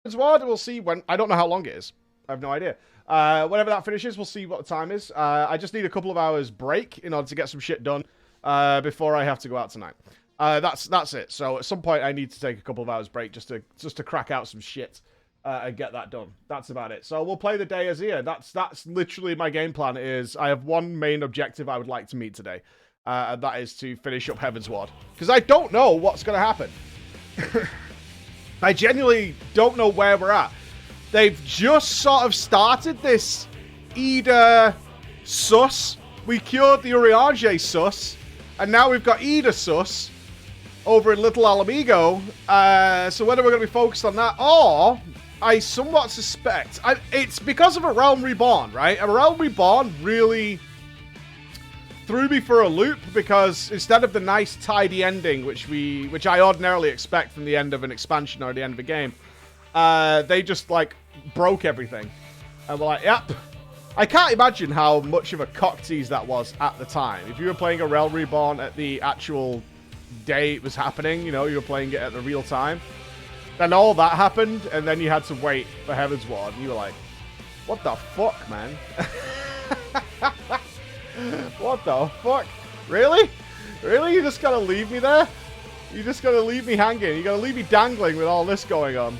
Heavensward, we'll see when. I don't know how long it is. I have no idea. Whenever that finishes, we'll see what the time is. I just need a couple of hours break in order to get some shit done before I have to go out tonight. That's it. So at some point, I need to take a couple of hours break just to crack out some shit and get that done. That's about it. So we'll play the day as here. That's literally my game plan. Is I have one main objective I would like to meet today, and that is to finish up Heavensward because I don't know what's going to happen. I genuinely don't know where we're at. They've just sort of started this Ida sus. We cured the Urianger sus. And now we've got Ida sus over in Little Alamigo. So whether we're going to be focused on that or I somewhat suspect... it's because of A Realm Reborn, right? A Realm Reborn really threw me for a loop because instead of the nice tidy ending which I ordinarily expect from the end of an expansion or the end of a game, they just like broke everything and we're like, yep. I can't imagine how much of a cock tease that was at the time. If you were playing A Realm Reborn at the actual day it was happening, you know, you were playing it at the real time, then all that happened and then you had to wait for Heavensward and you were like, what the fuck, man? What the fuck? Really? Really? You just gotta leave me there? You just gotta leave me hanging? You gotta leave me dangling with all this going on?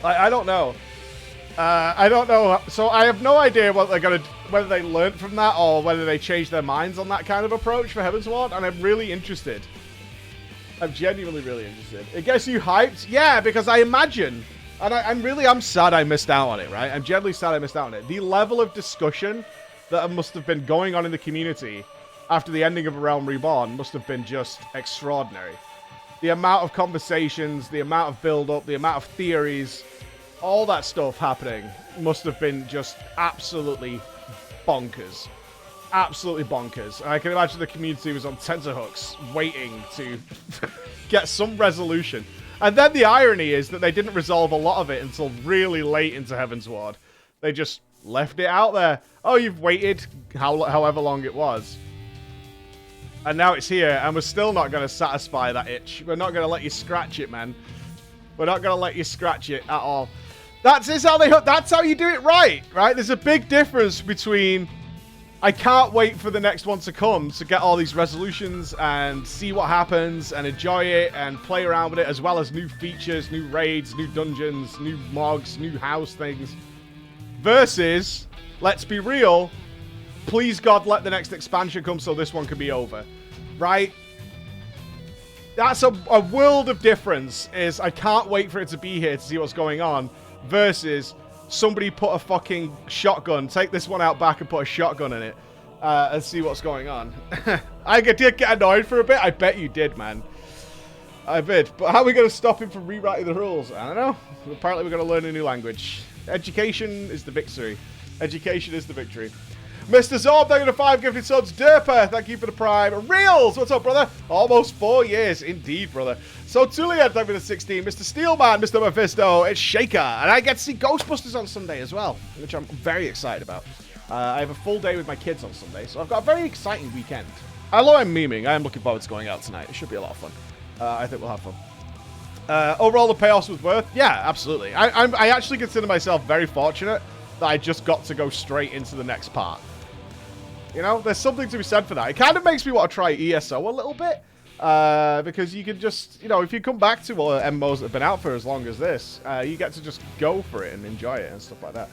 I don't know. I don't know. So I have no idea what they're gonna, whether they learned from that or whether they changed their minds on that kind of approach for Heavensward, and I'm really interested. I'm genuinely really interested. It gets you hyped? Yeah, because I imagine, and I'm sad I missed out on it, right? I'm genuinely sad I missed out on it. The level of discussion that must have been going on in the community after the ending of A Realm Reborn must have been just extraordinary. The amount of conversations, the amount of build-up, the amount of theories, all that stuff happening must have been just absolutely bonkers. Absolutely bonkers. And I can imagine the community was on tenterhooks waiting to get some resolution. And then the irony is that they didn't resolve a lot of it until really late into Heavensward. They just left it out there. Oh, you've waited however long it was. And now it's here, and we're still not going to satisfy that itch. We're not going to let you scratch it, man. We're not going to let you scratch it at all. That's how you do it right? There's a big difference between I can't wait for the next one to come to get all these resolutions and see what happens and enjoy it and play around with it, as well as new features, new raids, new dungeons, new mogs, new house things. Versus, let's be real, please God let the next expansion come so this one can be over, right? That's a world of difference. Is I can't wait for it to be here to see what's going on, versus somebody put a fucking shotgun, take this one out back and put a shotgun in it and see what's going on. I did get annoyed for a bit. I bet you did, man. I did. But how are we going to stop him from rewriting the rules? I don't know. Apparently we're going to learn a new language. Education is the victory. Education is the victory. Mr. Zorb, thank you for 5 gifted subs. Derper, thank you for the prime. Reels, what's up, brother? Almost 4 years. Indeed, brother. So, Tulian, thank you for the 16. Mr. Steelman, Mr. Mephisto, it's Shaker. And I get to see Ghostbusters on Sunday as well, which I'm very excited about. I have a full day with my kids on Sunday, so I've got a very exciting weekend. Although I'm memeing, I am looking forward to going out tonight. It should be a lot of fun. I think we'll have fun. Overall, the payoffs was worth? Yeah, absolutely. I actually consider myself very fortunate that I just got to go straight into the next part. You know, there's something to be said for that. It kind of makes me want to try ESO a little bit. Because you can just, you know, if you come back to MMOs that have been out for as long as this, you get to just go for it and enjoy it and stuff like that.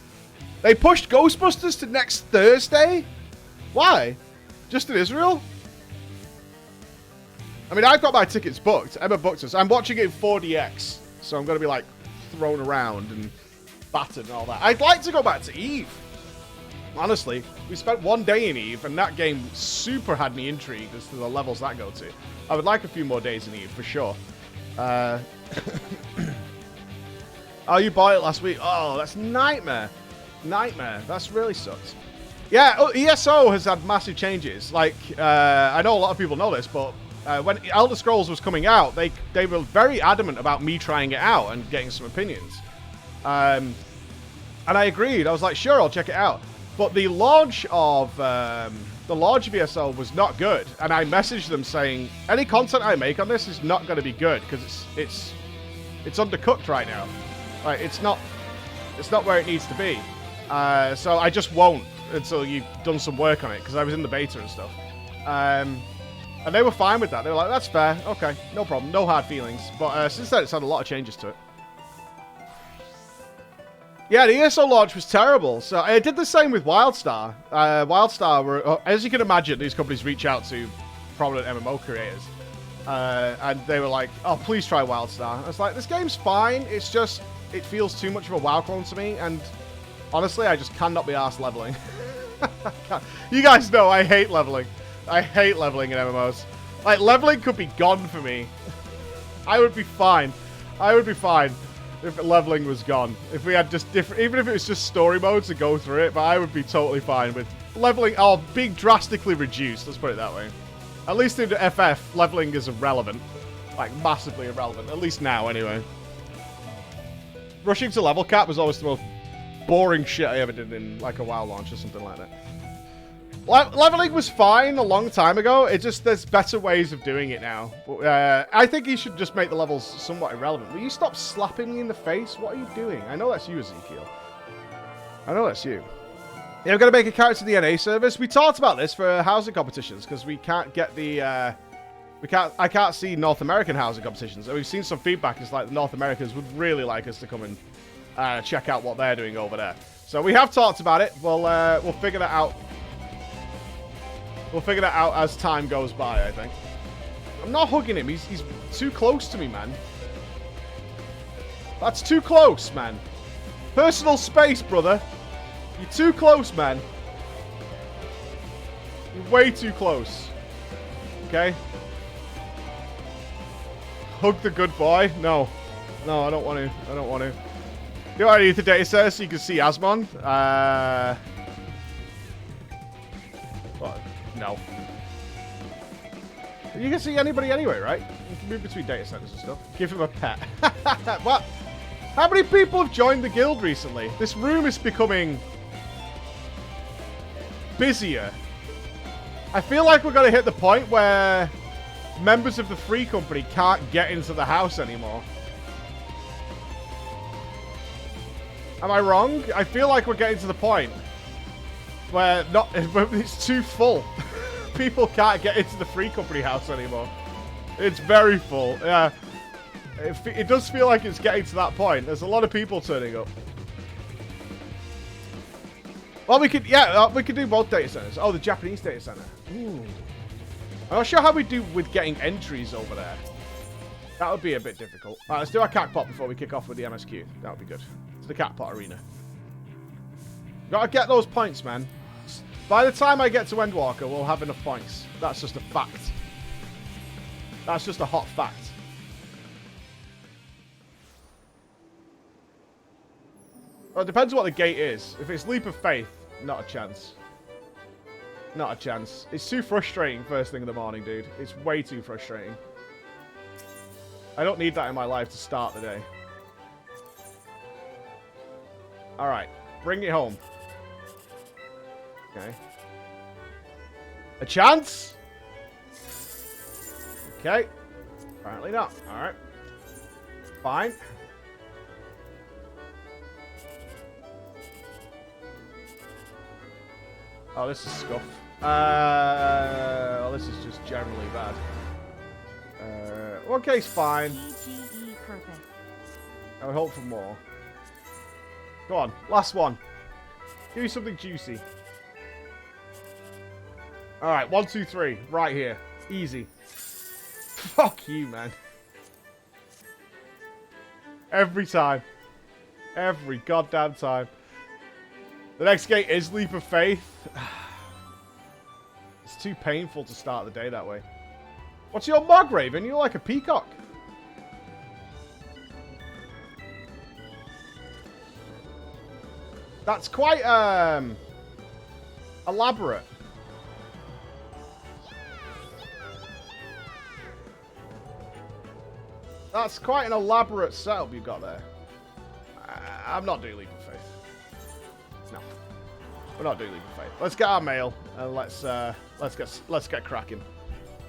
They pushed Ghostbusters to next Thursday? Why? Just in Israel? I mean, I've got my tickets booked. Emma booked us. I'm watching it in 4DX, so I'm going to be, like, thrown around and battered and all that. I'd like to go back to EVE. Honestly, we spent 1 day in EVE, and that game super had me intrigued as to the levels that go to. I would like a few more days in EVE, for sure. Oh, you bought it last week? Oh, that's nightmare. Nightmare. That's really sucks. Yeah, ESO has had massive changes. Like, I know a lot of people know this, but when Elder Scrolls was coming out, they were very adamant about me trying it out and getting some opinions. And I agreed. I was like, sure, I'll check it out. But the launch of ESO was not good, and I messaged them saying any content I make on this is not going to be good because it's undercooked right now. Like, it's not where it needs to be. So I just won't until you've done some work on it, because I was in the beta and stuff. And they were fine with that. They were like, that's fair. Okay, no problem. No hard feelings. But since then, it's had a lot of changes to it. Yeah, the ESO launch was terrible. So I did the same with WildStar. WildStar were, as you can imagine, these companies reach out to prominent MMO creators. And they were like, oh, please try WildStar. I was like, this game's fine. It's just, it feels too much of a WoW clone to me. And honestly, I just cannot be arsed leveling. You guys know I hate leveling. I hate leveling in MMOs. Like, leveling could be gone for me. I would be fine. I would be fine if leveling was gone. If we had just different, even if it was just story modes to go through it, but I would be totally fine with leveling, being drastically reduced, let's put it that way. At least in the FF, leveling is irrelevant. Like, massively irrelevant. At least now, anyway. Rushing to level cap was always the most boring shit I ever did in, like, a WoW launch or something like that. Leveling was fine a long time ago. It just, there's better ways of doing it now. I think you should just make the levels somewhat irrelevant. Will you stop slapping me in the face? What are you doing? I know that's you, Ezekiel. I know that's you. Yeah, we're going to make a character to the NA service. We talked about this for housing competitions, because we can't get the... I can't see North American housing competitions. And we've seen some feedback. It's like the North Americans would really like us to come and check out what they're doing over there. So we have talked about it. We'll figure that out. We'll figure that out as time goes by, I think. I'm not hugging him. He's too close to me, man. That's too close, man. Personal space, brother. You're too close, man. You're way too close. Okay? Hug the good boy. No. No, I don't want to. I don't want to. Do I need the data center so you can see Asmon? What? No. You can see anybody anyway, right? You can move between data centers and stuff. Give him a pet. What? How many people have joined the guild recently? This room is becoming busier. I feel like we're going to hit the point where members of the free company can't get into the house anymore. Am I wrong? I feel like we're getting to the point where it's too full. People can't get into the free company house anymore. It's very full. Yeah. It does feel like it's getting to that point. There's a lot of people turning up. Well, we could do both data centers. Oh, the Japanese data center. Ooh. I'm not sure how we do with getting entries over there. That would be a bit difficult. Alright, let's do our cat pot before we kick off with the MSQ. That would be good. It's the cat pot arena. Gotta get those points, man. By the time I get to Endwalker, we'll have enough points. That's just a fact. That's just a hot fact. Well, it depends what the gate is. If it's Leap of Faith, not a chance. Not a chance. It's too frustrating first thing in the morning, dude. It's way too frustrating. I don't need that in my life to start the day. Alright. Bring it home. Okay. A chance? Okay. Apparently not. Alright. Fine. Oh, this is scuff. Well, this is just generally bad. Okay, fine. I would hope for more. Go on, last one. Give me something juicy. Alright, 1, 2, 3. Right here. Easy. Fuck you, man. Every time. Every goddamn time. The next gate is Leap of Faith. It's too painful to start the day that way. What's your mug, Raven? You're like a peacock. That's quite, elaborate. That's quite an elaborate setup you've got there. I'm not doing Leap of Faith. No. We're not doing Leap of Faith. Let's get our mail and let's get cracking.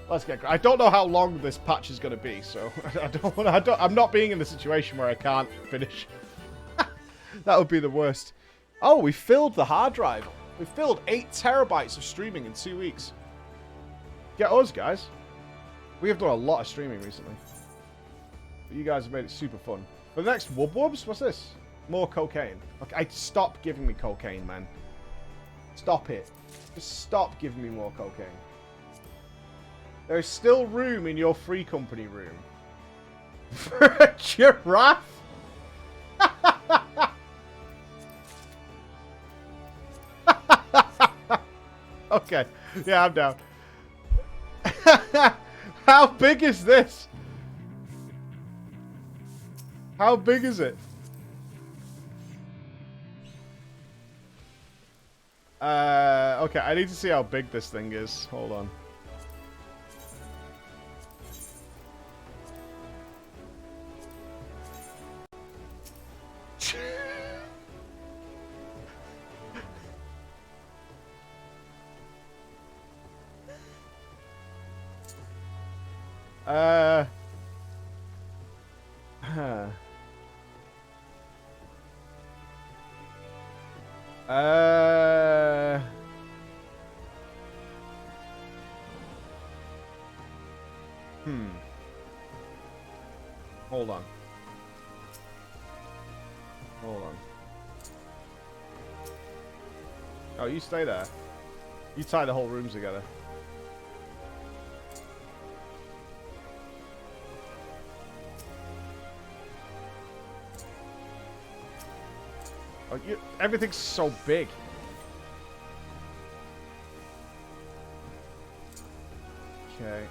I don't know how long this patch is going to be, so I'm not being in the situation where I can't finish That would be the worst. Oh, we filled the hard drive. We filled 8 terabytes of streaming in 2 weeks. Get us, guys. We have done a lot of streaming recently. But you guys have made it super fun. For the next Wub Wubs, what's this? More cocaine. Okay, stop giving me cocaine, man. Stop it. Just stop giving me more cocaine. There is still room in your free company room. For a giraffe? Okay. Yeah, I'm down. How big is this? How big is it? Okay, I need to see how big this thing is. Hold on. Hold on. Hold on. Oh, you stay there. You tie the whole room together. Oh, everything's so big. Okay.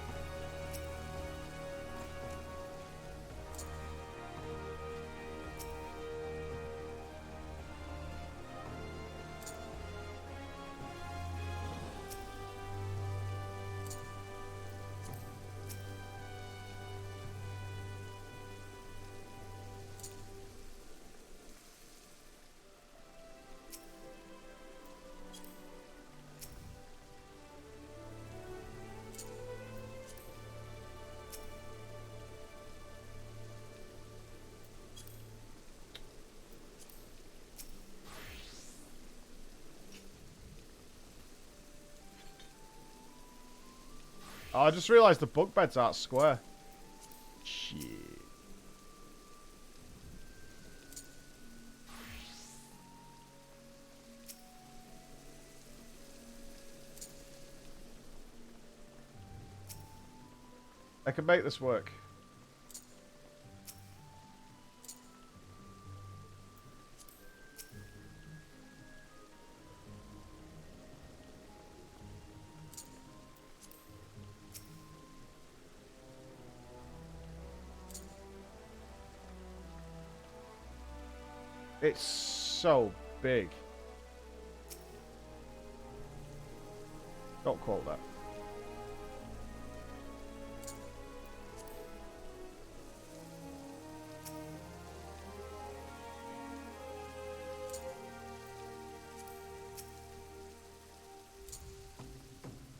Oh, I just realised the bunk beds aren't square. Shit. I can make this work. It's so big. Don't quote that.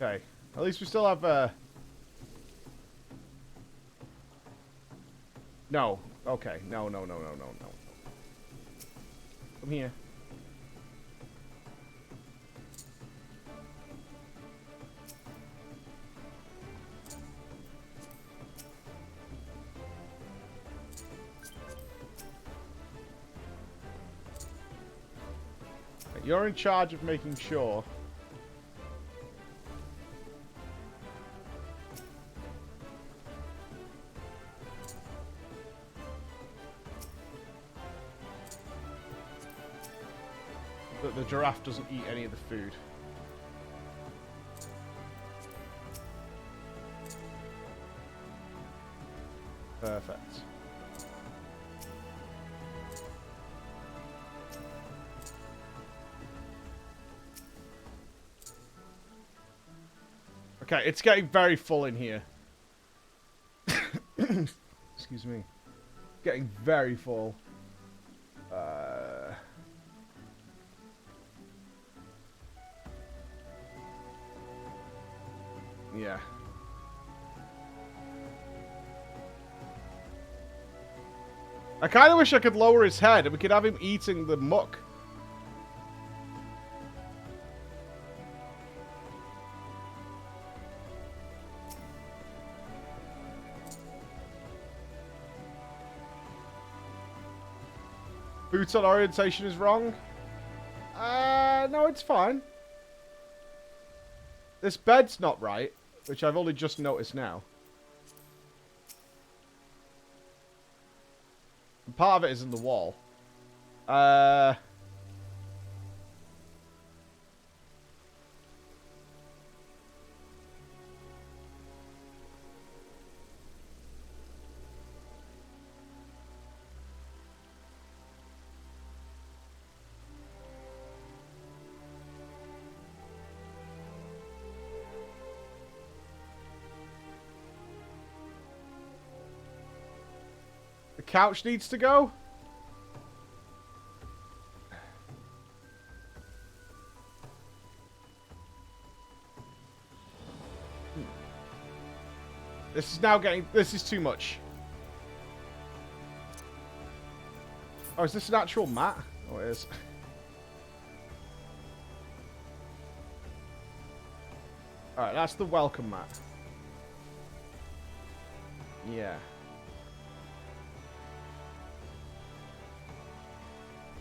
Okay. At least we still have No. Okay. No. Come here. You're in charge of making sure that the giraffe doesn't eat any of the food. Perfect. Okay, it's getting very full in here. Excuse me. Getting very full. Yeah. I kind of wish I could lower his head and we could have him eating the muck. Futon orientation is wrong. No, it's fine. This bed's not right, which I've only just noticed now. And part of it is in the wall. The couch needs to go. This is now getting... This is too much. Oh, is this an actual mat? Oh, it is. Alright, that's the welcome mat. Yeah.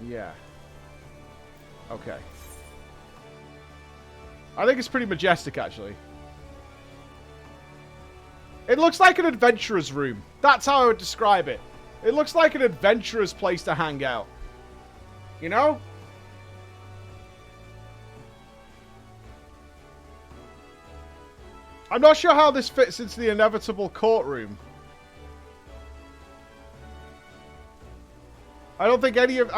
Yeah. Okay. I think it's pretty majestic, actually. It looks like an adventurer's room. That's how I would describe it. It looks like an adventurer's place to hang out. You know? I'm not sure how this fits into the inevitable courtroom. I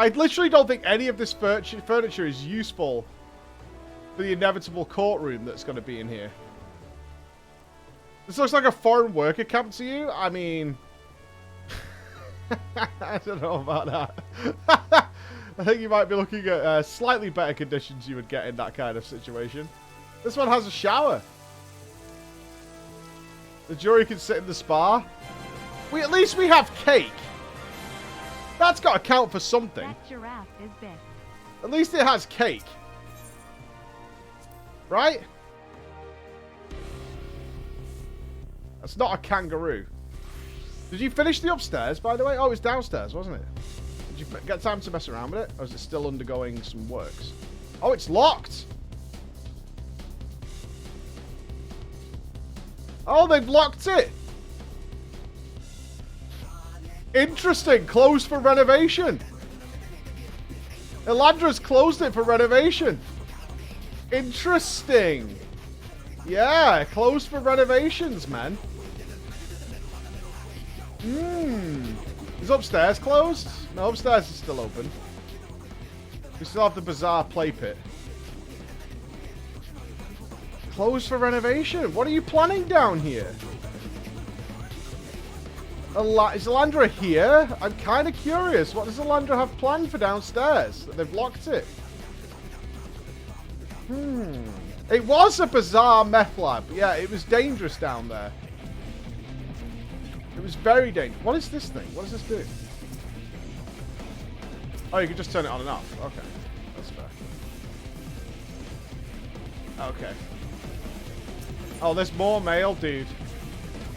literally don't think any of this furniture is useful for the inevitable courtroom that's going to be in here. This looks like a foreign worker camp to you? I mean... I don't know about that. I think you might be looking at slightly better conditions you would get in that kind of situation. This one has a shower. The jury can sit in the spa. At least we have cake. That's got to count for something. That giraffe is big. At least it has cake. Right? That's not a kangaroo. Did you finish the upstairs, by the way? Oh, it was downstairs, wasn't it? Did you get time to mess around with it? Or is it still undergoing some works? Oh, it's locked! Oh, they've locked it! Interesting. Closed for renovation. Elandra's closed it for renovation. Interesting. Yeah, closed for renovations, man. Is upstairs closed? No, upstairs is still open. We still have the bizarre play pit. Closed for renovation. What are you planning down here? Is Elandra here? I'm kind of curious. What does Elandra have planned for downstairs? They've locked it. It was a bizarre meth lab. Yeah, it was dangerous down there. It was very dangerous. What is this thing? What does this do? Oh, you can just turn it on and off. Okay. That's fair. Okay. Oh, there's more mail, dude.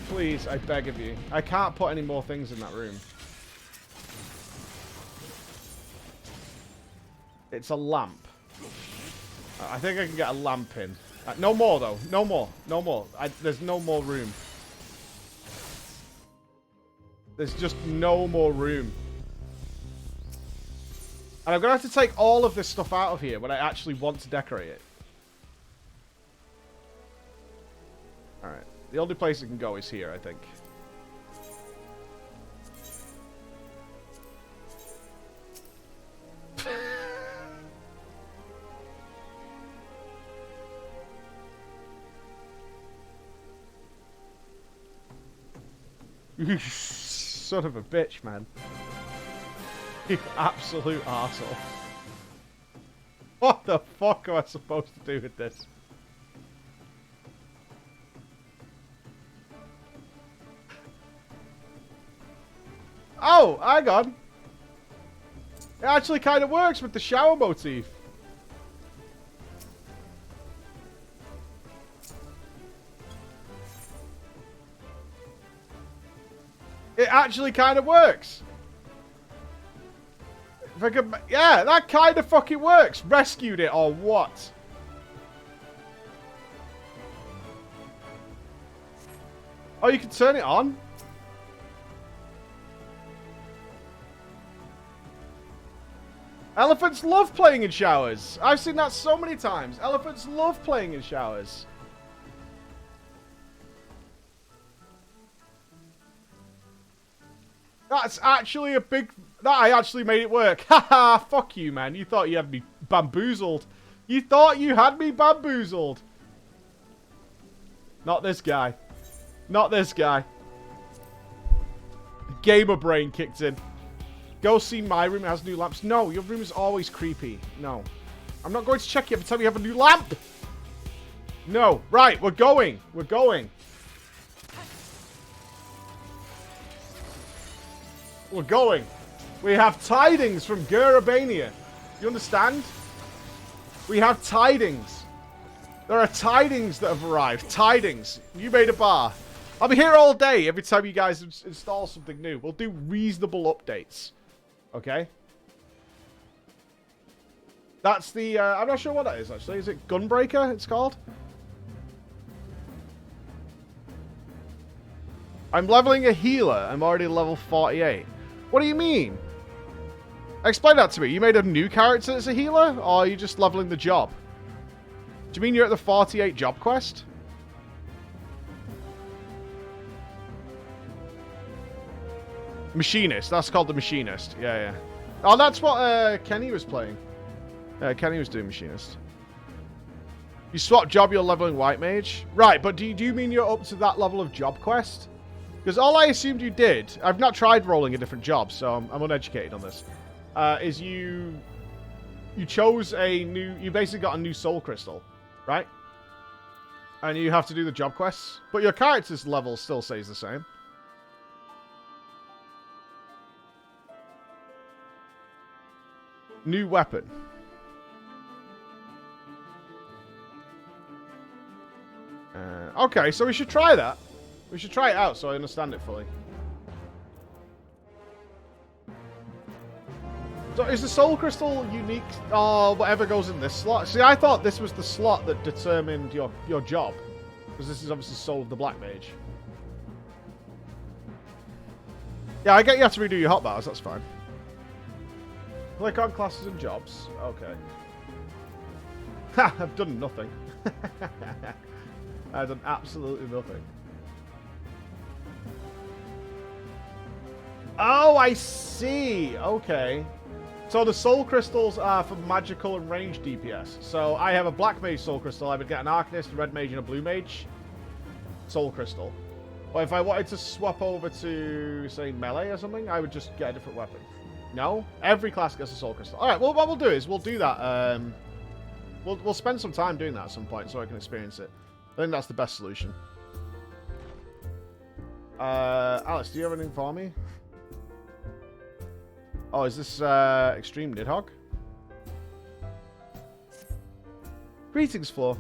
Please, I beg of you. I can't put any more things in that room. It's a lamp. I think I can get a lamp in. No more, though. No more. No more. There's no more room. There's just no more room. And I'm going to have to take all of this stuff out of here when I actually want to decorate it. Alright. The only place it can go is here, I think. You son of a bitch, man. You absolute arsehole. What the fuck am I supposed to do with this? Oh, hang on. It actually kind of works with the shower motif. It actually kind of works. If I could, yeah, that kind of fucking works. Rescued it or what? Oh, you can turn it on? Elephants love playing in showers. I've seen that so many times. Elephants love playing in showers. That's actually a big... I actually made it work. Haha, fuck you, man. You thought you had me bamboozled. You thought you had me bamboozled. Not this guy. Not this guy. Gamer brain kicked in. Go see my room. It has new lamps. No, your room is always creepy. No. I'm not going to check you every time you have a new lamp. No. Right, we're going. We're going. We're going. We have tidings from Gurabania. You understand? We have tidings. There are tidings that have arrived. Tidings. You made a bar. I'll be here all day every time you guys install something new. We'll do reasonable updates. Okay? That's the... I'm not sure what that is, actually. Is it Gunbreaker, it's called? I'm leveling a healer. I'm already level 48. What do you mean? Explain that to me. You made a new character that's a healer? Or are you just leveling the job? Do you mean you're at the 48 job quest? Machinist. That's called the Machinist. Yeah, yeah. Oh, that's what Kenny was playing. Kenny was doing Machinist. You swap job, you're leveling White Mage. Right, but do you mean you're up to that level of job quest? Because all I assumed you did, I've not tried rolling a different job, so I'm uneducated on this, is you chose a new, you basically got a new soul crystal, right? And you have to do the job quests, but your character's level still stays the same. New weapon. Okay, so we should try that. We should try it out so I understand it fully. So is the soul crystal unique or whatever goes in this slot? See, I thought this was the slot that determined your job. Because this is obviously Soul of the Black Mage. Yeah, I get you have to redo your hotbars, that's fine. Click on classes and jobs. Okay. Ha! I've done nothing. I've done absolutely nothing. Oh, I see. Okay. So the soul crystals are for magical and range DPS. So I have a black mage soul crystal. I would get an arcanist, a red mage, and a blue mage soul crystal. But if I wanted to swap over to, say, melee or something, I would just get a different weapon. No? Every class gets a soul crystal. Alright, well, what we'll do is we'll do that. We'll spend some time doing that at some point so I can experience it. I think that's the best solution. Alex, do you have anything for me? Oh, is this Extreme Nidhogg? Greetings, Floor.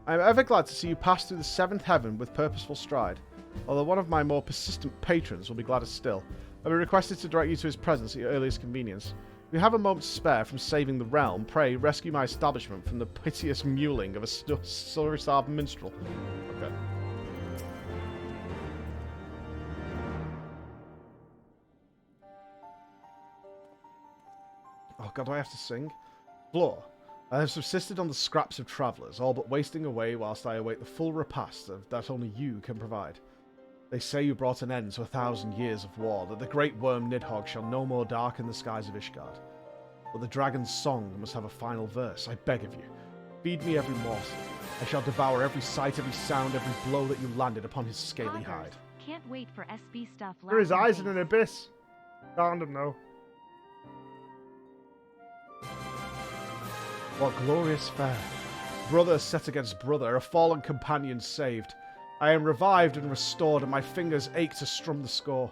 I am ever glad to see you pass through the 7th heaven with purposeful stride. Although one of my more persistent patrons will be gladder still. I have been requested to direct you to his presence at your earliest convenience. If you have a moment to spare from saving the realm, pray rescue my establishment from the piteous mewling of a sorry-starved minstrel. Okay. Oh god, do I have to sing? Floor, I have subsisted on the scraps of travellers, all but wasting away whilst I await the full repast that only you can provide. They say you brought an end to 1,000 years of war, that the great worm Nidhogg shall no more darken the skies of Ishgard. But the dragon's song must have a final verse, I beg of you. Feed me every morsel. I shall devour every sight, every sound, every blow that you landed upon his scaly hide. Can't wait for SB stuff. There his eyes in an abyss. Found him though. What glorious fare. Brother set against brother, a fallen companion saved. I am revived and restored, and my fingers ache to strum the score.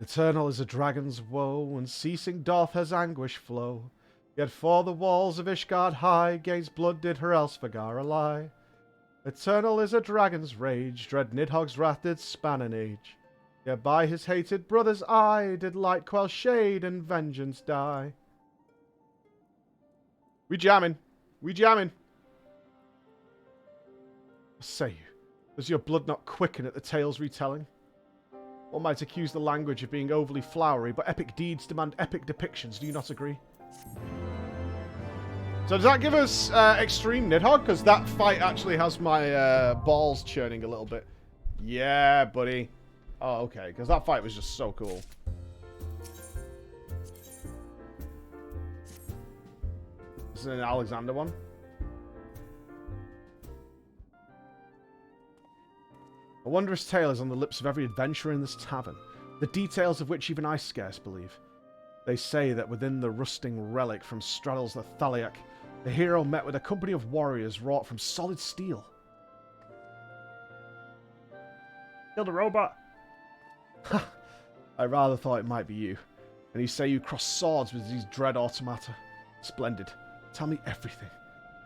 Eternal is a dragon's woe, and ceasing doth his anguish flow. Yet for the walls of Ishgard high, Gainst blood did her Elsfagara lie. Eternal is a dragon's rage, dread Nidhogg's wrath did span an age. Yet by his hated brother's eye, did light quell shade and vengeance die. We jamming. We jamming. I say you, does your blood not quicken at the tale's retelling? One might accuse the language of being overly flowery, but epic deeds demand epic depictions, do you not agree? So does that give us extreme Nidhogg? Because that fight actually has my balls churning a little bit. Yeah, buddy. Oh, okay, because that fight was just so cool. This is an Alexander one. A wondrous tale is on the lips of every adventurer in this tavern, the details of which even I scarce believe. They say that within the rusting relic from straddles the Thaliak, the hero met with a company of warriors wrought from solid steel. Killed a robot. I rather thought it might be you. And you say you cross swords with these dread automata. Splendid. Tell me everything.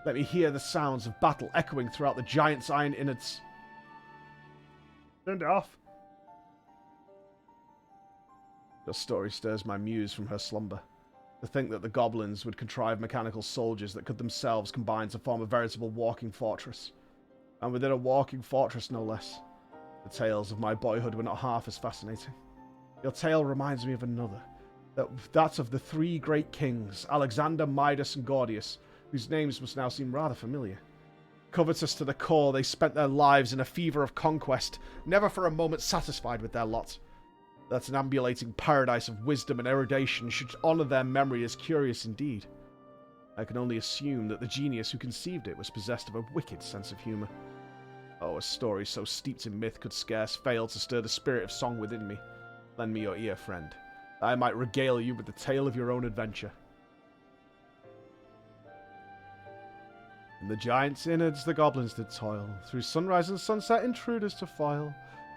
Let me hear the sounds of battle echoing throughout the giant's iron innards. Turned it off. Your story stirs my muse from her slumber. To think that the goblins would contrive mechanical soldiers that could themselves combine to form a veritable walking fortress. And within a walking fortress, no less. The tales of my boyhood were not half as fascinating. Your tale reminds me of another. That of the three great kings, Alexander, Midas, and Gordius, whose names must now seem rather familiar. Covetous to the core, they spent their lives in a fever of conquest, never for a moment satisfied with their lot. That an ambulating paradise of wisdom and erudition should honour their memory is curious indeed. I can only assume that the genius who conceived it was possessed of a wicked sense of humour. Oh, a story so steeped in myth could scarce fail to stir the spirit of song within me. Lend me your ear, friend, that I might regale you with the tale of your own adventure. In the giant's innards the goblins did toil, through sunrise and sunset intruders to foil,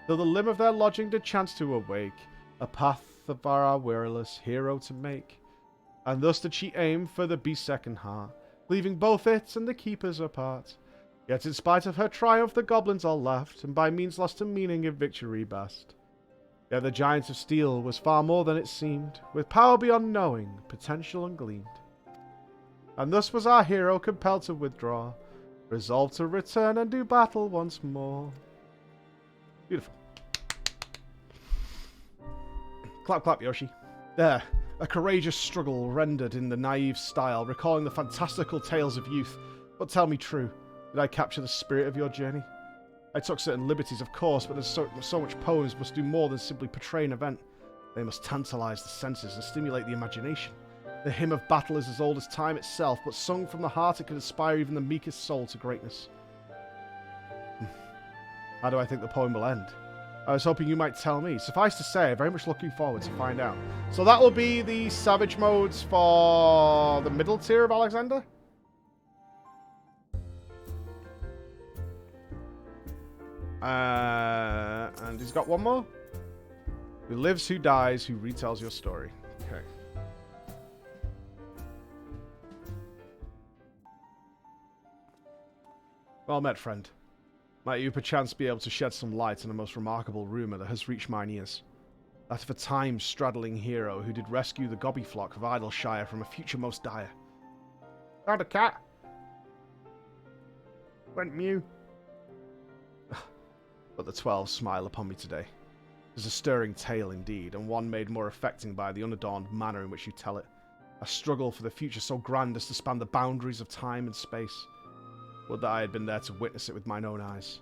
till the limb of their lodging did chance to awake, a path of our weariless hero to make. And thus did she aim for the beast-second heart, leaving both it and the keepers apart. Yet in spite of her triumph the goblins all laughed, and by means lost to meaning in victory bast. Yet the giant of steel was far more than it seemed, with power beyond knowing, potential ungleaned. And thus was our hero compelled to withdraw, resolved to return and do battle once more. Beautiful. Clap, clap, Yoshi. There, a courageous struggle rendered in the naive style, recalling the fantastical tales of youth. But tell me true, did I capture the spirit of your journey? I took certain liberties, of course, but there's so much poems must do more than simply portray an event. They must tantalize the senses and stimulate the imagination. The hymn of battle is as old as time itself, but sung from the heart it can inspire even the meekest soul to greatness. How do I think the poem will end? I was hoping you might tell me. Suffice to say, I'm very much looking forward to find out. So that will be the savage modes for the middle tier of Alexander? And he's got one more. Who lives, who dies, who retells your story. Okay. Well met, friend. Might you perchance be able to shed some light on a most remarkable rumour that has reached mine ears? That of a time-straddling hero who did rescue the gobby flock of Idleshire from a future most dire. Found a cat. Went mew. But the 12 smile upon me today. It is a stirring tale indeed, and one made more affecting by the unadorned manner in which you tell it. A struggle for the future so grand as to span the boundaries of time and space. Would that I had been there to witness it with mine own eyes.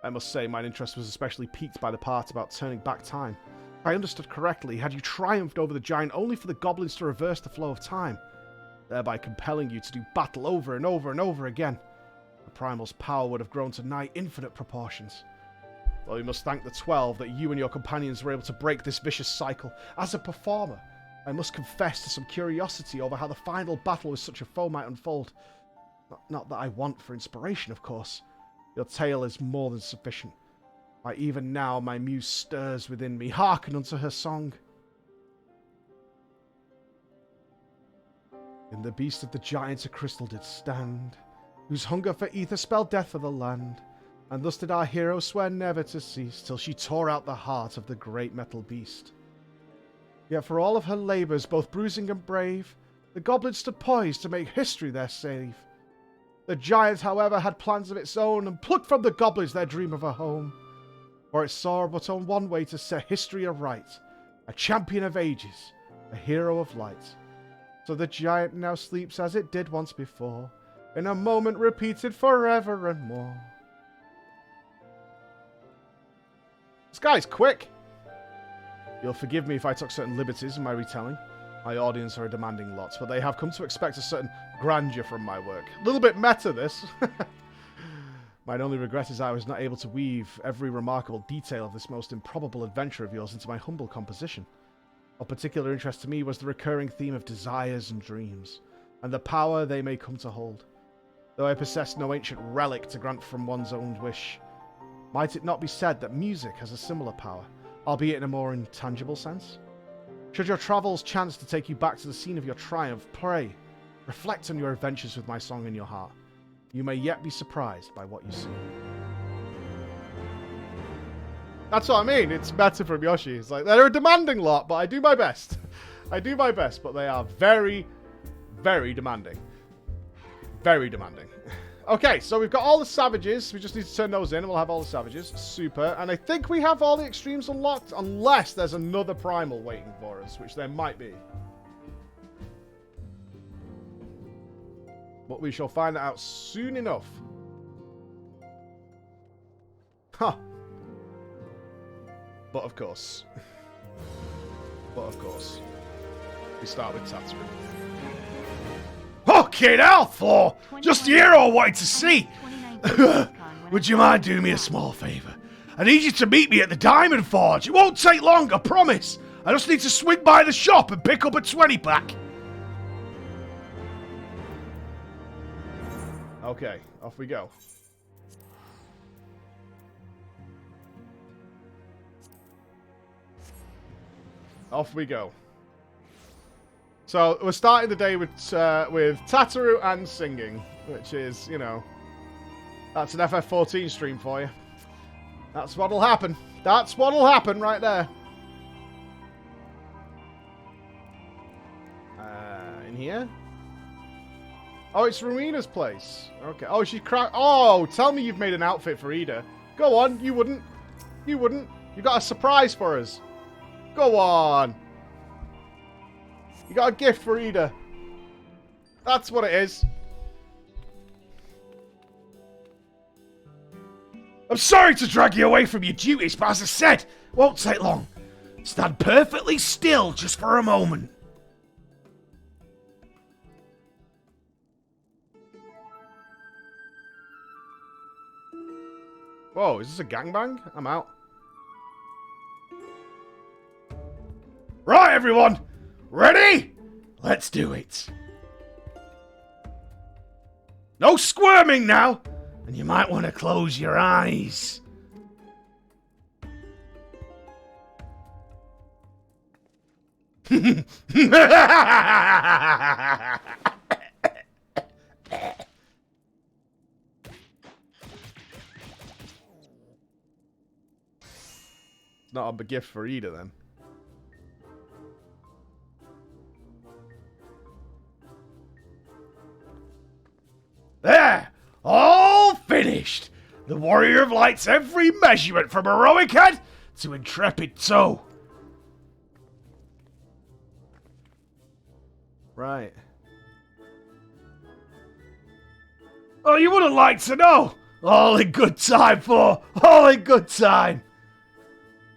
I must say, mine interest was especially piqued by the part about turning back time. If I understood correctly, had you triumphed over the giant only for the goblins to reverse the flow of time, thereby compelling you to do battle over and over and over again. The primal's power would have grown to nigh infinite proportions. Well, we must thank the 12 that you and your companions were able to break this vicious cycle. As a performer, I must confess to some curiosity over how the final battle with such a foe might unfold. Not that I want for inspiration, of course. Your tale is more than sufficient. Why, even now my muse stirs within me. Hearken unto her song. In the beast of the giants a crystal did stand, whose hunger for ether spelled death for the land. And thus did our hero swear never to cease, till she tore out the heart of the great metal beast. Yet for all of her labours, both bruising and brave, the goblin stood poised to make history their save. The giant, however, had plans of its own, and plucked from the goblins their dream of a home. For it saw but on one way to set history aright, a champion of ages, a hero of light. So the giant now sleeps as it did once before, in a moment repeated forever and more. This guy's quick. You'll forgive me if I took certain liberties in my retelling. My audience are a demanding lot, but they have come to expect a certain grandeur from my work. A little bit meta, this. Mine only regret is I was not able to weave every remarkable detail of this most improbable adventure of yours into my humble composition. Of particular interest to me was the recurring theme of desires and dreams, and the power they may come to hold. Though I possess no ancient relic to grant from one's own wish, might it not be said that music has a similar power, albeit in a more intangible sense? Should your travels chance to take you back to the scene of your triumph, pray, reflect on your adventures with my song in your heart. You may yet be surprised by what you see. That's what I mean. It's better from Yoshi. It's like, they're a demanding lot, but I do my best. I do my best, but they are very, very demanding. Very demanding. Okay, so we've got all the savages. We just need to turn those in and we'll have all the savages. Super. And I think we have all the extremes unlocked, unless there's another primal waiting for us, which there might be. But we shall find out soon enough. Huh. But of course. We start with Tatsu. Okay, now, Thor! Just the hero I wanted to see! Would you mind doing me a small favour? I need you to meet me at the Diamond Forge. It won't take long, I promise. I just need to swing by the shop and pick up a 20-pack. Okay, off we go. Off we go. So we're starting the day with Tataru and singing, which is, you know, that's an FF14 stream for you. That's what'll happen. That's what'll happen right there. In here? Oh, it's Rumina's place. Okay. Oh, she cracked. Oh, tell me you've made an outfit for Ida. Go on. You wouldn't. You wouldn't. You got a surprise for us. Go on. You got a gift for Ida. That's what it is. I'm sorry to drag you away from your duties, but as I said, won't take long. Stand perfectly still just for a moment. Whoa, is this a gangbang? I'm out. Right, everyone. Ready? Let's do it. No squirming now. And you might want to close your eyes. Not a gift for Ida then. There! All finished! The Warrior of Light's every measurement from heroic head to intrepid toe. Right. Oh, you wouldn't like to know. All in good time, for all in good time.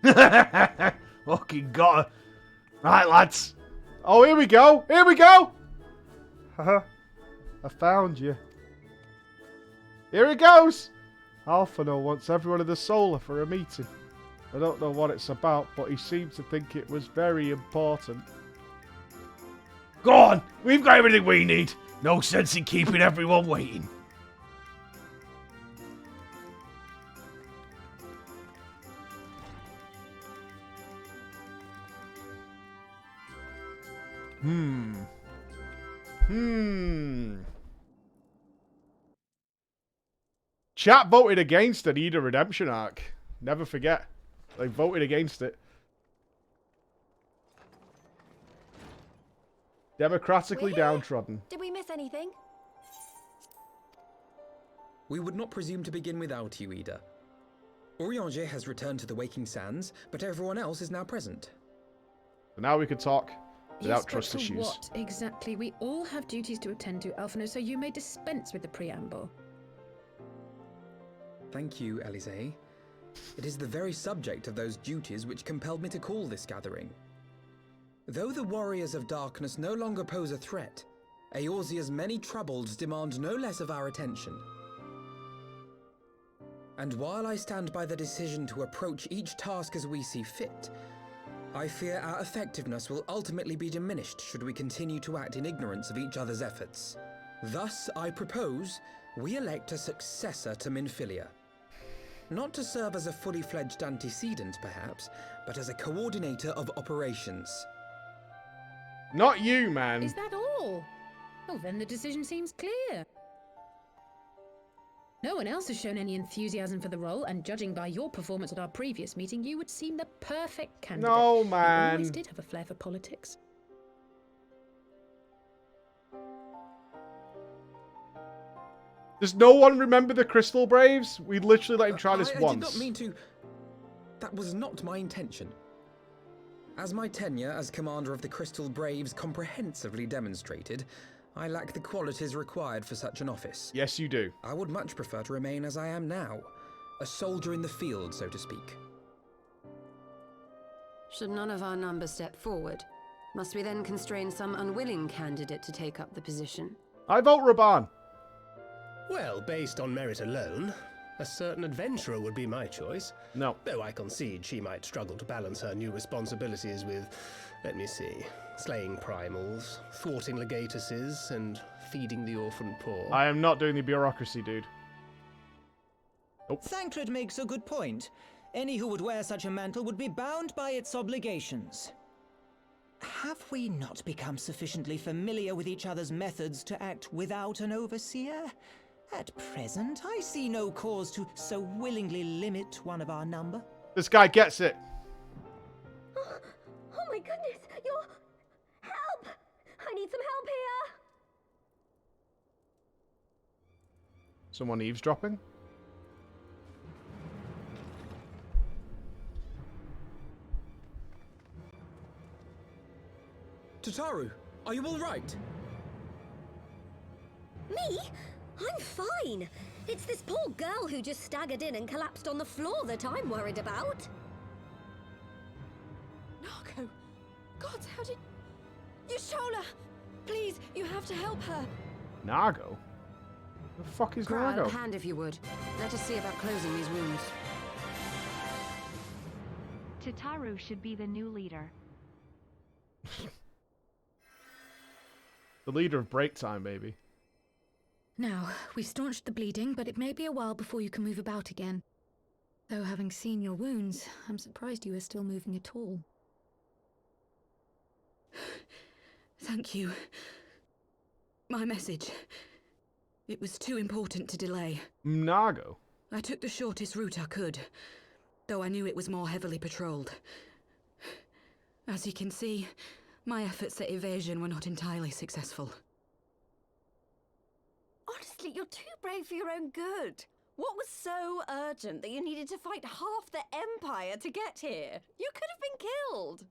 Fucking got her. Right, lads. Oh, here we go. Here we go. Haha. I found you. Here it goes. Alphano wants everyone in the Solar for a meeting. I don't know what it's about, but he seemed to think it was very important. Go on. We've got everything we need. No sense in keeping everyone waiting. Chat voted against an Ida redemption arc. Never forget. They voted against it. Democratically downtrodden. Did we miss anything? We would not presume to begin without you, Ida. Orianger has returned to the Waking Sands, but everyone else is now present. So now we can talk without Yes, trust but for issues. what exactly? We all have duties to attend to, Alphino, so you may dispense with the preamble. Thank you, Elysée. It is the very subject of those duties which compelled me to call this gathering. Though the warriors of darkness no longer pose a threat, Eorzea's many troubles demand no less of our attention. And while I stand by the decision to approach each task as we see fit, I fear our effectiveness will ultimately be diminished should we continue to act in ignorance of each other's efforts. Thus, I propose we elect a successor to Minfilia. Not to serve as a fully fledged antecedent, perhaps, but as a coordinator of operations. Not you, man. Is that all? Well, then the decision seems clear. No one else has shown any enthusiasm for the role, and judging by your performance at our previous meeting, you would seem the perfect candidate. No, You man. always did have a flair for politics. Does no one remember the Crystal Braves? We literally let him try this I once. did not mean to... That was not my intention. As my tenure as commander of the Crystal Braves comprehensively demonstrated, I lack the qualities required for such an office. Yes, you do. I would much prefer to remain as I am now, a soldier in the field, so to speak. Should none of our number step forward? Must we then constrain some unwilling candidate to take up the position? I vote Raban. Well, based on merit alone, a certain adventurer would be my choice. No. Though I concede she might struggle to balance her new responsibilities with, let me see, slaying primals, thwarting legatuses, and feeding the orphan poor. I am not doing the bureaucracy, dude. Thancred makes a good point. Any who would wear such a mantle would be bound by its obligations. Have we not become sufficiently familiar with each other's methods to act without an overseer? At present, I see no cause to so willingly limit one of our number. This guy gets it. Oh my goodness! You're... Help! I need some help here! Someone eavesdropping? Tataru, are you all right? Me? I'm fine. It's this poor girl who just staggered in and collapsed on the floor that I'm worried about. Nargo! God, how did... Yashola! Please, you have to help her. Nargo? The fuck is Kral, Nargo? a hand if you would. Let us see about closing these wounds. Tataru should be the new leader. The leader of break time, baby. Now, we staunched the bleeding, but it may be a while before you can move about again. Though having seen your wounds, I'm surprised you are still moving at all. Thank you. My message. It was too important to delay. Nargo? I took the shortest route I could, though I knew it was more heavily patrolled. As you can see, my efforts at evasion were not entirely successful. Honestly, you're too brave for your own good. What was so urgent that you needed to fight half the Empire to get here? You could have been killed.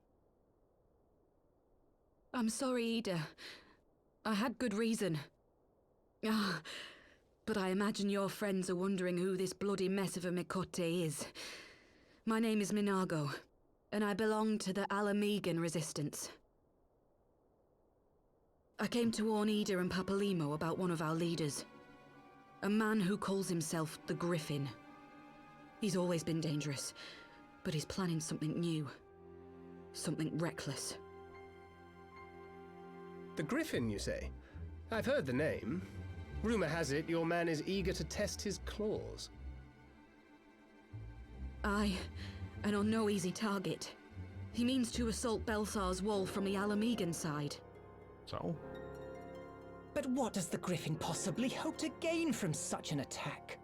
I'm sorry, Ida. I had good reason. Ah, but I imagine your friends are wondering who this bloody mess of a Mikote is. My name is Minago, and I belong to the Alamegan Resistance. I came to warn Ida and Papalimo about one of our leaders. A man who calls himself the Griffin. He's always been dangerous, but he's planning something new. Something reckless. The Griffin, you say? I've heard the name. Rumor has it your man is eager to test his claws. Aye, and on no easy target. He means to assault Belsar's wall from the Alamegan side. So? But what does the Griffin possibly hope to gain from such an attack?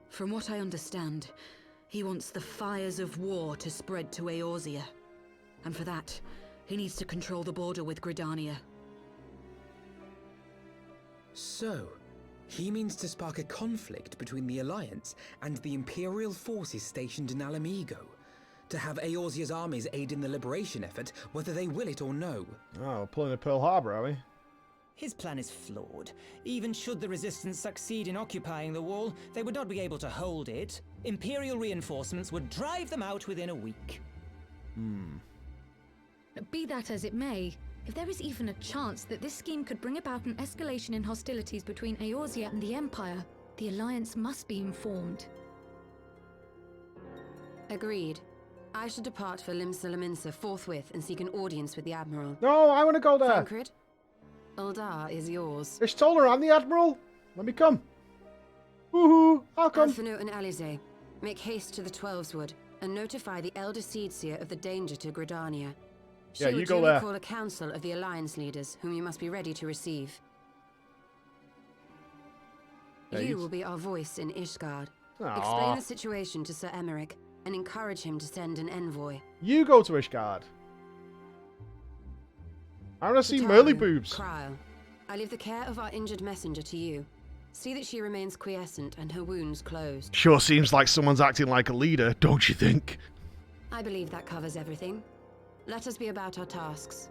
From what I understand, he wants the fires of war to spread to Eorzea. And for that, he needs to control the border with Gridania. So, he means to spark a conflict between the Alliance and the Imperial forces stationed in Alamigo, to have Eorzea's armies aid in the liberation effort, whether they will it or no. Oh, we're pulling a Pearl Harbor, are we? His plan is flawed. Even should the Resistance succeed in occupying the wall, they would not be able to hold it. Imperial reinforcements would drive them out within a week. Be that as it may, if there is even a chance that this scheme could bring about an escalation in hostilities between Eorzea and the Empire, the Alliance must be informed. Agreed. I should depart for Limsa forthwith and seek an audience with the Admiral. No, I want to go there. Thancred, Uldar is yours. Ishtola, I'm the Admiral. Let me come. Woohoo, I'll come. Alphino and Alize, make haste to the Twelveswood and notify the Elder Seedseer of the danger to Gridania. She Yeah, will you go duly there. call a council of the Alliance leaders, whom you must be ready to receive. Yeah, You will be our voice in Ishgard. Aw. Explain the situation to Sir Emmerich and encourage him to send an envoy. You go to Ishgard. I want to see Tataru, Merly boobs. Kryl, I leave the care of our injured messenger to you. See that she remains quiescent and her wounds closed. Sure seems like someone's acting like a leader, don't you think? I believe that covers everything. Let us be about our tasks.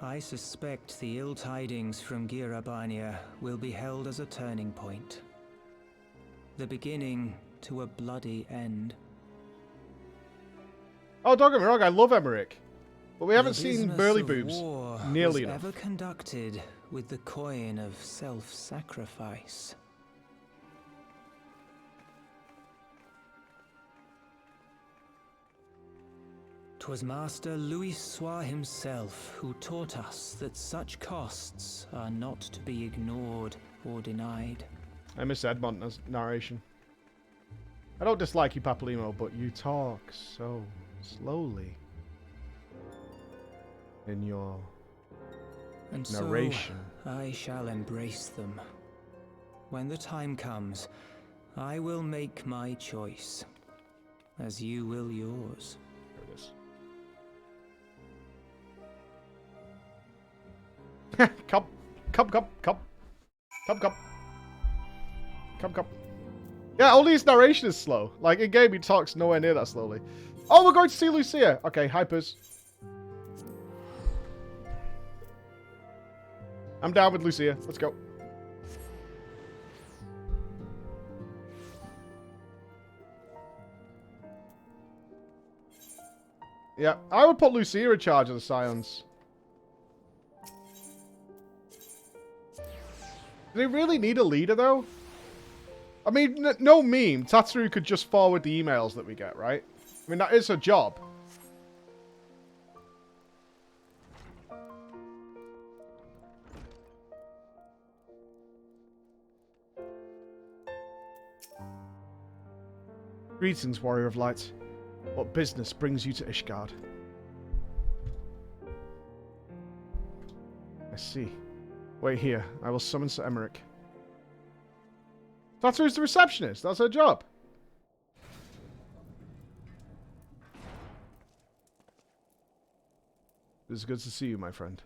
I suspect the ill tidings from Girabania will be held as a turning point. The beginning to a bloody end. Oh, don't get me wrong, I love Emmerich. But we haven't The seen business Burly of boobs war nearly was enough. ever conducted with the coin of self-sacrifice. 'Twas Master Louis Soir himself who taught us that such costs are not to be ignored or denied. I miss Edmont's narration. I don't dislike you, Papalymo, but you talk so slowly in your And narration. so I shall embrace them. When the time comes, I will make my choice, as you will yours. There it is. Cup. Yeah, only his narration is slow. Like, in game, he talks nowhere near that slowly. Oh, we're going to see Lucia. Okay, hypers. I'm down with Lucia. Let's go. Yeah, I would put Lucia in charge of the Scions. Do they really need a leader, though? I mean, no meme. Tatsuru could just forward the emails that we get, right? I mean, that is her job. Greetings, Warrior of Light. What business brings you to Ishgard? I see. Wait here. I will summon Sir Emmerich. Tatsuru's the receptionist. That's her job. It is good to see you, my friend.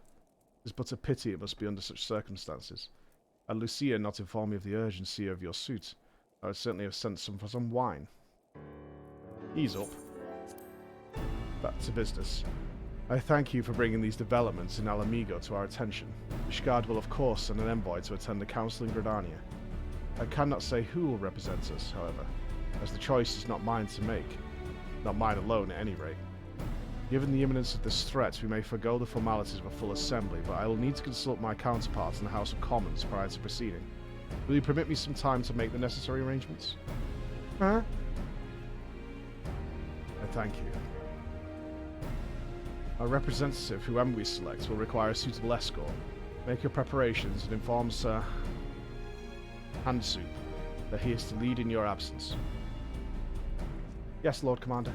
It is but a pity it must be under such circumstances. Had Lucia not informed me of the urgency of your suit, I would certainly have sent some for some wine. Ease up. Back to business. I thank you for bringing these developments in Alamigo to our attention. Ishgard will of course send an envoy to attend the council in Gridania. I cannot say who will represent us, however, as the choice is not mine to make. Not mine alone, at any rate. Given the imminence of this threat, we may forgo the formalities of a full assembly, but I will need to consult my counterparts in the House of Commons prior to proceeding. Will you permit me some time to make the necessary arrangements? Huh? I thank you. Our representative, whoever we select, will require a suitable escort. Make your preparations and inform Sir Hansu that he is to lead in your absence. Yes, Lord Commander.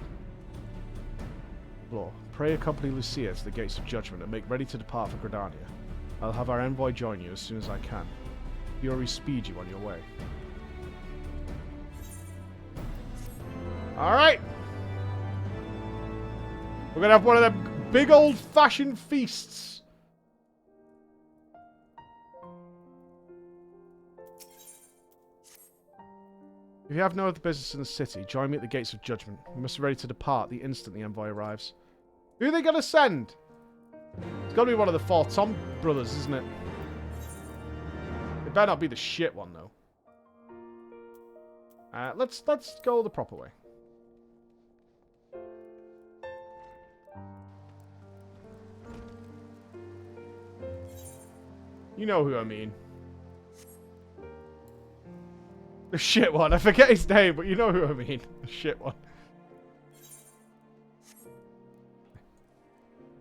Floor, pray accompany Lucia to the gates of judgment and make ready to depart for Gridania. I'll have our envoy join you as soon as I can. Fury speed you on your way. Alright! We're gonna have one of them big old-fashioned feasts. If you have no other business in the city, join me at the gates of judgment. We must be ready to depart the instant the envoy arrives. Who are they gonna send? It's gotta be one of the 4 Tom brothers, isn't it? It better not be the shit one, though. Let's go the proper way. You know who I mean. The shit one. I forget his name, but you know who I mean. The shit one.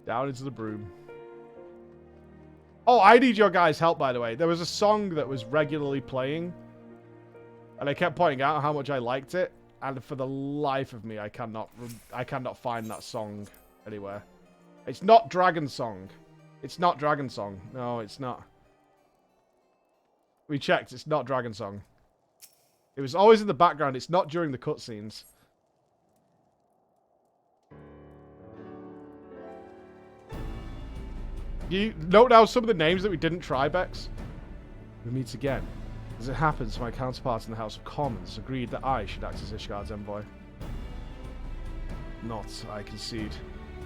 Down into the broom. Oh, I need your guys' help, by the way. There was a song that was regularly playing. And I kept pointing out how much I liked it. And for the life of me, I cannot find that song anywhere. It's not Dragon Song. It's not Dragon Song. No, it's not. We checked. It's not Dragon Song. It was always in the background. It's not during the cutscenes. You note down some of the names that we didn't try, Bex? We meet again. As it happens, my counterparts in the House of Commons agreed that I should act as Ishgard's envoy. Not, I concede,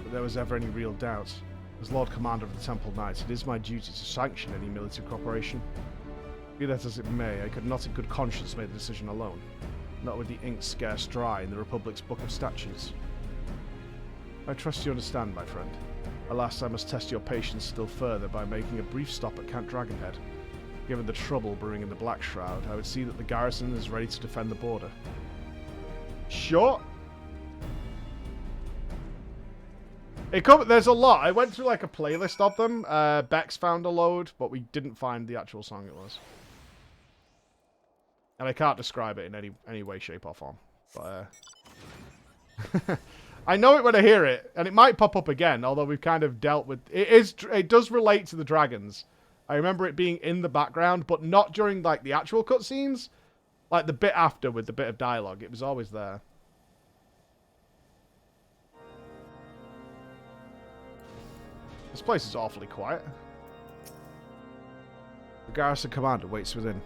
that there was ever any real doubt. As Lord Commander of the Temple Knights, it is my duty to sanction any military cooperation. Be that as it may, I could not in good conscience make the decision alone, not with the ink scarce dry in the Republic's Book of Statutes. I trust you understand, my friend. Alas, I must test your patience still further by making a brief stop at Camp Dragonhead. Given the trouble brewing in the Black Shroud, I would see that the garrison is ready to defend the border. Sure. There's a lot. I went through like a playlist of them. Bex found a load, but we didn't find the actual song it was. And I can't describe it in any way, shape, or form. But I know it when I hear it, and it might pop up again, although we've kind of dealt with... It does relate to the dragons. I remember it being in the background, but not during like the actual cutscenes. Like the bit after with the bit of dialogue. It was always there. This place is awfully quiet. The garrison commander waits within.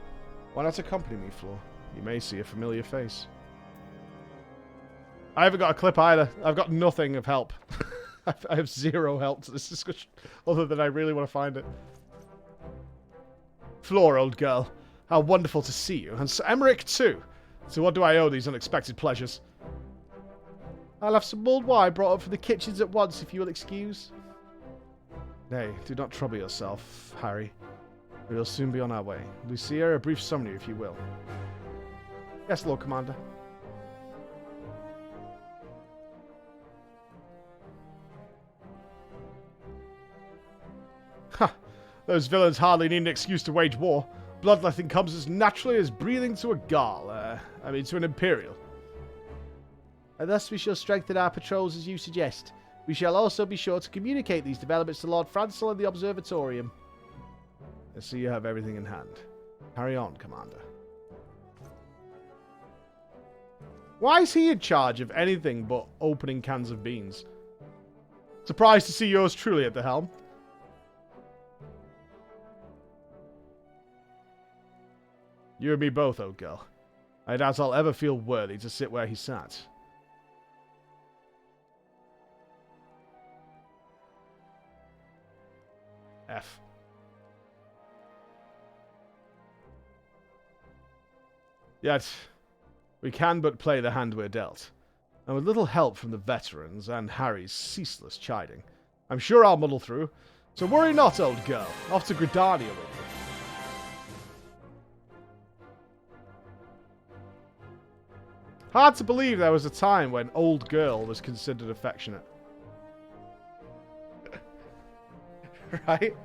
Why not accompany me, Floor? You may see a familiar face. I haven't got a clip either. I've got nothing of help. I have zero help to this discussion, other than I really want to find it. Floor, old girl. How wonderful to see you. And Sir Emmerich, too. So what do I owe these unexpected pleasures? I'll have some mulled wine brought up from the kitchens at once, if you will excuse. Nay, do not trouble yourself, Harry. We will soon be on our way. Lucia, a brief summary, if you will. Yes, Lord Commander. Ha! Those villains hardly need an excuse to wage war. Bloodletting comes as naturally as breathing to a Gaul. To an Imperial. And thus we shall strengthen our patrols as you suggest. We shall also be sure to communicate these developments to Lord Francel and the Observatorium. I see you have everything in hand. Carry on, Commander. Why is he in charge of anything but opening cans of beans? Surprised to see yours truly at the helm. You and me both, old girl. I doubt I'll ever feel worthy to sit where he sat. F. Yet, we can but play the hand we're dealt. And with little help from the veterans and Harry's ceaseless chiding, I'm sure I'll muddle through. So worry not, old girl. Off to Gridania with you. Hard to believe there was a time when old girl was considered affectionate. Right?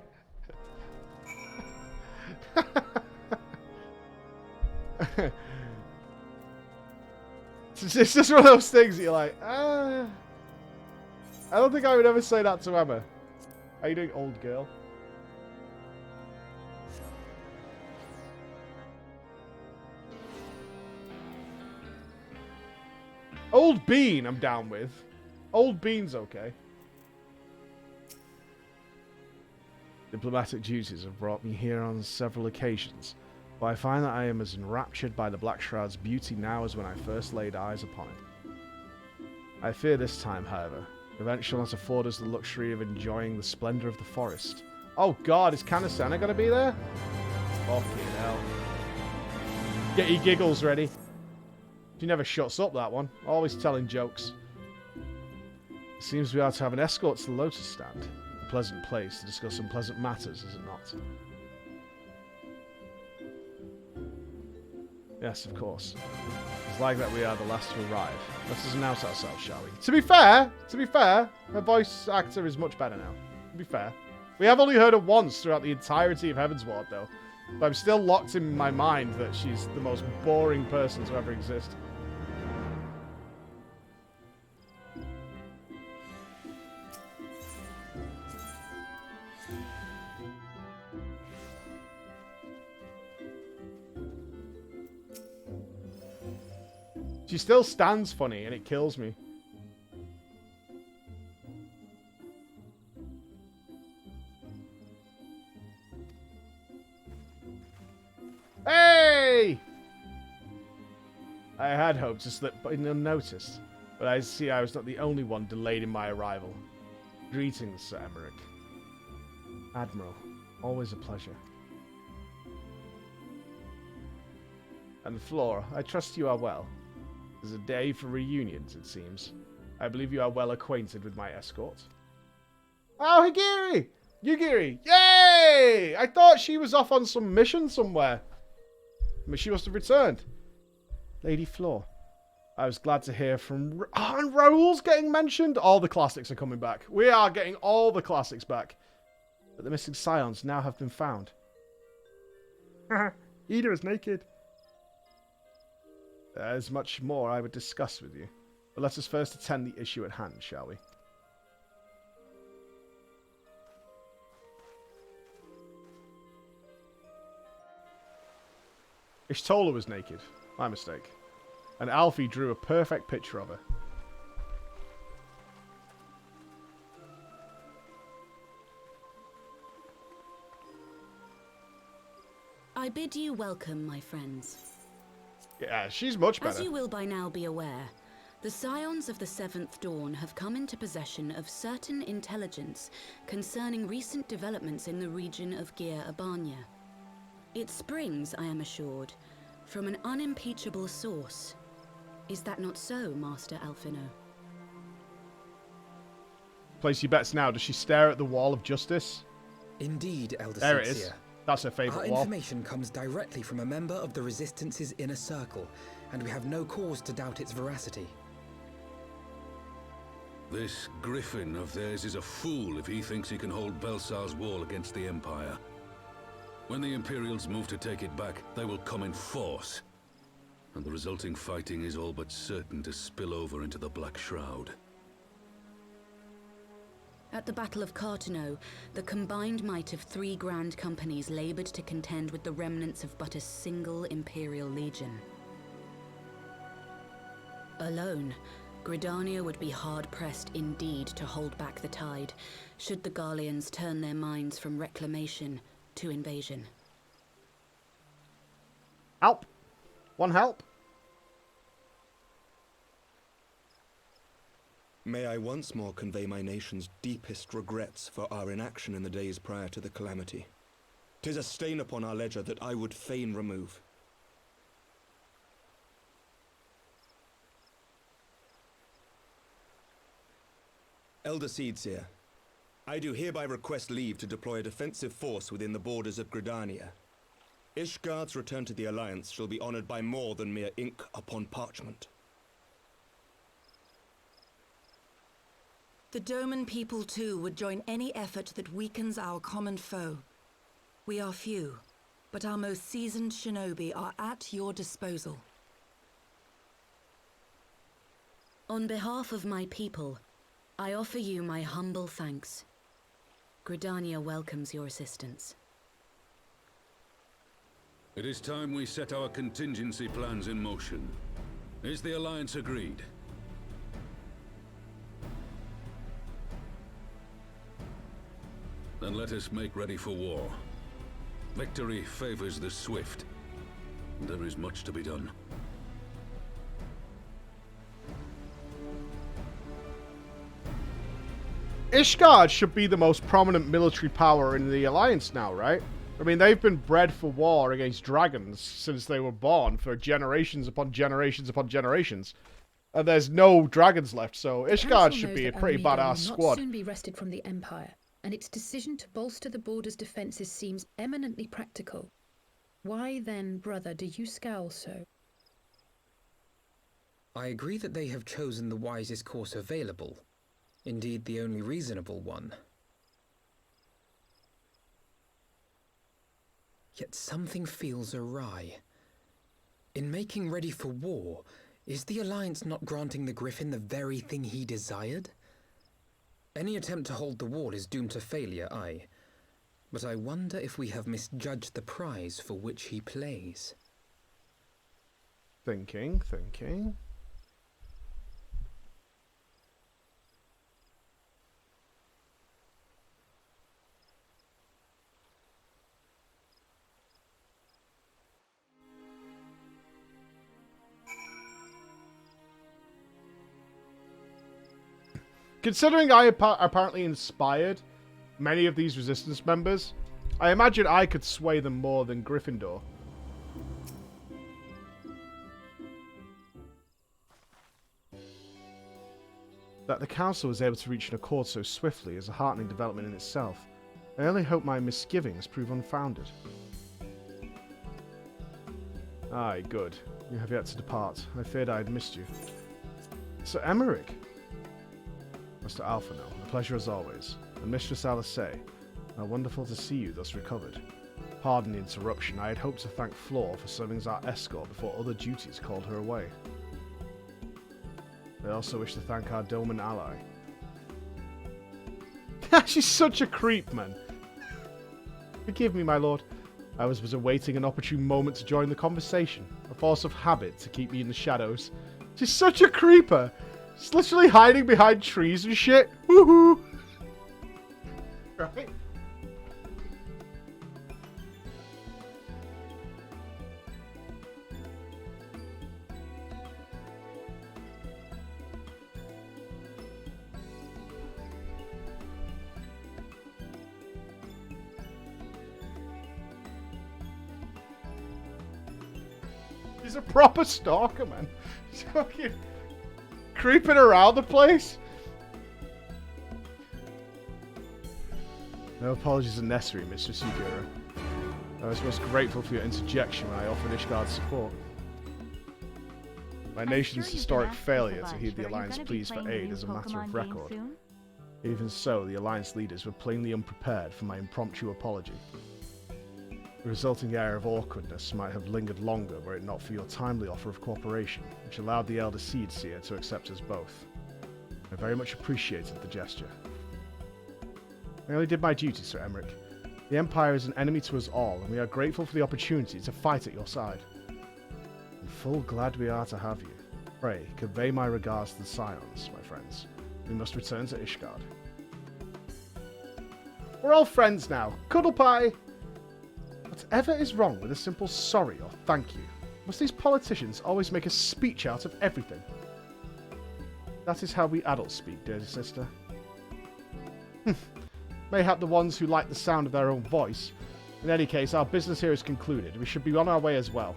It's just one of those things that you're like, I don't think I would ever say that to Emma. How you doing, old girl? Old Bean, I'm down with. Old Bean's okay. Diplomatic duties have brought me here on several occasions, but I find that I am as enraptured by the Black Shroud's beauty now as when I first laid eyes upon it. I fear this time, however, events shall not afford us the luxury of enjoying the splendor of the forest. Oh god, is Canasena gonna be there? Fucking hell. Get your giggles ready. She never shuts up, that one. Always telling jokes. It seems we are to have an escort to the Lotus Stand. A pleasant place to discuss unpleasant matters, is it not? Yes, of course. It's like that we are the last to arrive. Let us announce ourselves, shall we? To be fair, her voice actor is much better now. To be fair. We have only heard her once throughout the entirety of Heavensward, though. But I'm still locked in my mind that she's the most boring person to ever exist. She still stands funny, and it kills me. Hey! I had hoped to slip in unnoticed, but I see I was not the only one delayed in my arrival. Greetings, Sir Emmerich. Admiral, always a pleasure. And Flora, I trust you are well. It is a day for reunions, it seems. I believe you are well acquainted with my escort. Oh, Higiri! Yugiri! Yay! I thought she was off on some mission somewhere. But she must have returned. Lady Flor. I was glad to hear from... and Raoul's getting mentioned. All the classics are coming back. We are getting all the classics back. But the missing scions now have been found. Ida is naked. There's much more I would discuss with you. But let us first attend the issue at hand, shall we? Ishtola was naked. My mistake. And Alfie drew a perfect picture of her. I bid you welcome, my friends. Yeah, she's much better. As you will by now be aware, the Scions of the Seventh Dawn have come into possession of certain intelligence concerning recent developments in the region of Gir Abania. It springs, I am assured, from an unimpeachable source. Is that not so, Master Alphino? Place your bets now. Does she stare at the wall of justice? Indeed, Elder There it Sixia. is. That's her favourite Our wall. information comes directly from a member of the Resistance's inner circle, and we have no cause to doubt its veracity. This griffin of theirs is a fool if he thinks he can hold Belsar's wall against the Empire. When the Imperials move to take it back, they will come in force. And the resulting fighting is all but certain to spill over into the Black Shroud. At the Battle of Cartano, the combined might of 3 grand companies labored to contend with the remnants of but a single Imperial legion. Alone, Gridania would be hard-pressed indeed to hold back the tide, should the Garleans turn their minds from reclamation to invasion. Help! One help? May I once more convey my nation's deepest regrets for our inaction in the days prior to the calamity. 'Tis a stain upon our ledger that I would fain remove. Elder Seedseer, I do hereby request leave to deploy a defensive force within the borders of Gridania. Ishgard's return to the Alliance shall be honored by more than mere ink upon parchment. The Doman people too would join any effort that weakens our common foe. We are few, but our most seasoned shinobi are at your disposal. On behalf of my people, I offer you my humble thanks. Gridania welcomes your assistance. It is time we set our contingency plans in motion. Is the Alliance agreed? Then let us make ready for war. Victory favors the swift. There is much to be done. Ishgard should be the most prominent military power in the Alliance now, right? I mean, they've been bred for war against dragons since they were born for generations upon generations upon generations. And there's no dragons left, so Ishgard should be a pretty badass squad. Will not soon be wrested from the Empire, and its decision to bolster the border's defences seems eminently practical. Why then, brother, do you scowl so? I agree that they have chosen the wisest course available. Indeed, the only reasonable one. Yet something feels awry. In making ready for war, is the Alliance not granting the Griffin the very thing he desired? Any attempt to hold the wall is doomed to failure, aye. But I wonder if we have misjudged the prize for which he plays. Thinking. Considering I apparently inspired many of these Resistance members, I imagine I could sway them more than Gryffindor. That the Council was able to reach an accord so swiftly is a heartening development in itself. I only hope my misgivings prove unfounded. Aye, good. You have yet to depart. I feared I had missed you. Sir Emmerich! Mr. Alphino, a pleasure as always. And Mistress Alice, how wonderful to see you thus recovered. Pardon the interruption. I had hoped to thank Flor for serving as our escort before other duties called her away. I also wish to thank our Doman ally. She's such a creep, man. Forgive me, my lord. I was but awaiting an opportune moment to join the conversation. A force of habit to keep me in the shadows. She's such a creeper. She's literally hiding behind trees and shit. Woohoo! Right? He's a proper stalker, man. He's fucking creeping around the place. No apologies are necessary, Mistress Yugura. I was most grateful for your interjection when I offered Ishgard's support. My nation's historic failure to heed the Alliance pleas for aid is a matter of record. Even so, the Alliance leaders were plainly unprepared for my impromptu apology. The resulting air of awkwardness might have lingered longer were it not for your timely offer of cooperation, which allowed the Elder Seedseer to accept us both. I very much appreciated the gesture. I only did my duty, Sir Emmerich. The Empire is an enemy to us all, and we are grateful for the opportunity to fight at your side. I'm full glad we are to have you. Pray, convey my regards to the Scions, my friends. We must return to Ishgard. We're all friends now. Cuddle pie! Whatever is wrong with a simple sorry or thank you? Must these politicians always make a speech out of everything? That is how we adults speak, dear sister. Mayhap the ones who like the sound of their own voice. In any case, our business here is concluded. We should be on our way as well.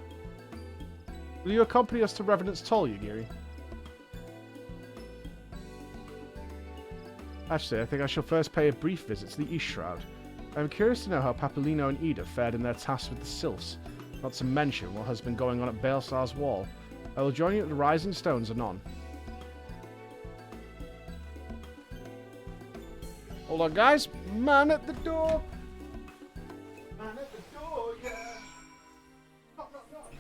Will you accompany us to Revenant's Toll, Yugiri? Actually, I think I shall first pay a brief visit to the East Shroud. I am curious to know how Papalino and Ida fared in their tasks with the Sylphs, not to mention what has been going on at Balesar's Wall. I will join you at the Rising Stones anon. Hold on, guys. Man at the door. Man at the door, yeah. Knock, knock, knock.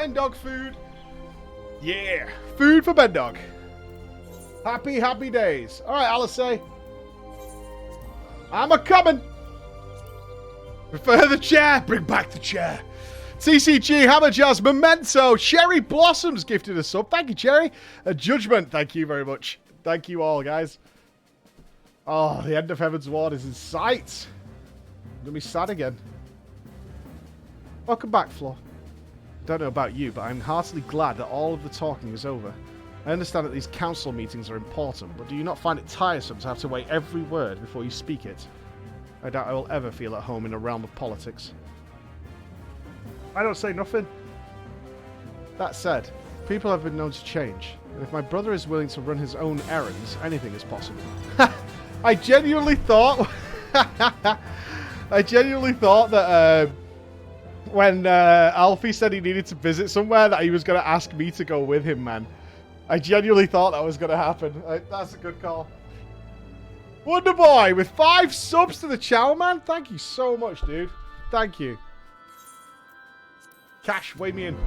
Bendog food. Yeah. Food for Bendog. Happy, happy days. All right, Alice. I'm a-coming. Prefer the chair. Bring back the chair. TCG, Hammer Jazz, Memento, Cherry Blossoms gifted a sub. Thank you, Cherry. A Judgment. Thank you very much. Thank you all, guys. Oh, the end of Heavensward is in sight. I'm going to be sad again. Welcome back, Flo. Don't know about you, but I'm heartily glad that all of the talking is over. I understand that these council meetings are important, but do you not find it tiresome to have to weigh every word before you speak it? I doubt I will ever feel at home in a realm of politics. I don't say nothing. That said, people have been known to change, and if my brother is willing to run his own errands, anything is possible. I genuinely thought... I genuinely thought that when Alfie said he needed to visit somewhere, that he was going to ask me to go with him, man. I genuinely thought that was going to happen. That's a good call. Wonderboy with 5 subs to the channel, man. Thank you so much, dude. Thank you. Cash, weigh me in.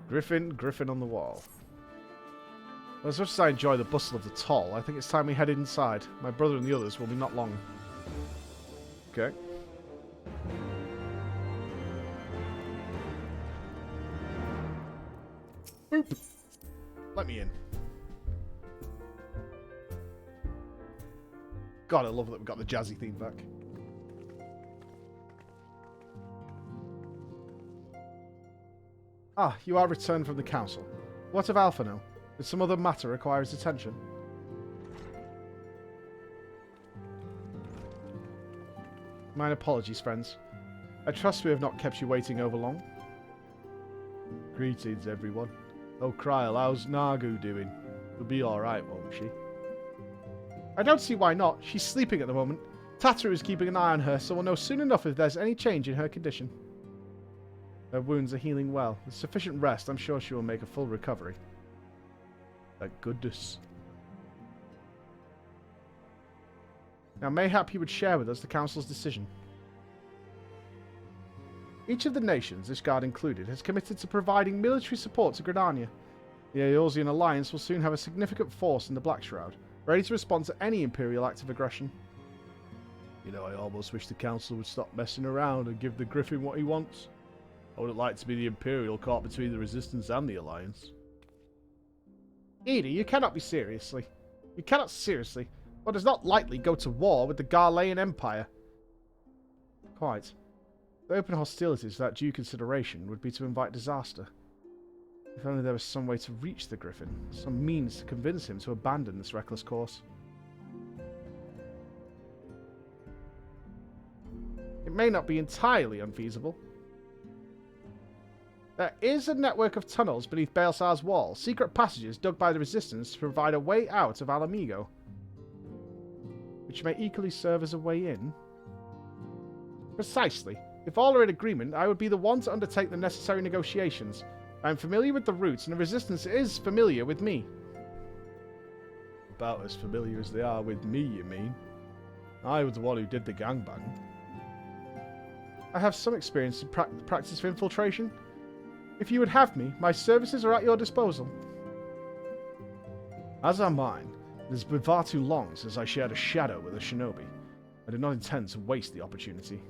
Griffin on the wall. As much as I enjoy the bustle of the toll, I think it's time we head inside. My brother and the others will be not long. Okay. Boop. Let me in. God, I love that we got the jazzy theme back. Ah, you are returned from the council. What of Alpha now? Did some other matter require his attention? My apologies, friends. I trust we have not kept you waiting over long. Greetings, everyone. Oh, Kryl, how's Nagu doing? She'll be alright, won't she? I don't see why not. She's sleeping at the moment. Tataru is keeping an eye on her, so we'll know soon enough if there's any change in her condition. Her wounds are healing well. With sufficient rest, I'm sure she will make a full recovery. Thank goodness. Now, mayhap you would share with us the Council's decision. Each of the nations, this guard included, has committed to providing military support to Gridania. The Eorzean Alliance will soon have a significant force in the Black Shroud, ready to respond to any Imperial act of aggression. You know, I almost wish the Council would stop messing around and give the Griffin what he wants. I wouldn't like to be the Imperial caught between the Resistance and the Alliance. Edie, you cannot be seriously. You cannot seriously. One does not lightly go to war with the Garlean Empire. Quite. To open hostilities without due consideration would be to invite disaster. If only there was some way to reach the Griffin, some means to convince him to abandon this reckless course. It may not be entirely unfeasible. There is a network of tunnels beneath Baelsar's wall, secret passages dug by the Resistance to provide a way out of Alamigo, which may equally serve as a way in. Precisely. If all are in agreement, I would be the one to undertake the necessary negotiations. I am familiar with the routes, and the Resistance is familiar with me. About as familiar as they are with me, you mean? I was the one who did the gangbang. I have some experience in practice of infiltration. If you would have me, my services are at your disposal. As are mine. It has been far too long since I shared a shadow with a shinobi. I do not intend to waste the opportunity.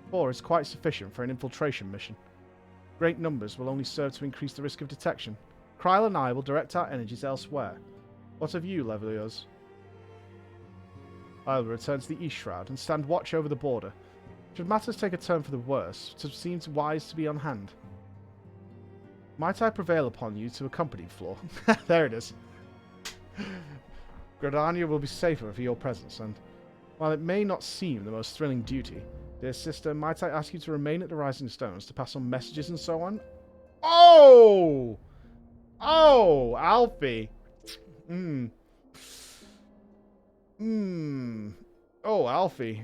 4 is quite sufficient for an infiltration mission. Great numbers will only serve to increase the risk of detection. Kryl and I will direct our energies elsewhere. What of you, Levelios? I will return to the East Shroud and stand watch over the border. Should matters take a turn for the worse, it seems wise to be on hand. Might I prevail upon you to accompany Floor? There it is. Gridania will be safer for your presence, and while it may not seem the most thrilling duty, dear sister, might I ask you to remain at the Rising Stones to pass on messages and so on? Oh! Oh, Alfie. Oh, Alfie.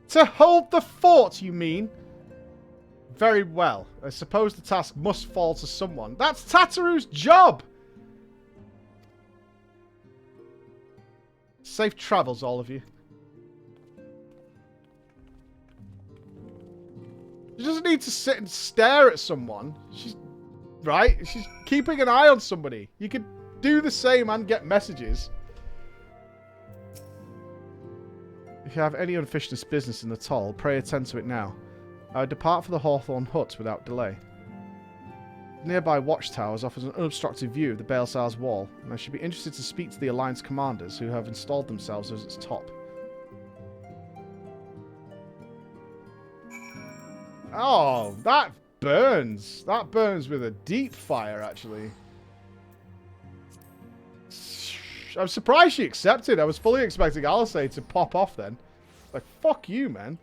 To hold the fort, you mean? Very well. I suppose the task must fall to someone. That's Tataru's job! Safe travels, all of you. She doesn't need to sit and stare at someone. She's... Right? She's keeping an eye on somebody. You could do the same and get messages. If you have any unfinished business in the toll, pray attend to it now. I would depart for the Hawthorn Hut without delay. The nearby watchtowers offers an unobstructed view of the Balesar's wall, and I should be interested to speak to the Alliance commanders who have installed themselves as its top. Oh, that burns. That burns with a deep fire, actually. I'm surprised she accepted. I was fully expecting Alice to pop off then. Like, fuck you, man.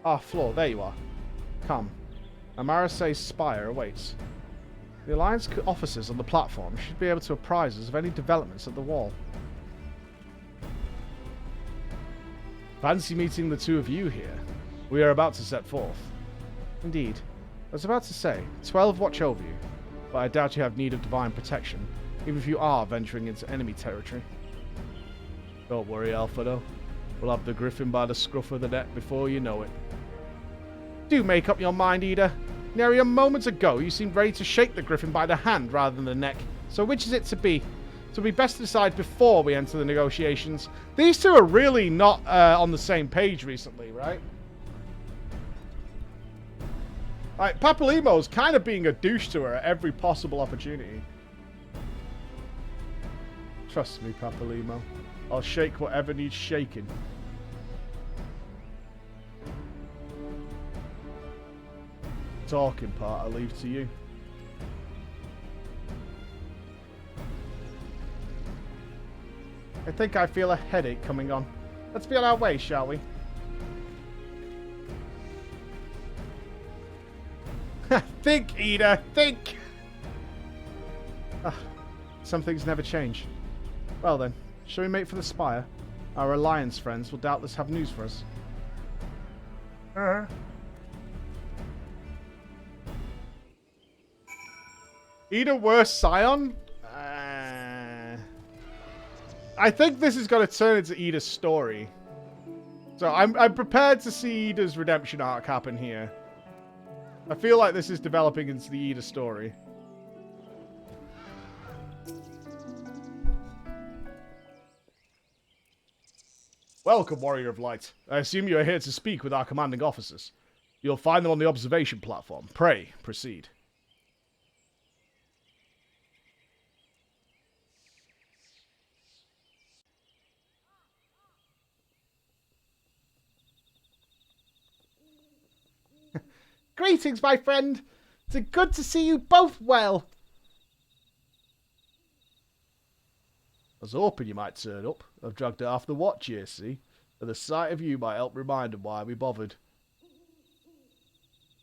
Ah, Floor, there you are. Come. Amarase's spire awaits. The Alliance officers on the platform should be able to apprise us of any developments at the wall. Fancy meeting the two of you here. We are about to set forth. Indeed. I was about to say, 12 watch over you, but I doubt you have need of divine protection, even if you are venturing into enemy territory. Don't worry, Alfredo. We'll have the griffin by the scruff of the neck before you know it. Do make up your mind, Ida. Nary a moment ago, you seemed ready to shake the griffin by the hand rather than the neck. So which is it to be? So we best decide before we enter the negotiations. These two are really not on the same page recently, right? Like, Papalimo's kind of being a douche to her at every possible opportunity. Trust me, Papalimo. I'll shake whatever needs shaking. Talking part, I leave to you. I think I feel a headache coming on. Let's be on our way, shall we? Think, Ida, think! Some things never change. Well then, shall we make for the spire? Our Alliance friends will doubtless have news for us. Ida worse Scion? I think this is going to turn into Ida's story. So I'm prepared to see Ida's redemption arc happen here. I feel like this is developing into the Ida story. Welcome, Warrior of Light. I assume you are here to speak with our commanding officers. You'll find them on the observation platform. Pray, proceed. Greetings, my friend. It's good to see you both well. I was hoping you might turn up. I've dragged it off the watch here, see? And the sight of you might help remind them why we bothered.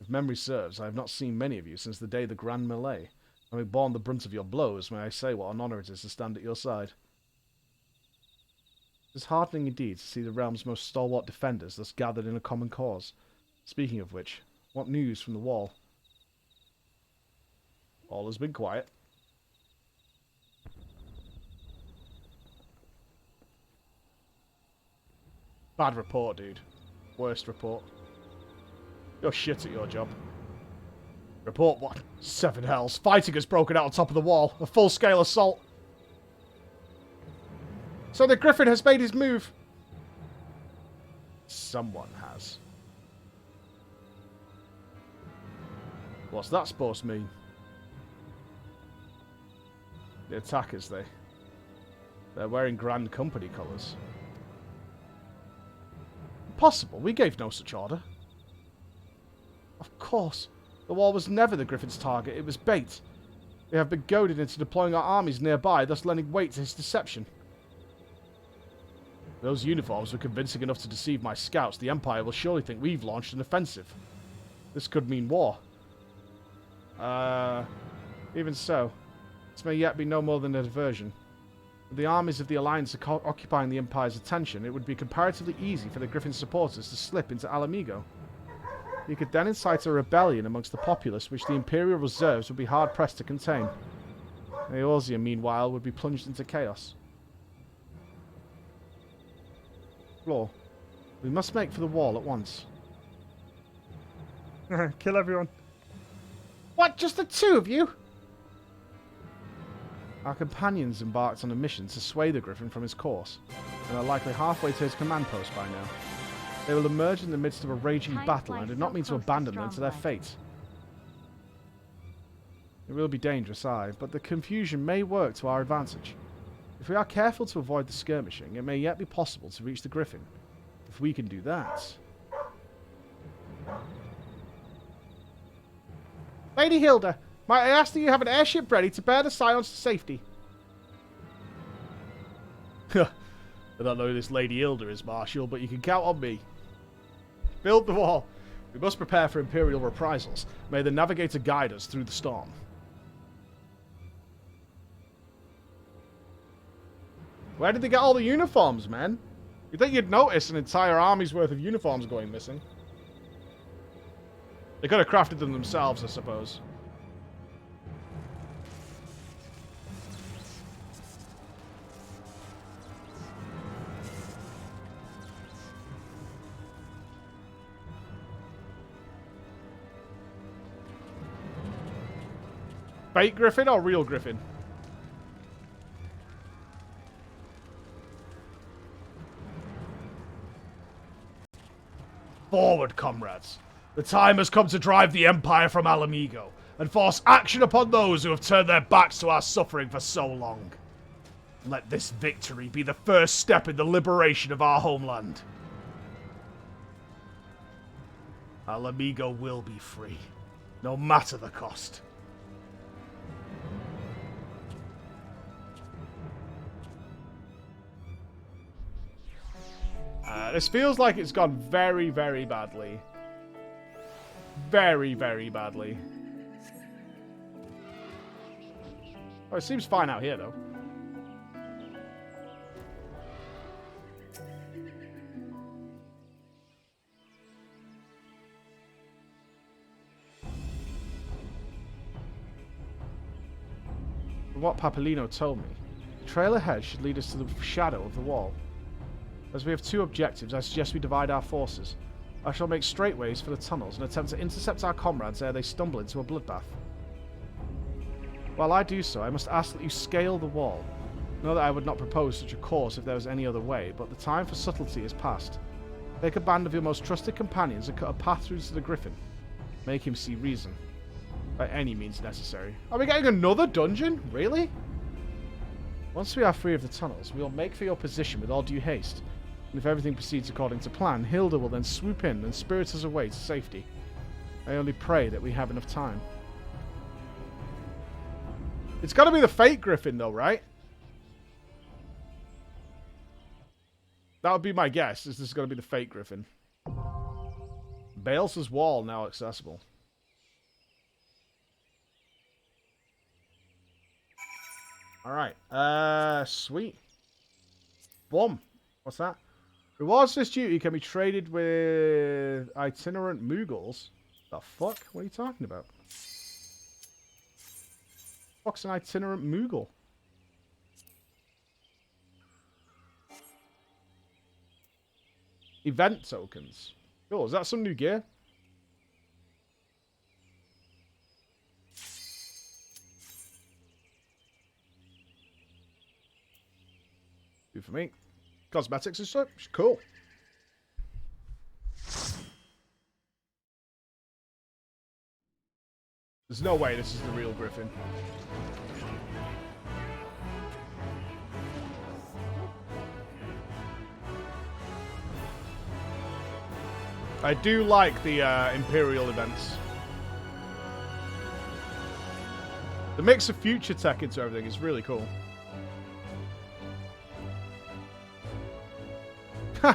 If memory serves, I have not seen many of you since the day of the Grand Melee. Having borne the brunt of your blows, may I say what an honour it is to stand at your side. It is heartening indeed to see the realm's most stalwart defenders thus gathered in a common cause. Speaking of which, what news from the wall? All has been quiet. Bad report, dude. Worst report. You're shit at your job. Report what? 7 hells. Fighting has broken out on top of the wall. A full-scale assault. So the Griffin has made his move. Someone has. What's that supposed to mean? The attackers, they're wearing Grand Company colours. Impossible. We gave no such order. Of course. The wall was never the Griffin's target. It was bait. They have been goaded into deploying our armies nearby, thus lending weight to his deception. Those uniforms were convincing enough to deceive my scouts. The Empire will surely think we've launched an offensive. This could mean war. Even so, this may yet be no more than a diversion. With the armies of the Alliance occupying the Empire's attention, it would be comparatively easy for the Griffin supporters to slip into Alamigo. He could then incite a rebellion amongst the populace, which the Imperial reserves would be hard-pressed to contain. Eorzea, meanwhile, would be plunged into chaos. Floor. We must make for the wall at once. Kill everyone. What? Just the two of you? Our companions embarked on a mission to sway the Griffin from his course, and are likely halfway to his command post by now. They will emerge in the midst of a raging battle and do not mean to abandon them to their fate. It will be dangerous, aye, but the confusion may work to our advantage. If we are careful to avoid the skirmishing, it may yet be possible to reach the Griffin. If we can do that... Lady Hilda, might I ask that you have an airship ready to bear the Scions to safety? I don't know who this Lady Hilda is, Marshal, but you can count on me. Build the wall. We must prepare for Imperial reprisals. May the Navigator guide us through the storm. Where did they get all the uniforms, man? You'd think you'd notice an entire army's worth of uniforms going missing. They could have crafted them themselves, I suppose. Fake Griffin or real Griffin? Forward, comrades. The time has come to drive the Empire from Alamigo and force action upon those who have turned their backs to our suffering for so long. Let this victory be the first step in the liberation of our homeland. Alamigo will be free, no matter the cost. This feels like it's gone very, very badly. Very, very badly. Oh, it seems fine out here, though. From what Papalino told me, the trail ahead should lead us to the shadow of the wall. As we have two objectives, I suggest we divide our forces. I shall make straightways for the tunnels and attempt to intercept our comrades ere they stumble into a bloodbath. While I do so, I must ask that you scale the wall. Know that I would not propose such a course if there was any other way, but the time for subtlety is past. Take a band of your most trusted companions and cut a path through to the Griffin. Make him see reason. By any means necessary. Are we getting another dungeon? Really? Once we are free of the tunnels, we will make for your position with all due haste. And if everything proceeds according to plan, Hilda will then swoop in and spirit us away to safety. I only pray that we have enough time. It's got to be the fake Griffin, though, right? That would be my guess. This is going to be the fake Griffin. Bales's Wall now accessible. Alright. Sweet. Boom. What's that? Rewards this duty can be traded with itinerant Mughals. The fuck? What are you talking about? What's an itinerant Mughal? Event tokens. Oh, is that some new gear? Do for me. Cosmetics and such. Cool. There's no way this is the real Griffin. I do like the Imperial events. The mix of future tech into everything is really cool.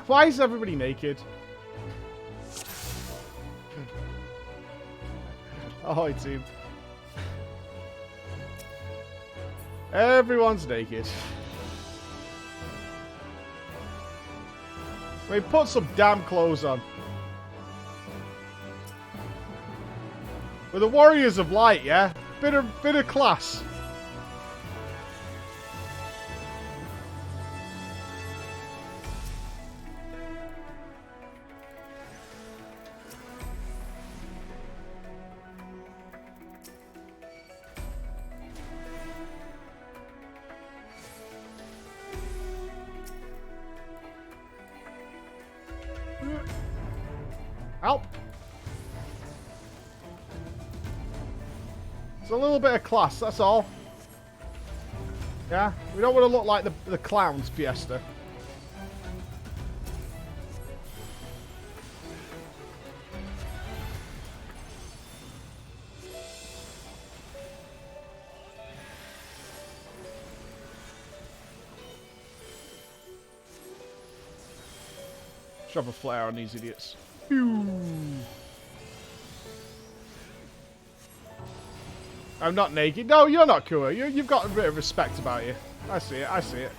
Why is everybody naked? Oh, team. Everyone's naked. I mean, put some damn clothes on. We're the Warriors of Light, yeah? Bit of class. Help. It's a little bit of class, that's all. Yeah, we don't want to look like the clowns, Fiesta. Shove a flare on these idiots. Phew. I'm not naked. No, you're not cool. You've got a bit of respect about you. I see it. I see it.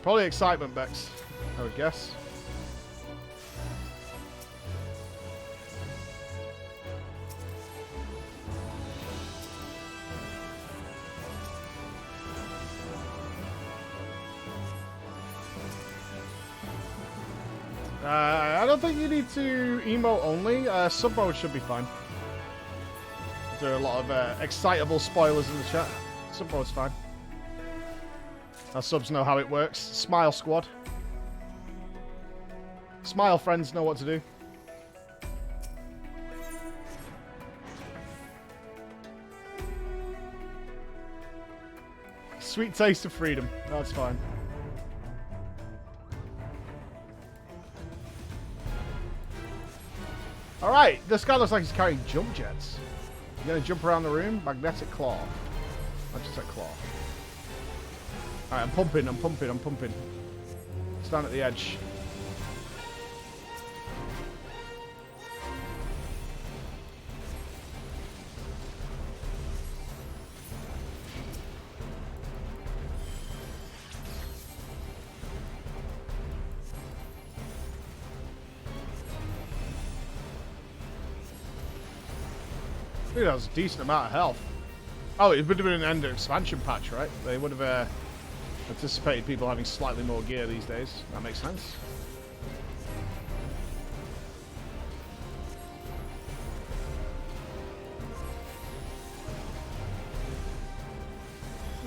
Probably excitement, Bex, I would guess. I don't think you need to emote only. Sub mode should be fine. There are a lot of excitable spoilers in the chat. Sub mode's fine. Our subs know how it works. Smile squad. Smile friends know what to do. Sweet taste of freedom. That's fine. Alright, this guy looks like he's carrying jump jets. You gonna jump around the room? Magnetic claw. I just said claw. Alright, I'm pumping. Stand at the edge. I think that was a decent amount of health. Oh, it would have been an end of expansion patch, right? They would have anticipated people having slightly more gear these days. That makes sense.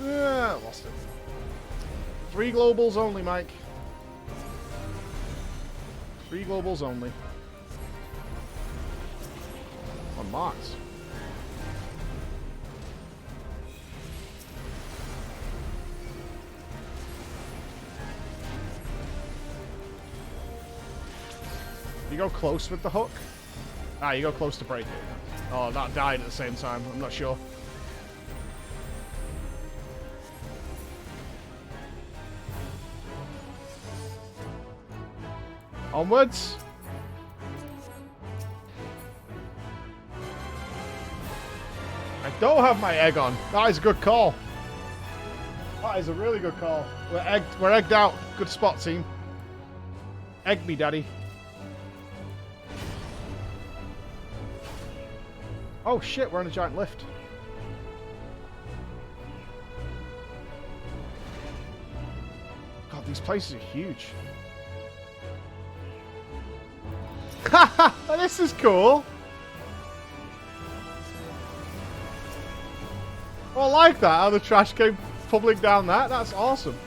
Yeah, lost it. 3 globals only, Mike. 3 globals only. On Mars. You go close with the hook? Ah, you go close to break it. Oh, that died at the same time. I'm not sure. Onwards. I don't have my egg on. That is a good call. That is a really good call. We're egged out. Good spot, team. Egg me, daddy. Oh shit, we're on a giant lift. God, these places are huge. Haha, this is cool. Well, I like that, how the trash came bubbling down that. That's awesome.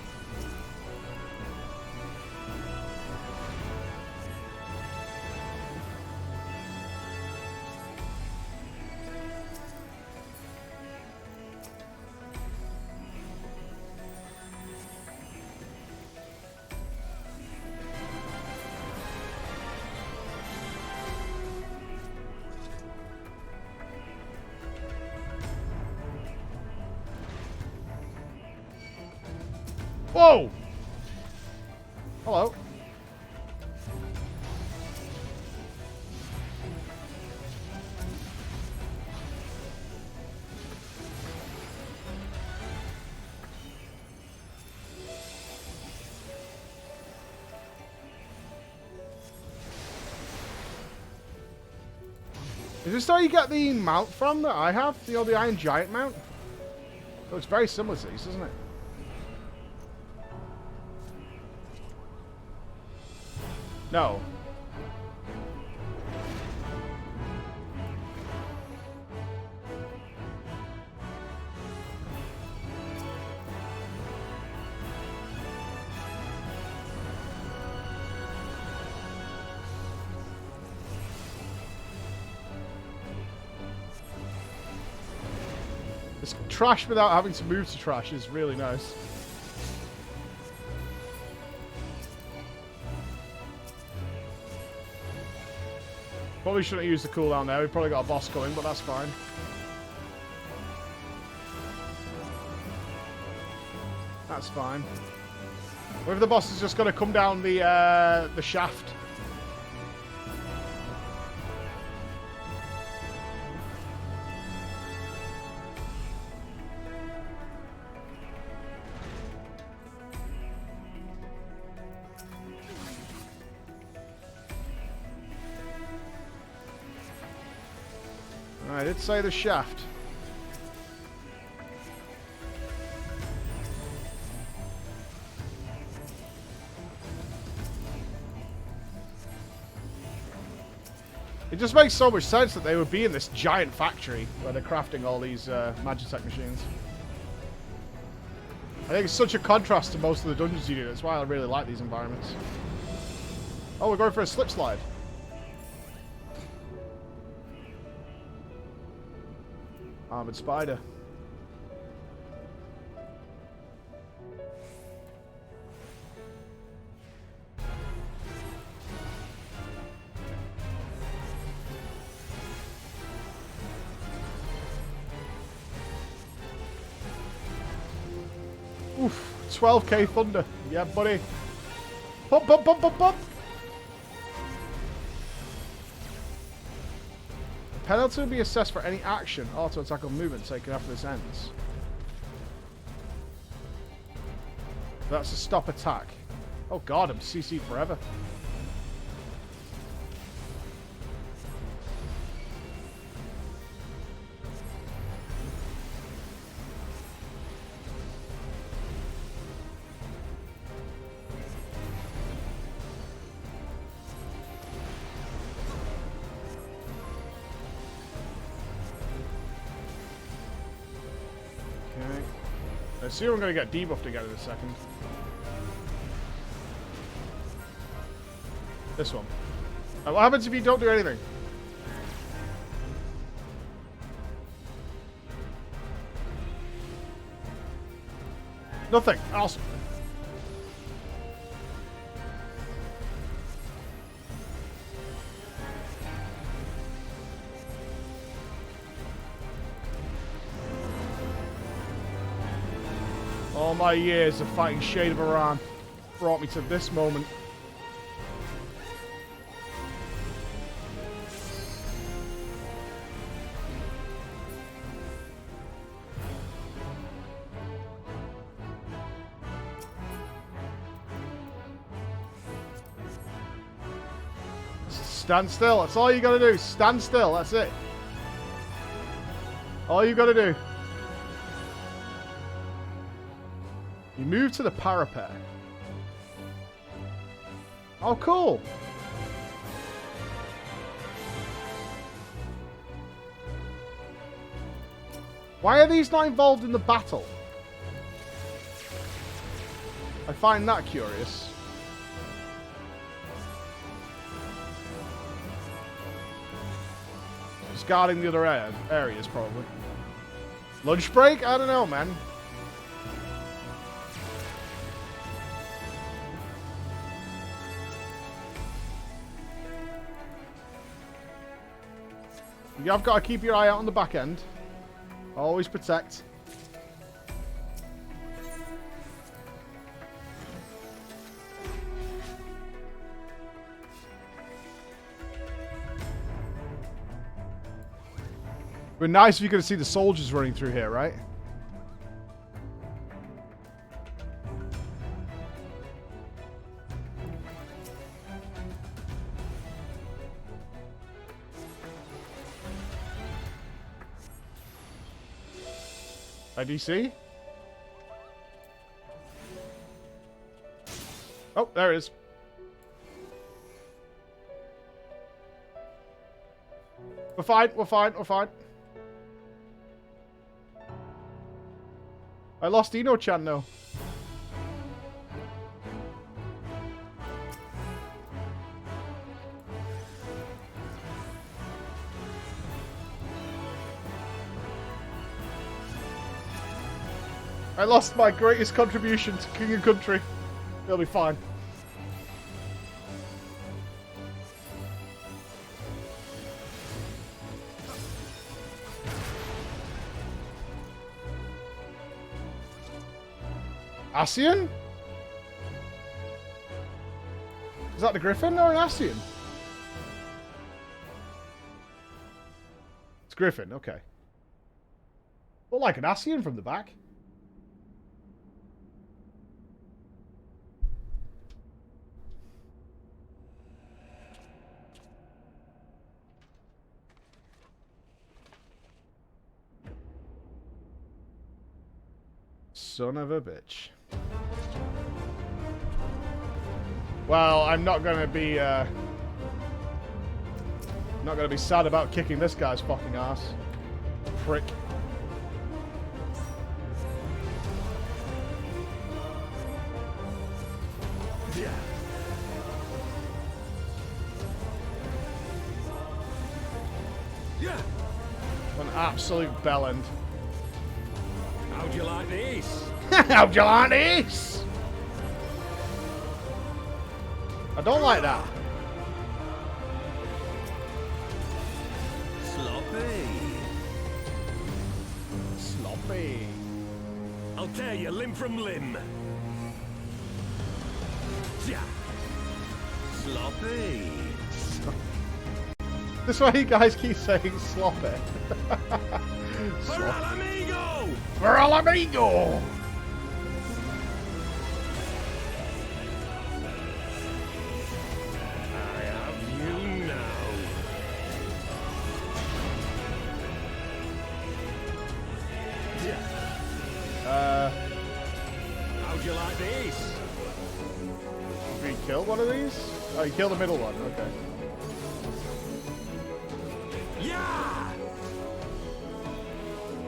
Whoa! Hello. Is this how you get the mount from that I have? You know, the Iron Giant mount? Oh, it's very similar to these, isn't it? No. This trash without having to move to trash is really nice. Probably shouldn't use the cooldown there. We've probably got a boss coming, but that's fine. That's fine. What if the boss is just going to come down the shaft? I did say the shaft. It just makes so much sense that they would be in this giant factory where they're crafting all these Magitech machines. I think it's such a contrast to most of the dungeons you do. That's why I really like these environments. Oh, we're going for a slip slide. Armored spider. Oof, 12k thunder. Yeah, buddy. Pump, pump, pump, pump, pump. Penalty will be assessed for any action, auto attack or movement taken after this ends. That's a stop attack. Oh god, I'm CC'd forever. I assume I'm going to get debuffed again in a second. This one. What happens if you don't do anything? Nothing. Awesome. All my years of fighting Shade of Iran brought me to this moment. Stand still. That's all you gotta do. Stand still. That's it. All you gotta do. You move to the parapet. Oh, cool. Why are these not involved in the battle? I find that curious. Just guarding the other areas, probably. Lunch break? I don't know, man. You've got to keep your eye out on the back end. Always protect. But nice if you could see the soldiers running through here, right? IDC? Oh, there it is. We're fine, we're fine, we're fine. I lost Eno-chan though. I lost my greatest contribution to King and Country. It'll be fine. Ascian? Is that the Griffin or an Ascian? It's Griffin, okay. Well, like an Ascian from the back. Son of a bitch. Well, I'm not gonna be sad about kicking this guy's fucking ass. Prick. Yeah. Yeah. An absolute bellend. How'd you like this? How'd you like this? I don't like that. Sloppy. Sloppy. I'll tear you limb from limb. Yeah. Sloppy. That's why you guys keep saying sloppy. For al amigo! For al amigo! I have you now. How'd you like this? Did you kill one of these? Oh, you killed the middle one, okay. Yeah!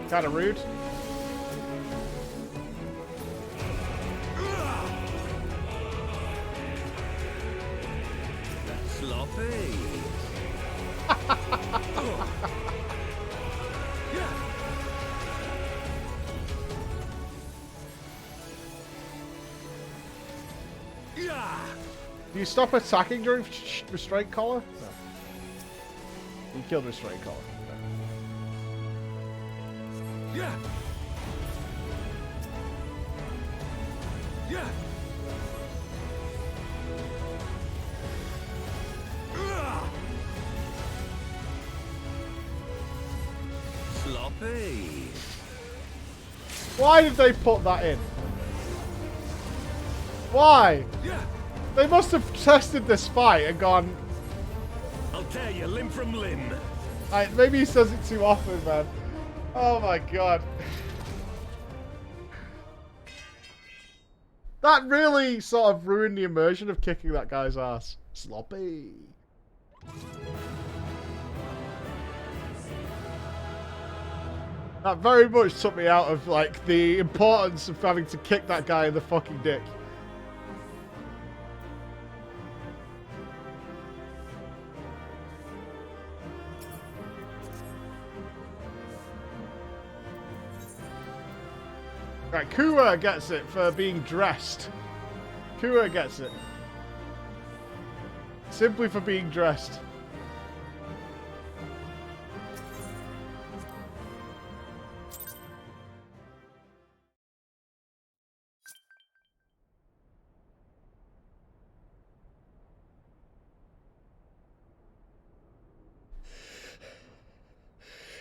Kind of rude. Sloppy. Yeah. Do you stop attacking during restraint collar? No. You killed restraint collar. Okay. Yeah. Yeah. Sloppy. Why did they put that in? Why? Yeah. They must have tested this fight and gone, I'll tear you limb from limb. maybe he says it too often, man. Oh my god. That really sort of ruined the immersion of kicking that guy's ass. Sloppy. That very much took me out of, like, the importance of having to kick that guy in the fucking dick. Right, Kua gets it for being dressed. Kua gets it. Simply for being dressed.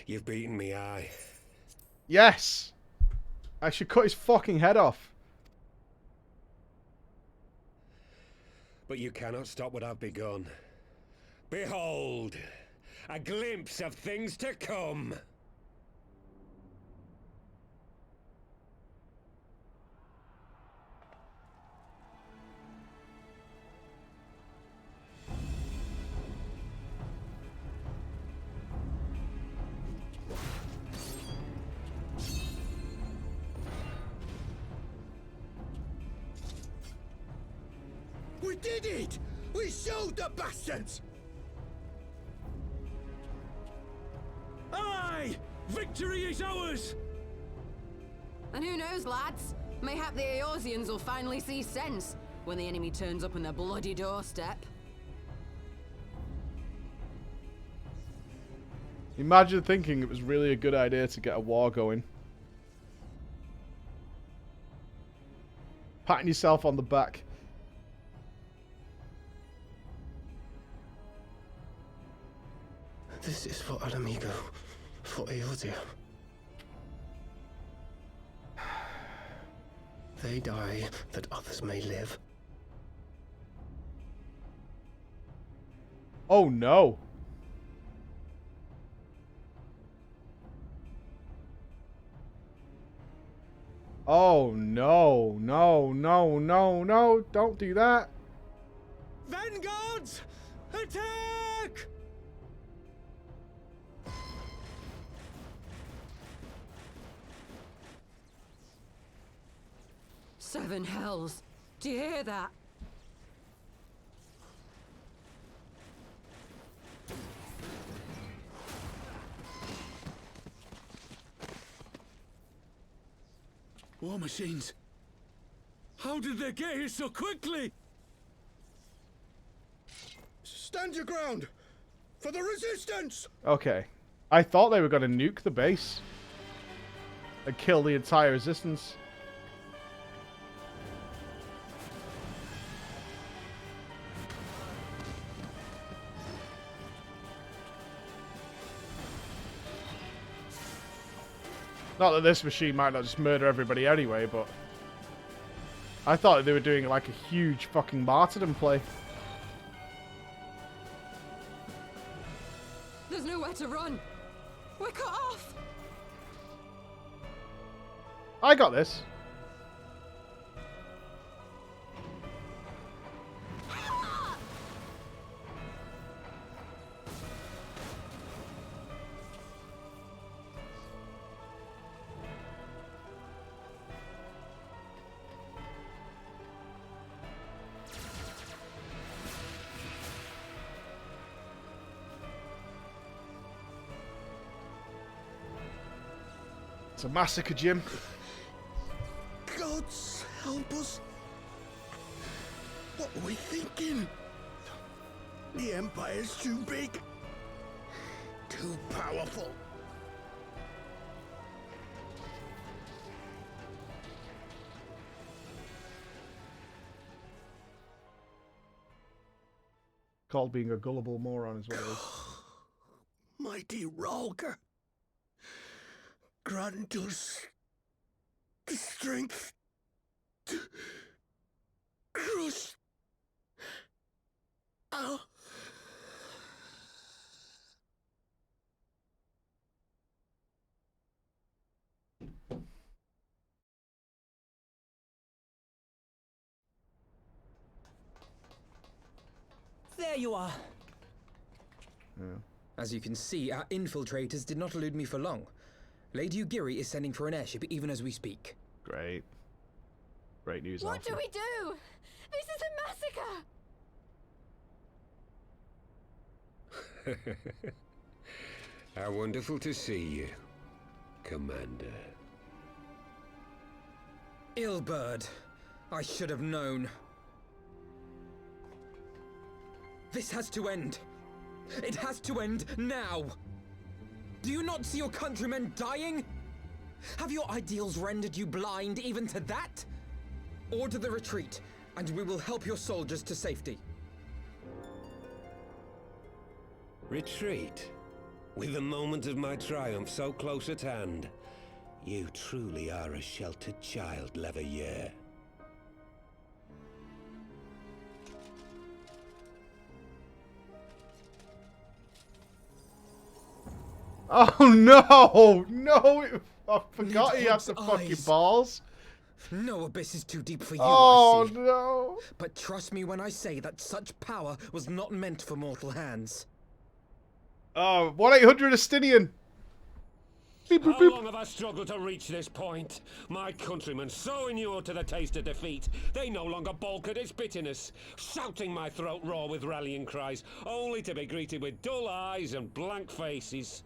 You've beaten me, aye. Yes! I should cut his fucking head off. But you cannot stop what I've begun. Behold, a glimpse of things to come. We did it! We showed the bastards! Aye! Victory is ours! And who knows, lads? Mayhap the Eorzeans will finally see sense when the enemy turns up on their bloody doorstep. Imagine thinking it was really a good idea to get a war going. Patting yourself on the back. This is for Alamigo, for Eorzea. They die that others may live. Oh no. Oh no, no, no, no, no, don't do that. Vanguards! Attack! Seven hells. Do you hear that? War machines. How did they get here so quickly? Stand your ground! For the resistance! Okay. I thought they were going to nuke the base. And kill the entire resistance. Not that this machine might not just murder everybody anyway, but I thought they were doing like a huge fucking martyrdom play. There's nowhere to run. We're cut off. I got this. It's a massacre, Jim. Gods help us. What were we thinking? The Empire's too big. Too powerful. Called being a gullible moron is what it is. Mighty Rolker. Grant us the strength to crush our... There you are. Yeah. As you can see, our infiltrators did not elude me for long. Lady Ugiri is sending for an airship even as we speak. Great. Great news, What Alpha. do we do? This is a massacre! How wonderful to see you, Commander. Ilbird. I should have known. This has to end. It has to end now. Do you not see your countrymen dying? Have your ideals rendered you blind even to that? Order the retreat, and we will help your soldiers to safety. Retreat? With the moment of my triumph so close at hand, you truly are a sheltered child, Leverrier. Oh no! No! I forgot he had the fucking balls. No abyss is too deep for you, Oh I see. no! But trust me when I say that such power was not meant for mortal hands. Oh, 1-800 Estinian. Beep, boop, How beep. long have I struggled to reach this point? My countrymen, so inured to the taste of defeat, they no longer balk at its bitterness, shouting my throat raw with rallying cries, only to be greeted with dull eyes and blank faces.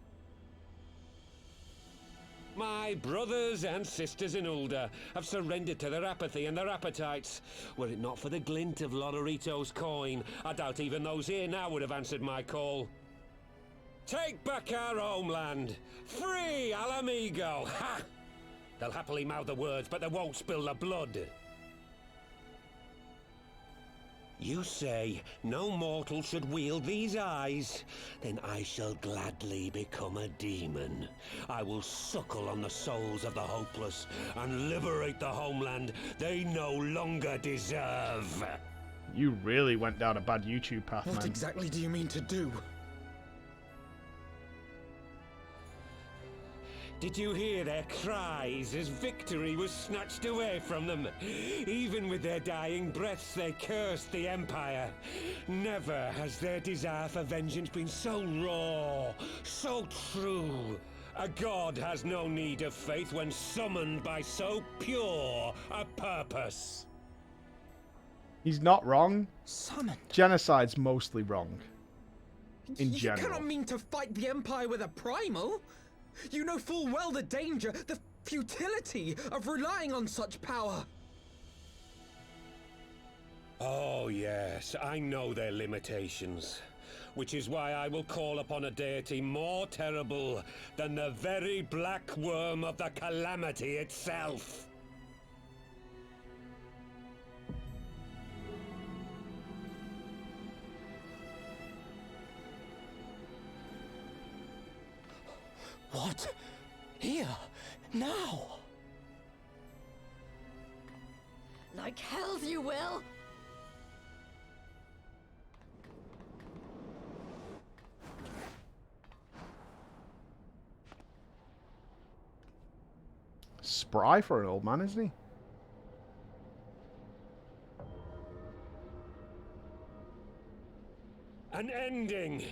My brothers and sisters in Ulda have surrendered to their apathy and their appetites. Were it not for the glint of Lodorito's coin, I doubt even those here now would have answered my call. Take back our homeland! Free Al Amigo! Ha! They'll happily mouth the words, but they won't spill the blood. You say no mortal should wield these eyes? Then I shall gladly become a demon. I will suckle on the souls of the hopeless and liberate the homeland they no longer deserve. You really went down a bad YouTube path, What man. exactly do you mean to do? Did you hear their cries as victory was snatched away from them? Even with their dying breaths, they cursed the Empire. Never has their desire for vengeance been so raw, so true. A god has no need of faith when summoned by so pure a purpose. He's not wrong. Summoned. Genocide's mostly wrong. In You general. cannot mean to fight the Empire with a primal. You know full well the danger, the futility of relying on such power. Oh yes, I know their limitations. Which is why I will call upon a deity more terrible than the very black worm of the calamity itself. What? Here? Now? Like hells you will! Spry for an old man, isn't he? An ending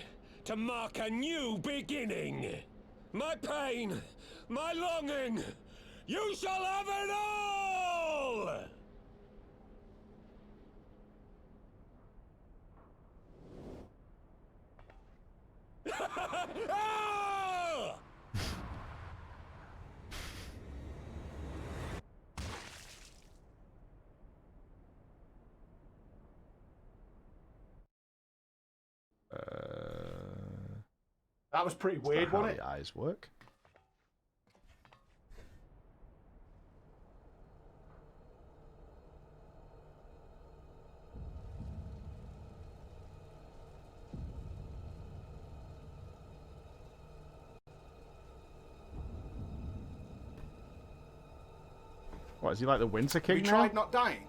to mark a new beginning. My pain, my longing, you shall have it all! Ah! That was pretty weird, how wasn't it? the eyes work. What, is he like the Winter King We now? tried not dying.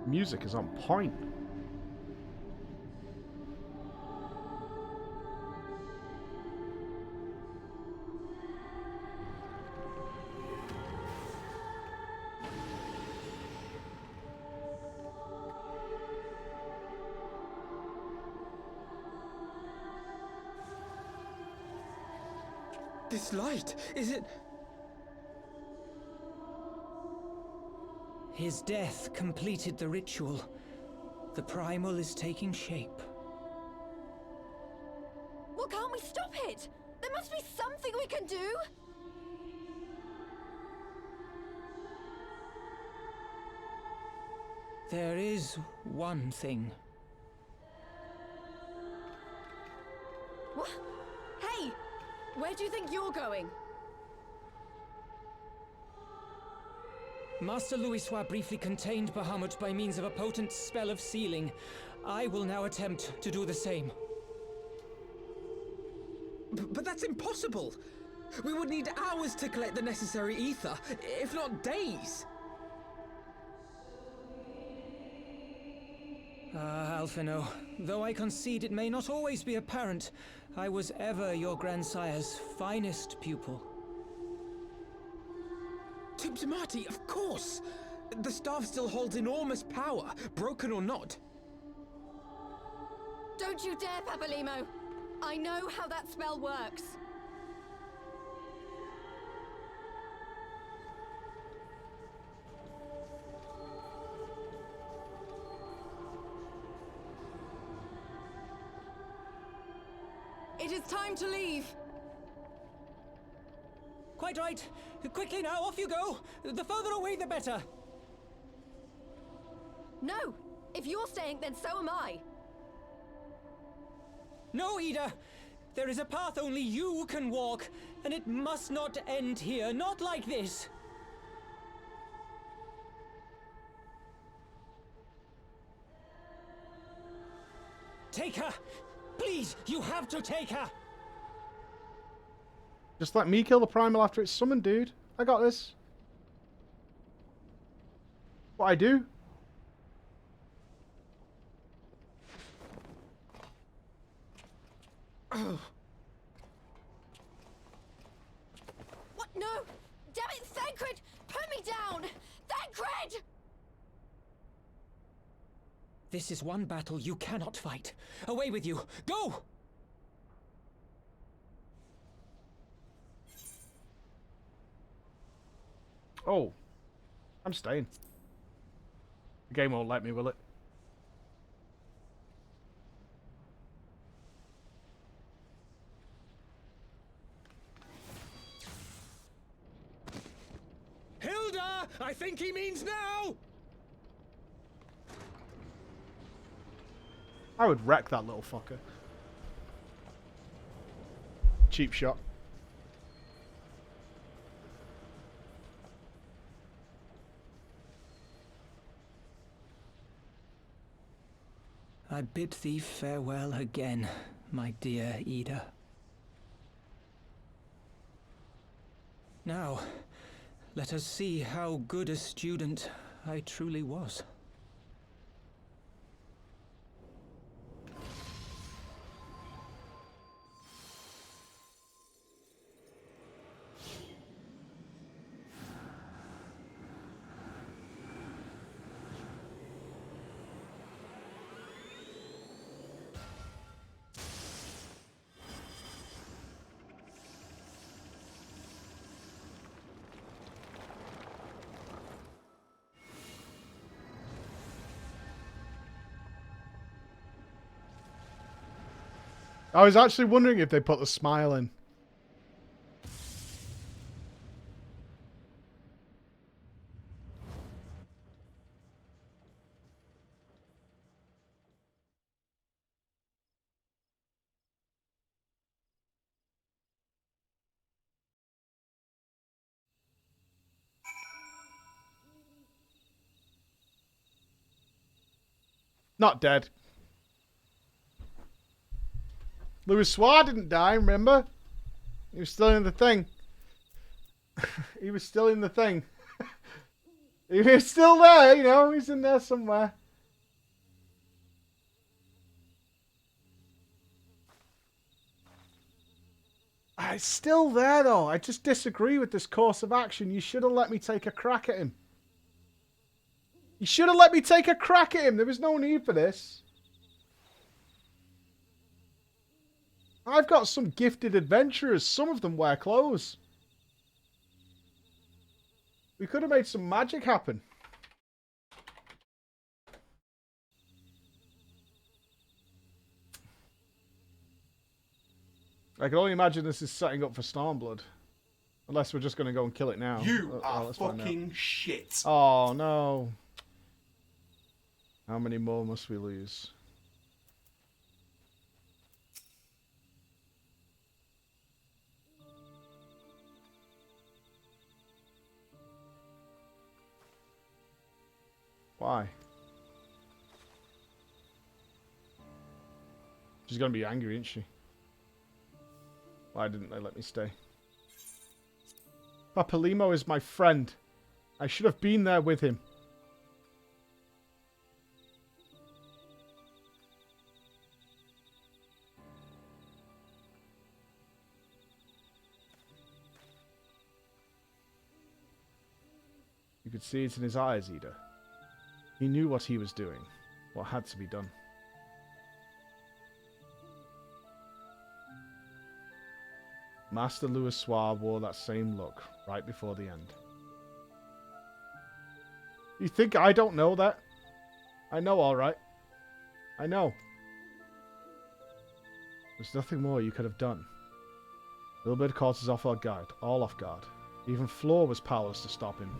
Music is on point. This light, is it... His death completed the ritual. The primal is taking shape. Well, can't we stop it? There must be something we can do! There is one thing. Where do you think you're going? Master Louisoix briefly contained Bahamut by means of a potent spell of sealing. I will now attempt to do the same. But that's impossible! We would need hours to collect the necessary ether, if not days! Ah, Alphino, though I concede it may not always be apparent, I was ever your grandsire's finest pupil. Tiptimati, of course! The staff still holds enormous power, broken or not. Don't you dare, Papalimo! I know how that spell works. It is time to leave. Quite right. Quickly now, off you go. The further away, the better. No! If you're staying, then so am I. No, Ida. There is a path only you can walk, and it must not end here. Not like this. Take her! Please, you have to take her! Just let me kill the primal after it's summoned, dude. I got this. What I do? Oh. What? No! Damn it, Thancred! Put me down! Thancred! This is one battle you cannot fight. Away with you! Go! Oh. I'm staying. The game won't let me, will it? Hilda! I think he means now! I would wreck that little fucker. Cheap shot. I bid thee farewell again, my dear Ida. Now, let us see how good a student I truly was. I was actually wondering if they put the smile in. Not dead. Louisoix didn't die, remember? He was still in the thing. He was still in the thing. He was still there, you know, he's in there somewhere. It's still there, though. I just disagree with this course of action. You should have let me take a crack at him. You should have let me take a crack at him. There was no need for this. I've got some gifted adventurers. Some of them wear clothes. We could have made some magic happen. I can only imagine this is setting up for Stormblood. Unless we're just going to go and kill it now. You are fucking shit. Oh, no. How many more must we lose? She's gonna be angry, isn't she? Why didn't they let me stay? Papalymo is my friend. I should have been there with him. You could see it in his eyes, Ida. He knew what he was doing, what had to be done. Master Louisoix wore that same look right before the end. You think I don't know that? I know, all right. I know. There's nothing more you could have done. Wilbur caught us off our guard, all off guard. Even Floor was powerless to stop him.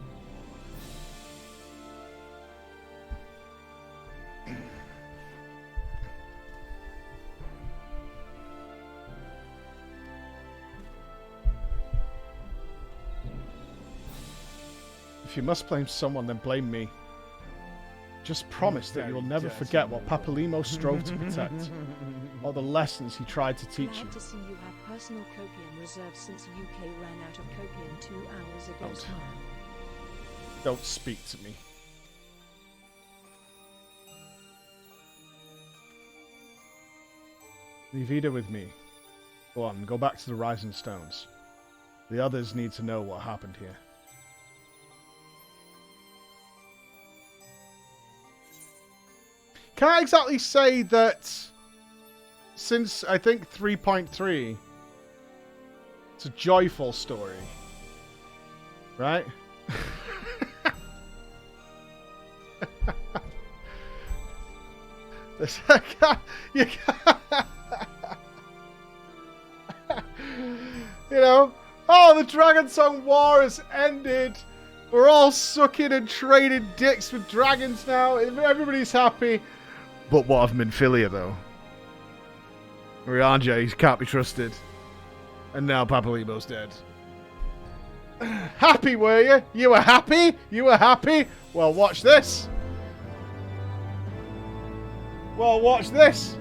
If you must blame someone, then blame me. Just promise that you will never forget what Papalymo strove to protect, or the lessons he tried to teach you. Glad to see you have personal copium reserved since UK ran out of copium 2 hours ago. Don't speak to me. Leave Ida with me. Go on, go back to the Rising Stones. The others need to know what happened here. Can't exactly say that since, I think, 3.3, it's a joyful story. Right? You know, oh, the Dragon Song War has ended. We're all sucking and trading dicks with dragons now. Everybody's happy. But what of Minfilia, though? Rianje can't be trusted. And now Papalymo's dead. Happy, were you? You were happy? You were happy? Well, watch this. Well, watch this.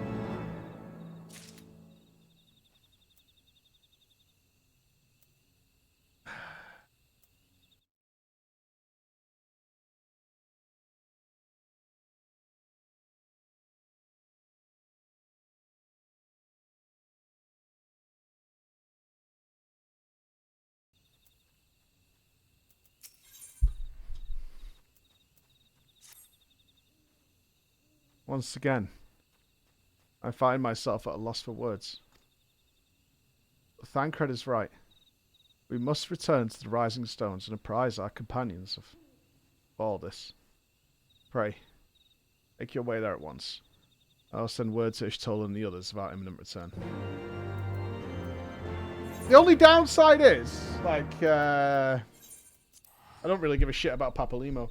Once again, I find myself at a loss for words. Thancred is right. We must return to the Rising Stones and apprise our companions of all this. Pray, make your way there at once. I'll send word to Ishtola and the others about imminent return. The only downside is, like, I don't really give a shit about Papalymo.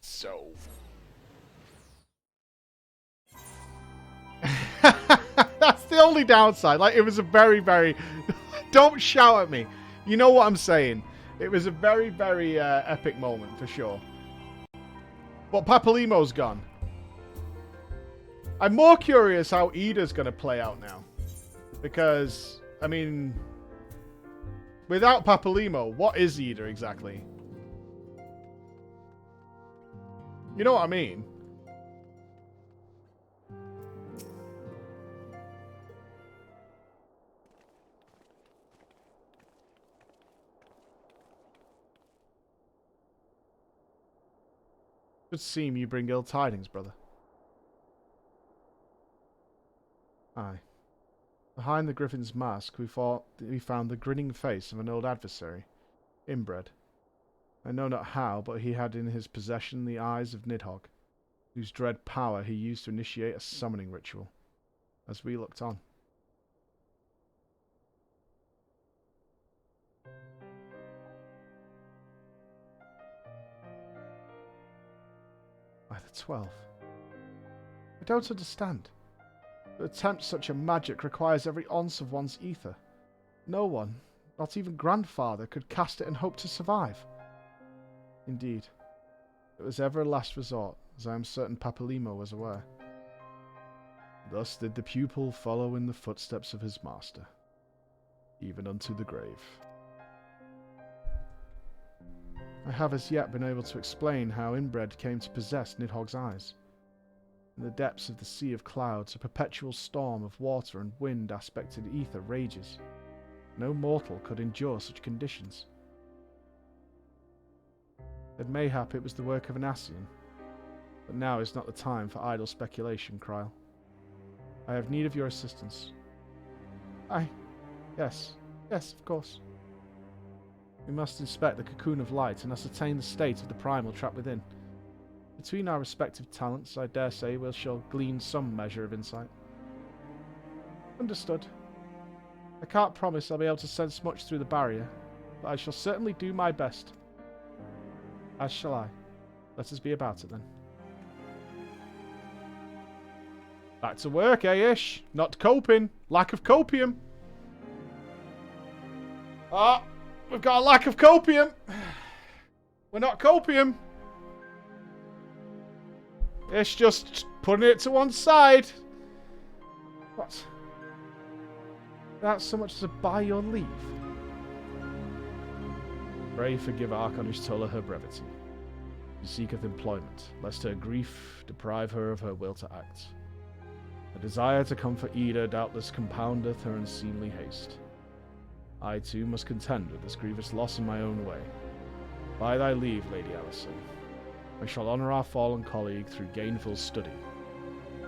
So... That's the only downside. Like, it was a very, very... Don't shout at me. You know what I'm saying. It was a very, very epic moment, for sure. But Papalymo's gone. I'm more curious how Ida's going to play out now. Because, I mean... Without Papalymo, what is Ida exactly? You know what I mean? It would seem you bring ill tidings, brother. Aye. Behind the griffin's mask, we found the grinning face of an old adversary, inbred. I know not how, but he had in his possession the eyes of Nidhogg, whose dread power he used to initiate a summoning ritual, as we looked on. By the 12. I don't understand. To attempt such a magic requires every ounce of one's ether. No one, not even grandfather, could cast it and hope to survive. Indeed, it was ever a last resort, as I am certain Papalymo was aware. Thus did the pupil follow in the footsteps of his master, even unto the grave. I have as yet been able to explain how inbred came to possess Nidhogg's eyes. In the depths of the sea of clouds, a perpetual storm of water and wind aspected ether rages. No mortal could endure such conditions. Then mayhap it was the work of an Ascian. But now is not the time for idle speculation, Kryl. I have need of your assistance. Yes, of course. We must inspect the cocoon of light and ascertain the state of the primal trapped within. Between our respective talents, I dare say we shall glean some measure of insight. Understood. I can't promise I'll be able to sense much through the barrier, but I shall certainly do my best. As shall I. Let us be about it then. Back to work, Ish? Not coping. Lack of copium. Ah, we've got a lack of copium. We're not copium. Ish just putting it to one side. What? That's so much as a by your leave. Pray forgive Archonish Tola her brevity. She seeketh employment, lest her grief deprive her of her will to act. A desire to comfort Ida doubtless compoundeth her unseemly haste. I too must contend with this grievous loss in my own way. By thy leave, Lady Alison, we shall honour our fallen colleague through gainful study.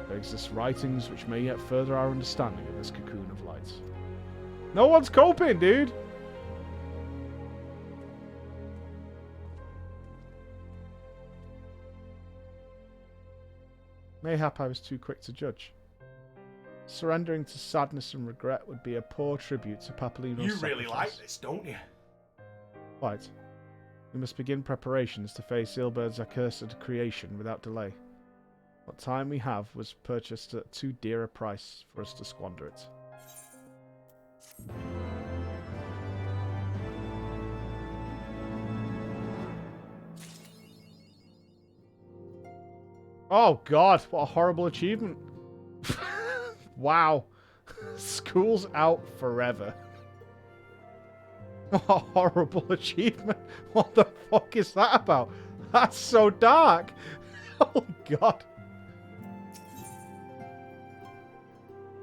There exist writings which may yet further our understanding of this cocoon of light. No one's coping, dude! Mayhap I was too quick to judge. Surrendering to sadness and regret would be a poor tribute to Papalino's You really sacrifice. like this, don't you? Quite. We must begin preparations to face Ilbert's accursed creation without delay. What time we have was purchased at too dear a price for us to squander it. Oh god, what a horrible achievement. Wow. School's out forever. What a horrible achievement. What the fuck is that about? That's so dark. Oh god.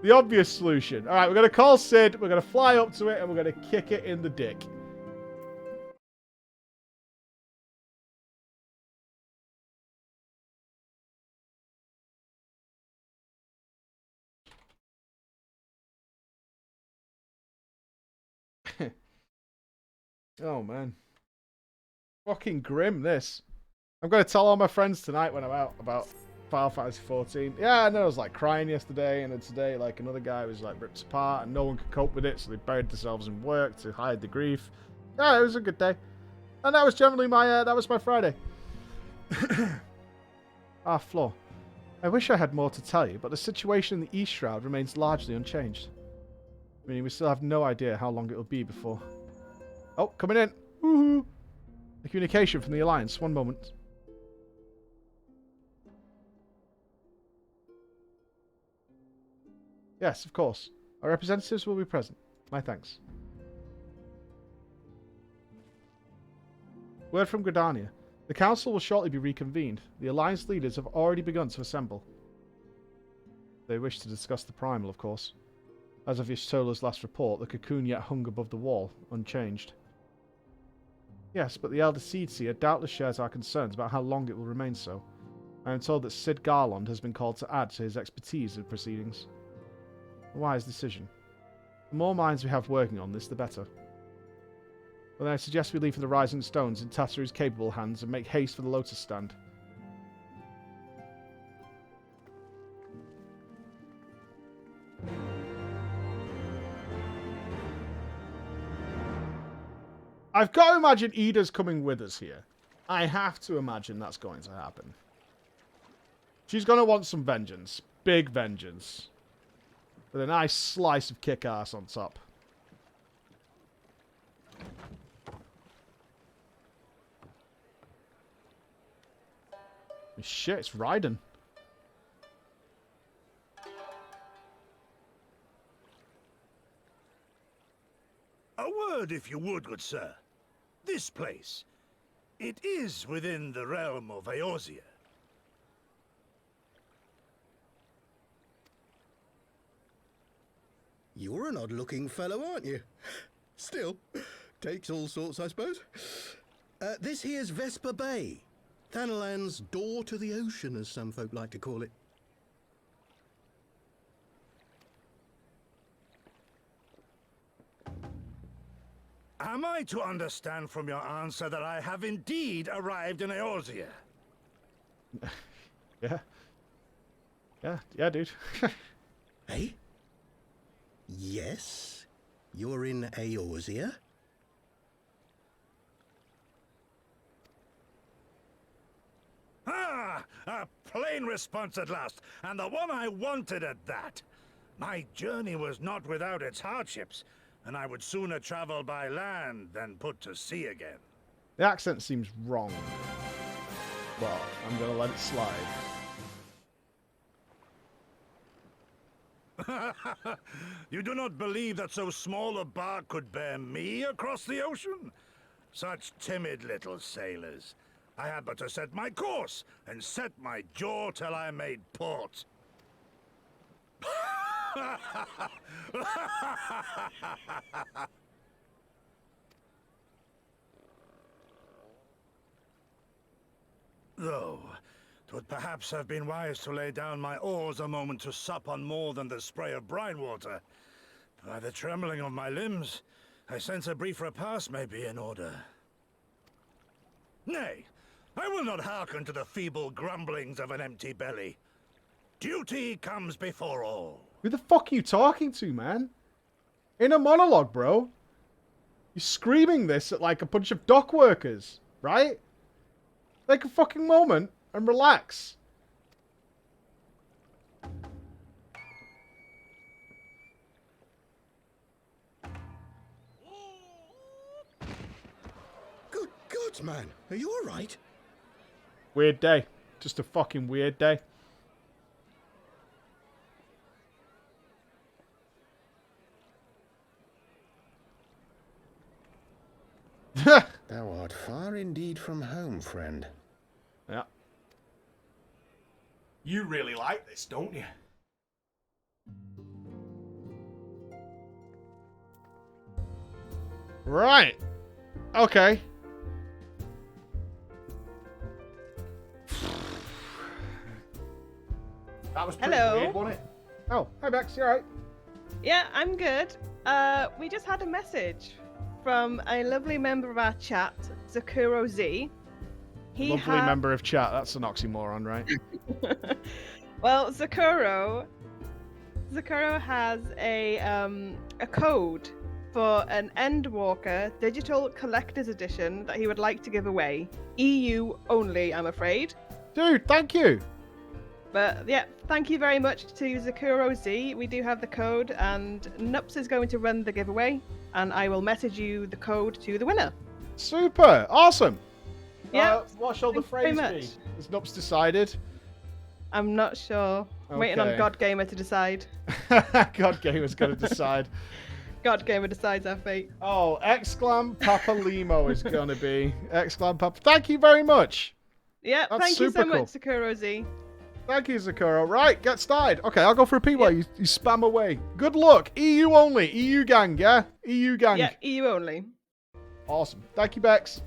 The obvious solution. Alright, we're going to call Sid, we're going to fly up to it, and we're going to kick it in the dick. Oh, man. Fucking grim, this. I'm going to tell all my friends tonight when I'm out about Final Fantasy 14. Yeah, and then I was like crying yesterday, and then today, like, another guy was like ripped apart, and no one could cope with it, so they buried themselves in work to hide the grief. Yeah, it was a good day. And that was generally my, that was my Friday. Flo. I wish I had more to tell you, but the situation in the East Shroud remains largely unchanged. I mean, we still have no idea how long it will be before... Oh, coming in. Woohoo! A communication from the Alliance. One moment. Yes, of course. Our representatives will be present. My thanks. Word from Gridania. The Council will shortly be reconvened. The Alliance leaders have already begun to assemble. They wish to discuss the Primal, of course. As of Y'shtola's last report, the cocoon yet hung above the wall, unchanged. Yes, but the Elder Seedseer doubtless shares our concerns about how long it will remain so. I am told that Sid Garland has been called to add to his expertise in proceedings. A wise decision. The more minds we have working on this, the better. Well, then I suggest we leave the Rising Stones in Tataru's capable hands and make haste for the Lotus Stand. I've got to imagine Ida's coming with us here. I have to imagine that's going to happen. She's going to want some vengeance. Big vengeance. With a nice slice of kick-ass on top. Shit, it's Raiden. word, if you would, good sir. This place. It is within the realm of Eorzea. You're an odd-looking fellow, aren't you? Still, takes all sorts, I suppose. This here's Vesper Bay. Thanalan's door to the ocean, as some folk like to call it. Am I to understand from your answer that I have indeed arrived in Eorzea? Yeah. Yeah, dude. Eh? Yes? You're in Eorzea? Ah! A plain response at last, and the one I wanted at that. My journey was not without its hardships, and I would sooner travel by land than put to sea again. The accent seems wrong. Well, I'm gonna let it slide. You do not believe that so small a bark could bear me across the ocean? Such timid little sailors. I had but to set my course and set my jaw till I made port. Though, 'twould perhaps have been wise to lay down my oars a moment to sup on more than the spray of brine water. By the trembling of my limbs, I sense a brief repast may be in order. Nay, I will not hearken to the feeble grumblings of an empty belly. Duty comes before all. Who the fuck are you talking to, man? In a monologue, bro. You're screaming this at like a bunch of dock workers, right? Take a fucking moment and relax. Good God, man. Are you alright? Weird day. Just a fucking weird day. Thou art far indeed from home, friend. Yeah. You really like this, don't you? Right. Okay. That was pretty Hello. weird, wasn't it? Oh, hi Bex, you alright? Yeah, I'm good. We just had a message from a lovely member of our chat, Zakuro Z. Lovely member of chat. That's an oxymoron, right? Well, Zakuro has a code for an Endwalker digital collector's edition that he would like to give away. EU only, I'm afraid. Dude, thank you. But yeah, thank you very much to Zakuro Z. We do have the code, and Nupps is going to run the giveaway, and I will message you the code to the winner. Super. Awesome. Yeah. What shall the phrase be? Has Nupps decided? I'm not sure. I'm waiting on Okay. God Gamer to decide. God Gamer's got to decide. God Gamer decides our fate. Oh, exclam Papa Limo is going to be. Exclam Papa. Thank you very much. Yeah, That's thank you so super cool. much, Zakuro Z. Thank you, Zakuro. Right, get started. Okay, I'll go for a P while you spam away. Good luck. EU only. EU gang, yeah? EU gang. Yeah, EU only. Awesome. Thank you, Bex.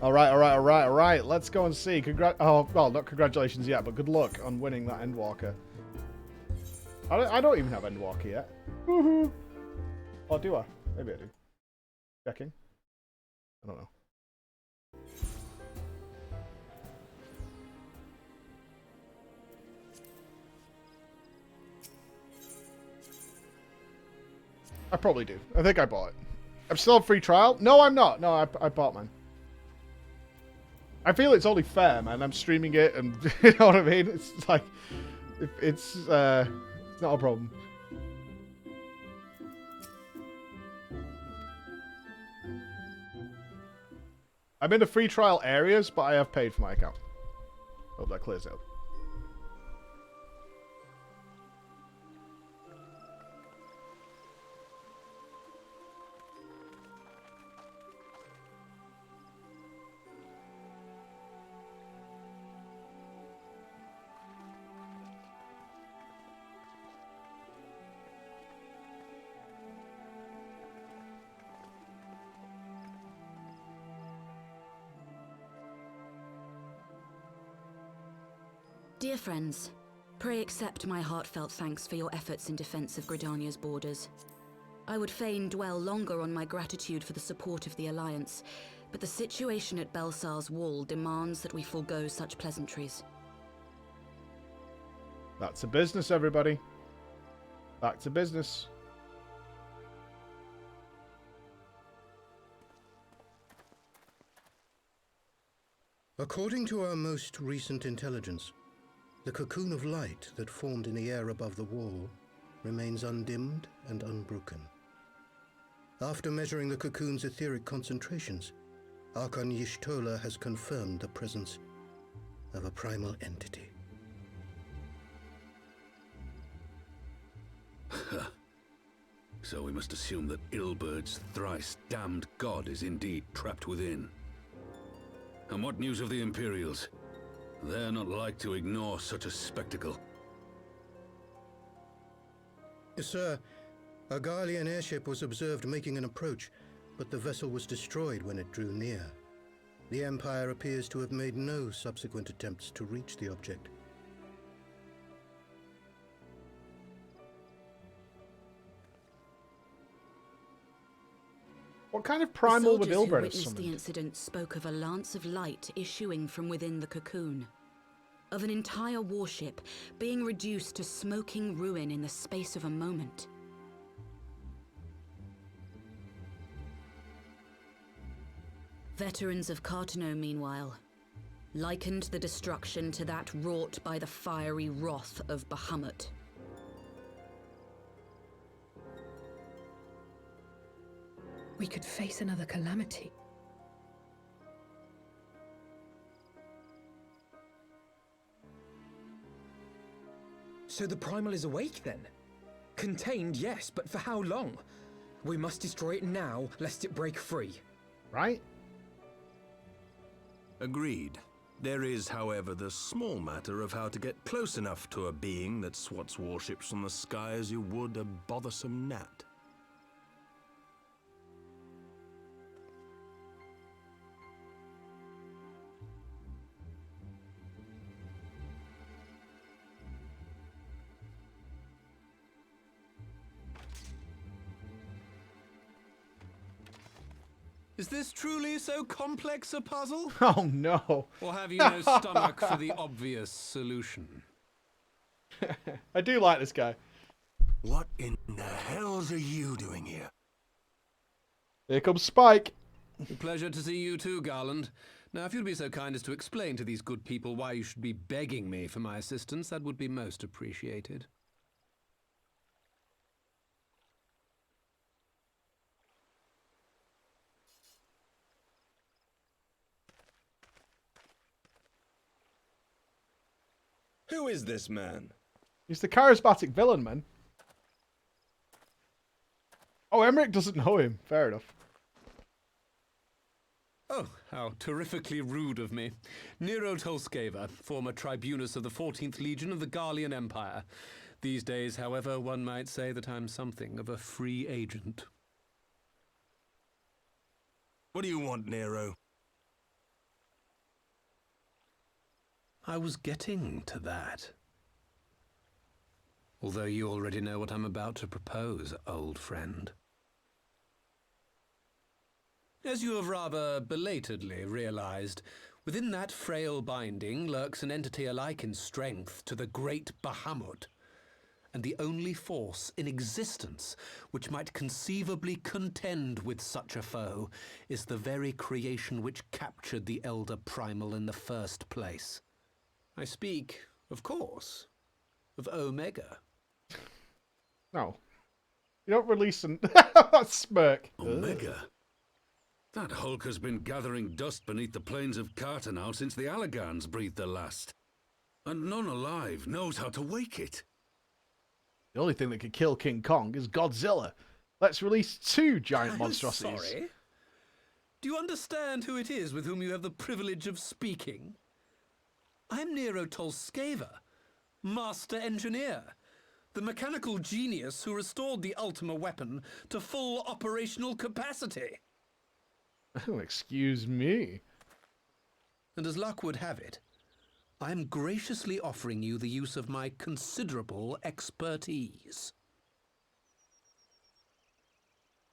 All right. Let's go and see. Oh, well, not congratulations yet, but good luck on winning that Endwalker. I don't even have Endwalker yet. Woohoo! Or do I? Maybe I do. Checking. I don't know. I probably do. I think I bought it. I'm still on free trial? No, I'm not. No, I bought mine. I feel it's only fair, man. I'm streaming it, and you know what I mean? It's like, it's not a problem. I'm in the free trial areas, but I have paid for my account. Hope that clears out. Dear friends, pray accept my heartfelt thanks for your efforts in defense of Gridania's borders. I would fain dwell longer on my gratitude for the support of the Alliance, but the situation at Belsar's Wall demands that we forego such pleasantries. Back to business, everybody. Back to business. According to our most recent intelligence, the cocoon of light that formed in the air above the wall remains undimmed and unbroken. After measuring the cocoon's etheric concentrations, Archon Y'shtola has confirmed the presence of a primal entity. So we must assume that Ilbert's thrice damned god is indeed trapped within. And what news of the Imperials? They're not like to ignore such a spectacle. Sir, a Garlean airship was observed making an approach, but the vessel was destroyed when it drew near. The Empire appears to have made no subsequent attempts to reach the object. What kind of primal would The soldiers who Ilbert have witnessed the summoned? incident spoke of a lance of light issuing from within the cocoon. Of an entire warship being reduced to smoking ruin in the space of a moment. Veterans of Cartano, meanwhile, likened the destruction to that wrought by the fiery wrath of Bahamut. We could face another calamity. So the primal is awake then? Contained, yes, but for how long? We must destroy it now, lest it break free. Right? Agreed. There is, however, the small matter of how to get close enough to a being that swats warships from the sky as you would a bothersome gnat. Is this truly so complex a puzzle? Oh no. Or have you no stomach for the obvious solution? I do like this guy. What in the hells are you doing here? Here comes Spike. Pleasure to see you too, Garland. Now, if you'd be so kind as to explain to these good people why you should be begging me for my assistance, that would be most appreciated. Who is this man? He's the charismatic villain, man. Oh, Emmerich doesn't know him. Fair enough. Oh, how terrifically rude of me. Nero Tolskeva, former tribunus of the 14th Legion of the Garlean Empire. These days, however, one might say that I'm something of a free agent. What do you want, Nero? I was getting to that. Although you already know what I'm about to propose, old friend. As you have rather belatedly realized, within that frail binding lurks an entity alike in strength to the great Bahamut, and the only force in existence which might conceivably contend with such a foe is the very creation which captured the Elder Primal in the first place. I speak, of course, of Omega. No. You don't release that smirk. Omega? That Hulk has been gathering dust beneath the plains of Carter since the Allagans breathed their last. And none alive knows how to wake it. The only thing that could kill King Kong is Godzilla. Let's release 2 giant monstrosities. Sorry? Do you understand who it is with whom you have the privilege of speaking? I'm Nero Tolskeva, Master Engineer, the mechanical genius who restored the Ultima weapon to full operational capacity. Oh, excuse me. And as luck would have it, I am graciously offering you the use of my considerable expertise.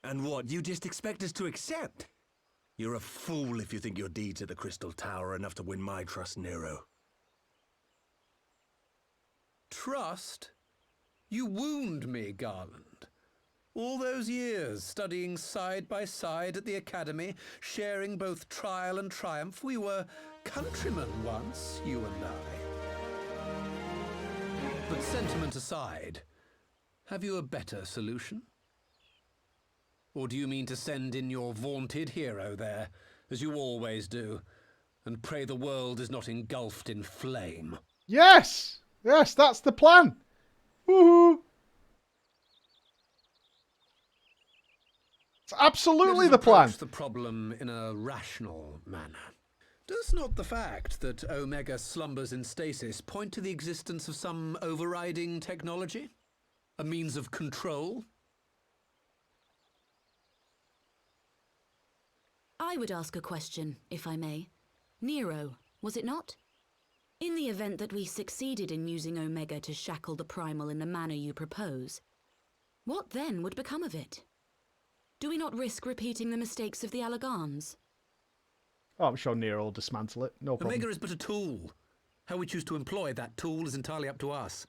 And what, you just expect us to accept? You're a fool if you think your deeds at the Crystal Tower are enough to win my trust, Nero. Trust? You wound me, Garland. All those years, studying side by side at the Academy, sharing both trial and triumph, we were countrymen once, you and I. But sentiment aside, have you a better solution? Or do you mean to send in your vaunted hero there, as you always do, and pray the world is not engulfed in flame? Yes! Yes, that's the plan! Woohoo! It's absolutely the plan! Let us approach the problem in a rational manner. Does not the fact that Omega slumbers in stasis point to the existence of some overriding technology? A means of control? I would ask a question, if I may. Nero, was it not? In the event that we succeeded in using Omega to shackle the Primal in the manner you propose, what then would become of it? Do we not risk repeating the mistakes of the Allagans? Oh, I'm sure Nero will dismantle it. No problem. Omega is but a tool. How we choose to employ that tool is entirely up to us.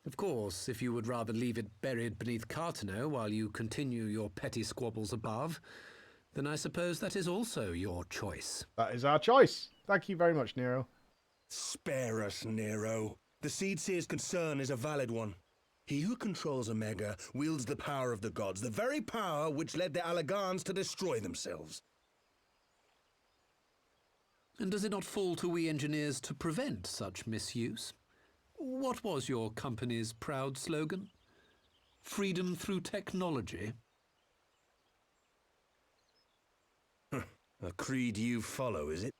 Of course, if you would rather leave it buried beneath Cartano while you continue your petty squabbles above, then I suppose that is also your choice. That is our choice. Thank you very much, Nero. Spare us, Nero. The Seedseer's concern is a valid one. He who controls Omega wields the power of the gods, the very power which led the Allagans to destroy themselves. And does it not fall to we engineers to prevent such misuse? What was your company's proud slogan? Freedom through technology? A creed you follow, is it?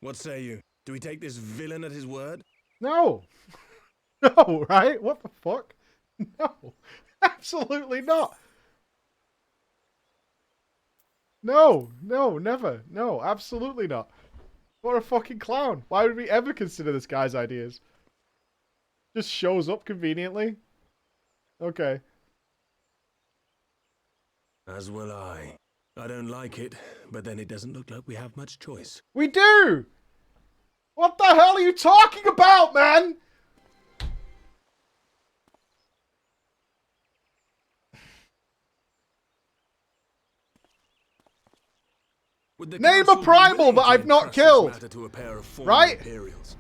What say you? Do we take this villain at his word? No! No, right? What the fuck? No. Absolutely not. No, no, never. No, absolutely not. What a fucking clown. Why would we ever consider this guy's ideas? Just shows up conveniently. Okay. As will I. I don't like it, but then it doesn't look like we have much choice. We do! What the hell are you talking about, man? Name a primal that I've not killed! Right? Imperials.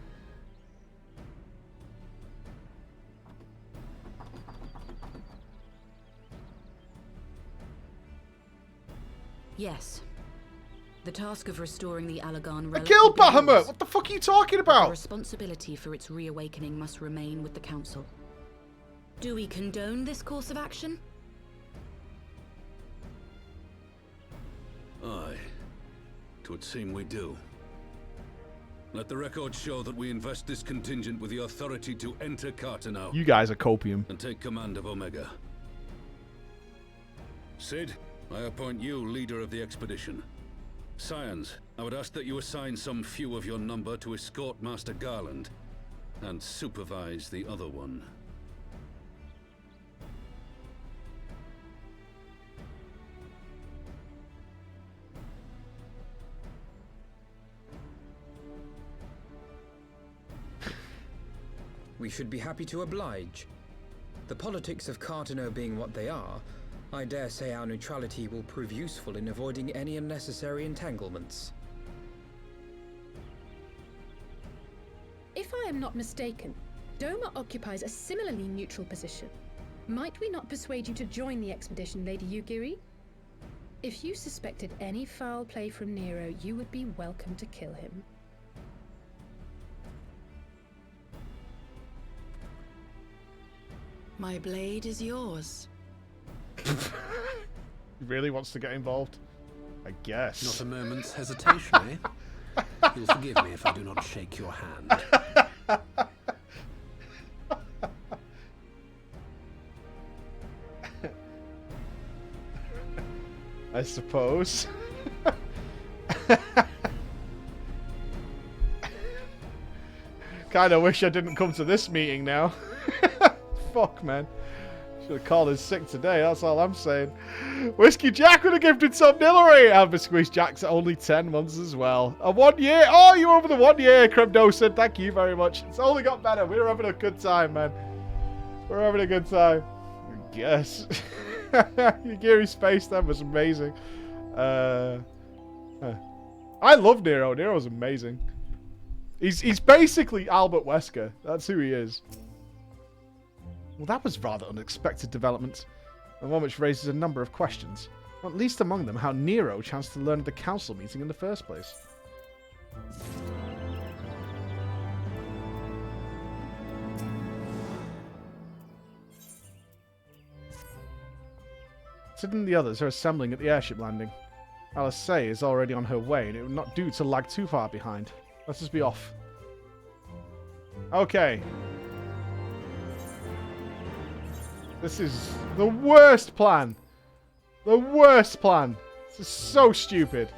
Yes. The task of restoring the Allagan I relic killed will be Bahamut! yours. What the fuck are you talking The about? responsibility for its reawakening must remain with the Council. Do we condone this course of action? Aye. 'Twould seem we do. Let the record show that we invest this contingent with the authority to enter Cartano. You guys are copium. And take command of Omega. Sid, I appoint you leader of the expedition. Scions, I would ask that you assign some few of your number to escort Master Garland and supervise the other one. We should be happy to oblige. The politics of Carteneau being what they are, I dare say our neutrality will prove useful in avoiding any unnecessary entanglements. If I am not mistaken, Doma occupies a similarly neutral position. Might we not persuade you to join the expedition, Lady Yugiri? If you suspected any foul play from Nero, you would be welcome to kill him. My blade is yours. He really wants to get involved? I guess. Not a moment's hesitation, eh? You'll forgive me if I do not shake your hand. I suppose. Kinda wish I didn't come to this meeting now. Fuck, man. Should have called in sick today, that's all I'm saying. Whiskey Jack would have gifted some Nillery. Albert Squeeze Jack's only 10 months as well. A 1 year. Oh, you're over the 1 year, Cremdosen. Thank you very much. It's only got better. We're having a good time, man. We're having a good time. I guess. Yugiri Space then was amazing. I love Nero. Nero's amazing. He's basically Albert Wesker. That's who he is. Well, that was rather unexpected development, and one which raises a number of questions, not least among them how Nero chanced to learn at the council meeting in the first place. Sid and the others are assembling at the airship landing. Alice is already on her way, and it would not do to lag too far behind. Let us be off. Okay. This is the worst plan. The worst plan. This is so stupid.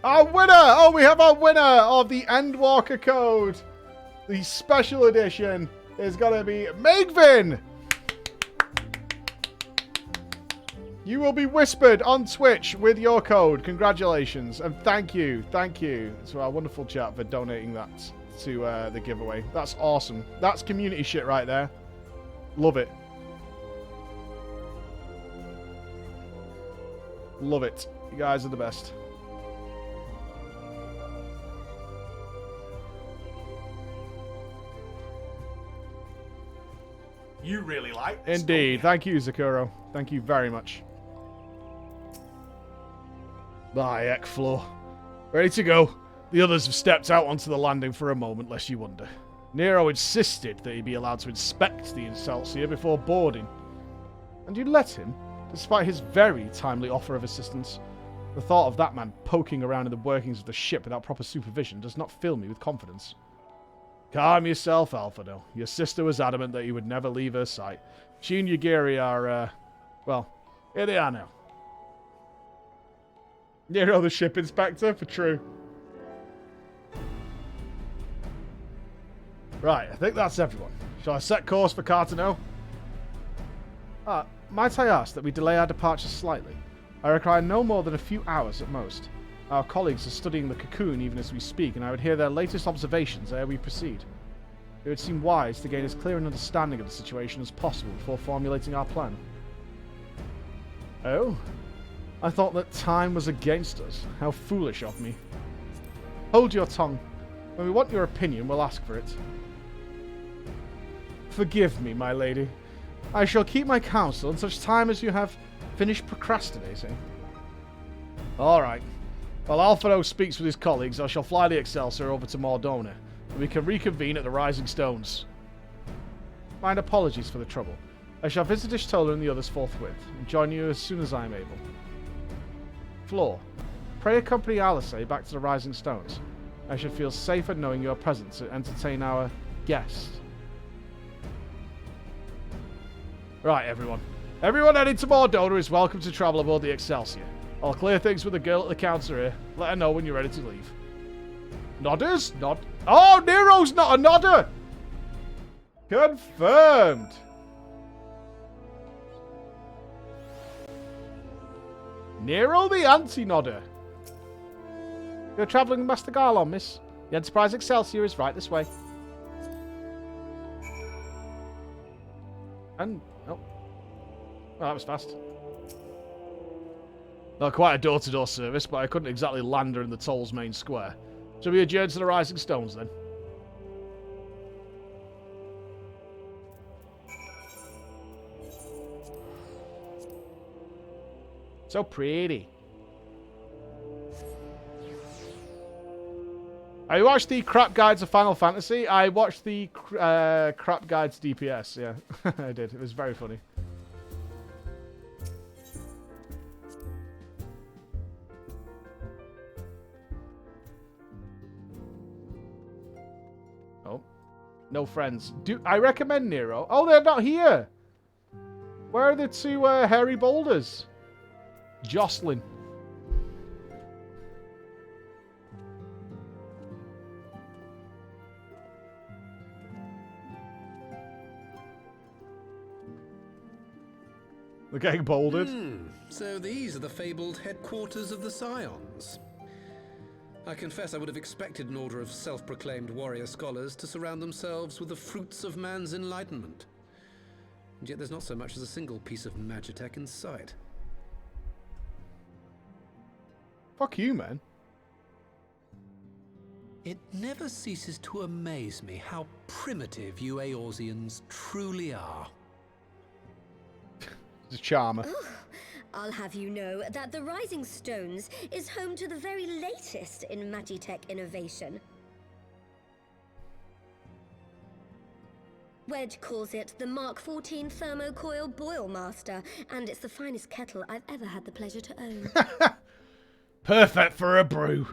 Our winner! Oh, we have our winner of the Endwalker Code. The special edition is going to be Megvin. You will be whispered on Twitch with your code. Congratulations. And thank you to our wonderful chat for donating that to the giveaway. That's awesome. That's community shit right there. Love it. Love it. You guys are the best. You really like this. Indeed. Thank you, Zakuro. Thank you very much. Bye, Ekflor. Ready to go. The others have stepped out onto the landing for a moment, lest you wonder. Nero insisted that he be allowed to inspect the Excelsior before boarding. And you let him, despite his very timely offer of assistance. The thought of that man poking around in the workings of the ship without proper supervision does not fill me with confidence. Calm yourself, Alphado. Your sister was adamant that you would never leave her sight. She and Yugiri are, well, here they are now. Nero the ship inspector, for true. Right, I think that's everyone. Shall I set course for Carteneau? Might I ask that we delay our departure slightly? I require no more than a few hours at most. Our colleagues are studying the cocoon even as we speak, and I would hear their latest observations ere we proceed. It would seem wise to gain as clear an understanding of the situation as possible before formulating our plan. Oh? I thought that time was against us. How foolish of me. Hold your tongue. When we want your opinion, we'll ask for it. Forgive me, my lady. I shall keep my counsel in such time as you have finished procrastinating. All right. While Alphado speaks with his colleagues, I shall fly the Excelsior over to Mordona, and we can reconvene at the Rising Stones. My apologies for the trouble. I shall visit Ishtola and the others forthwith, and join you as soon as I am able. Floor, pray accompany Alice back to the Rising Stones. I should feel safer knowing you are present to entertain our guest. Right, everyone. Everyone heading to Mordona is welcome to travel aboard the Excelsior. I'll clear things with the girl at the counter here. Let her know when you're ready to leave. Nodders? Oh, Nero's not a nodder! Confirmed! Nero the anti-nodder. You're travelling with Master Garlon, miss. The Enterprise Excelsior is right this way. And... oh. Well, that was fast. Not quite a door-to-door service, but I couldn't exactly land her in the toll's main square. Shall we adjourn to the Rising Stones, then? So pretty. I watched the crap guides of Final Fantasy. I watched the crap guides to DPS, yeah. I did. It was very funny. Oh. No friends. I recommend Nero. Oh, they're not here! Where are the two hairy boulders? Jocelyn. They're getting bouldered. So these are the fabled headquarters of the Scions. I confess I would have expected an order of self-proclaimed warrior scholars to surround themselves with the fruits of man's enlightenment. And yet there's not so much as a single piece of magitech in sight. Fuck you, man. It never ceases to amaze me how primitive you Eorzeans truly are. It's a charmer. I'll have you know that the Rising Stones is home to the very latest in magitech innovation. Wedge calls it the Mark 14 Thermocoil Boil Master, and it's the finest kettle I've ever had the pleasure to own. Perfect for a brew.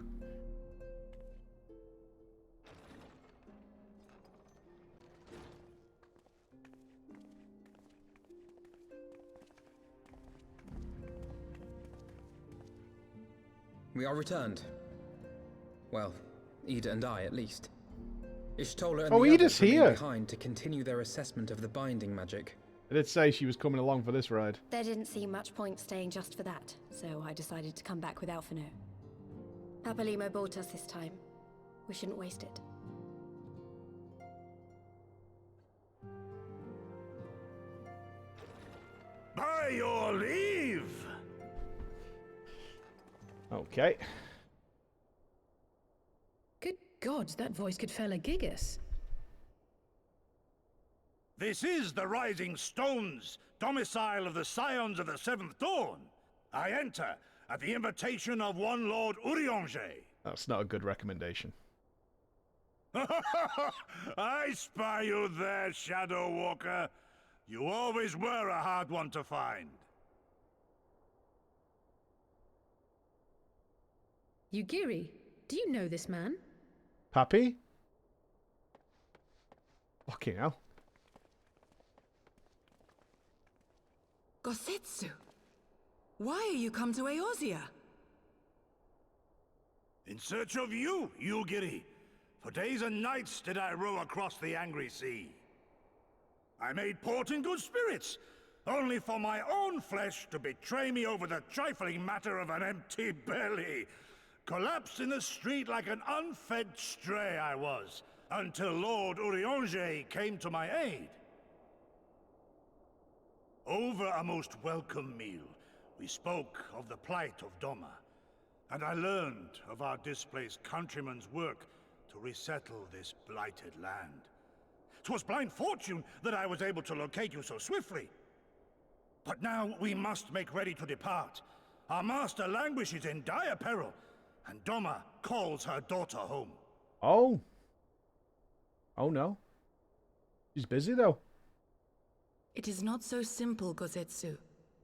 We are returned. Well, Ida and I, at least. Ishtola and Oh, the Ida's others remain here. behind to continue their assessment of the binding magic. I did say she was coming along for this ride. There didn't seem much point staying just for that, so I decided to come back with Alphino. Papalimo bought us this time. We shouldn't waste it. By your leave! Okay. Good gods, that voice could fell a gigas. This is the Rising Stones, domicile of the Scions of the Seventh Dawn. I enter at the invitation of one Lord Urianger. That's not a good recommendation. I spy you there, Shadow Walker. You always were a hard one to find. Yugiri, do you know this man? Pappy? Fucking hell. Gosetsu, why are you come to Eorzea? In search of you, Yugiri. For days and nights did I row across the angry sea. I made port in good spirits, only for my own flesh to betray me over the trifling matter of an empty belly. Collapsed in the street like an unfed stray I was, until Lord Urianger came to my aid. Over a most welcome meal, we spoke of the plight of Doma, and I learned of our displaced countrymen's work to resettle this blighted land. 'Twas blind fortune that I was able to locate you so swiftly. But now we must make ready to depart. Our master languishes in dire peril, and Doma calls her daughter home. Oh. Oh no. She's busy though. It is not so simple, Gosetsu.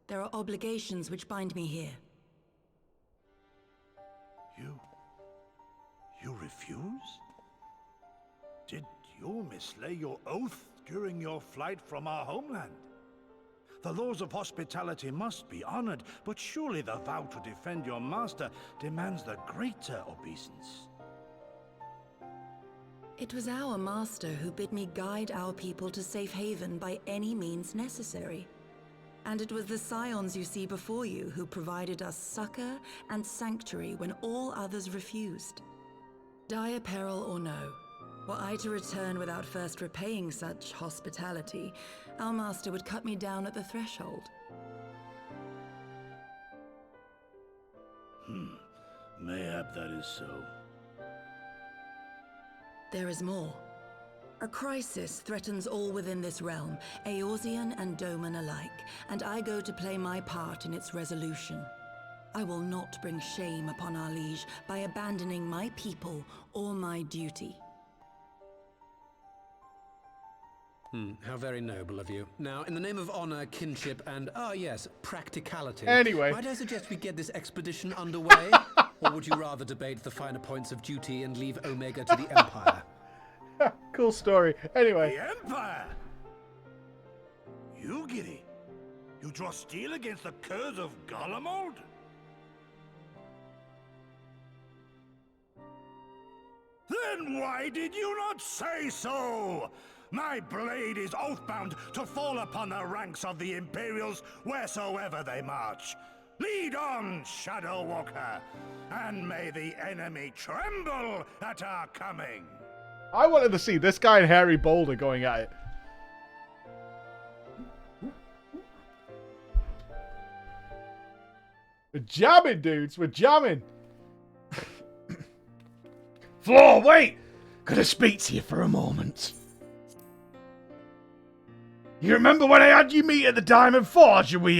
There are obligations which bind me here. You refuse? Did you mislay your oath during your flight from our homeland? The laws of hospitality must be honored, but surely the vow to defend your master demands the greater obeisance. It was our master who bid me guide our people to safe haven by any means necessary. And it was the scions you see before you who provided us succor and sanctuary when all others refused. Dire peril or no, were I to return without first repaying such hospitality, our master would cut me down at the threshold. Mayhap that is so. There is more. A crisis threatens all within this realm, Eorzean and Doman alike, and I go to play my part in its resolution. I will not bring shame upon our liege by abandoning my people or my duty. How very noble of you. Now, in the name of honor, kinship, and, yes, practicality... Anyway. Might I suggest we get this expedition underway? Or would you rather debate the finer points of duty and leave Omega to the Empire? Cool story. Anyway. The Empire? You, Giddy? You draw steel against the curse of Garlemald? Then why did you not say so? My blade is oath-bound to fall upon the ranks of the Imperials wheresoever they march. Lead on, Shadow Walker, and may the enemy tremble at our coming. I wanted to see this guy and Harry Boulder going at it. We're jamming, dudes. We're jamming. Floor, wait! Could I speak to you for a moment? You remember when I had you meet at the Diamond Forge and we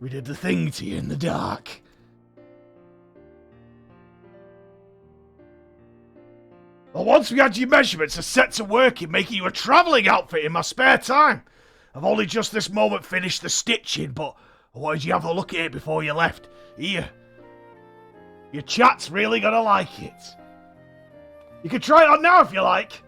did the thing to you in the dark? Well, once we had your measurements, I set to work in making you a travelling outfit in my spare time. I've only just this moment finished the stitching, but I wanted you to have a look at it before you left. Here. Your chat's really gonna like it. You can try it on now if you like.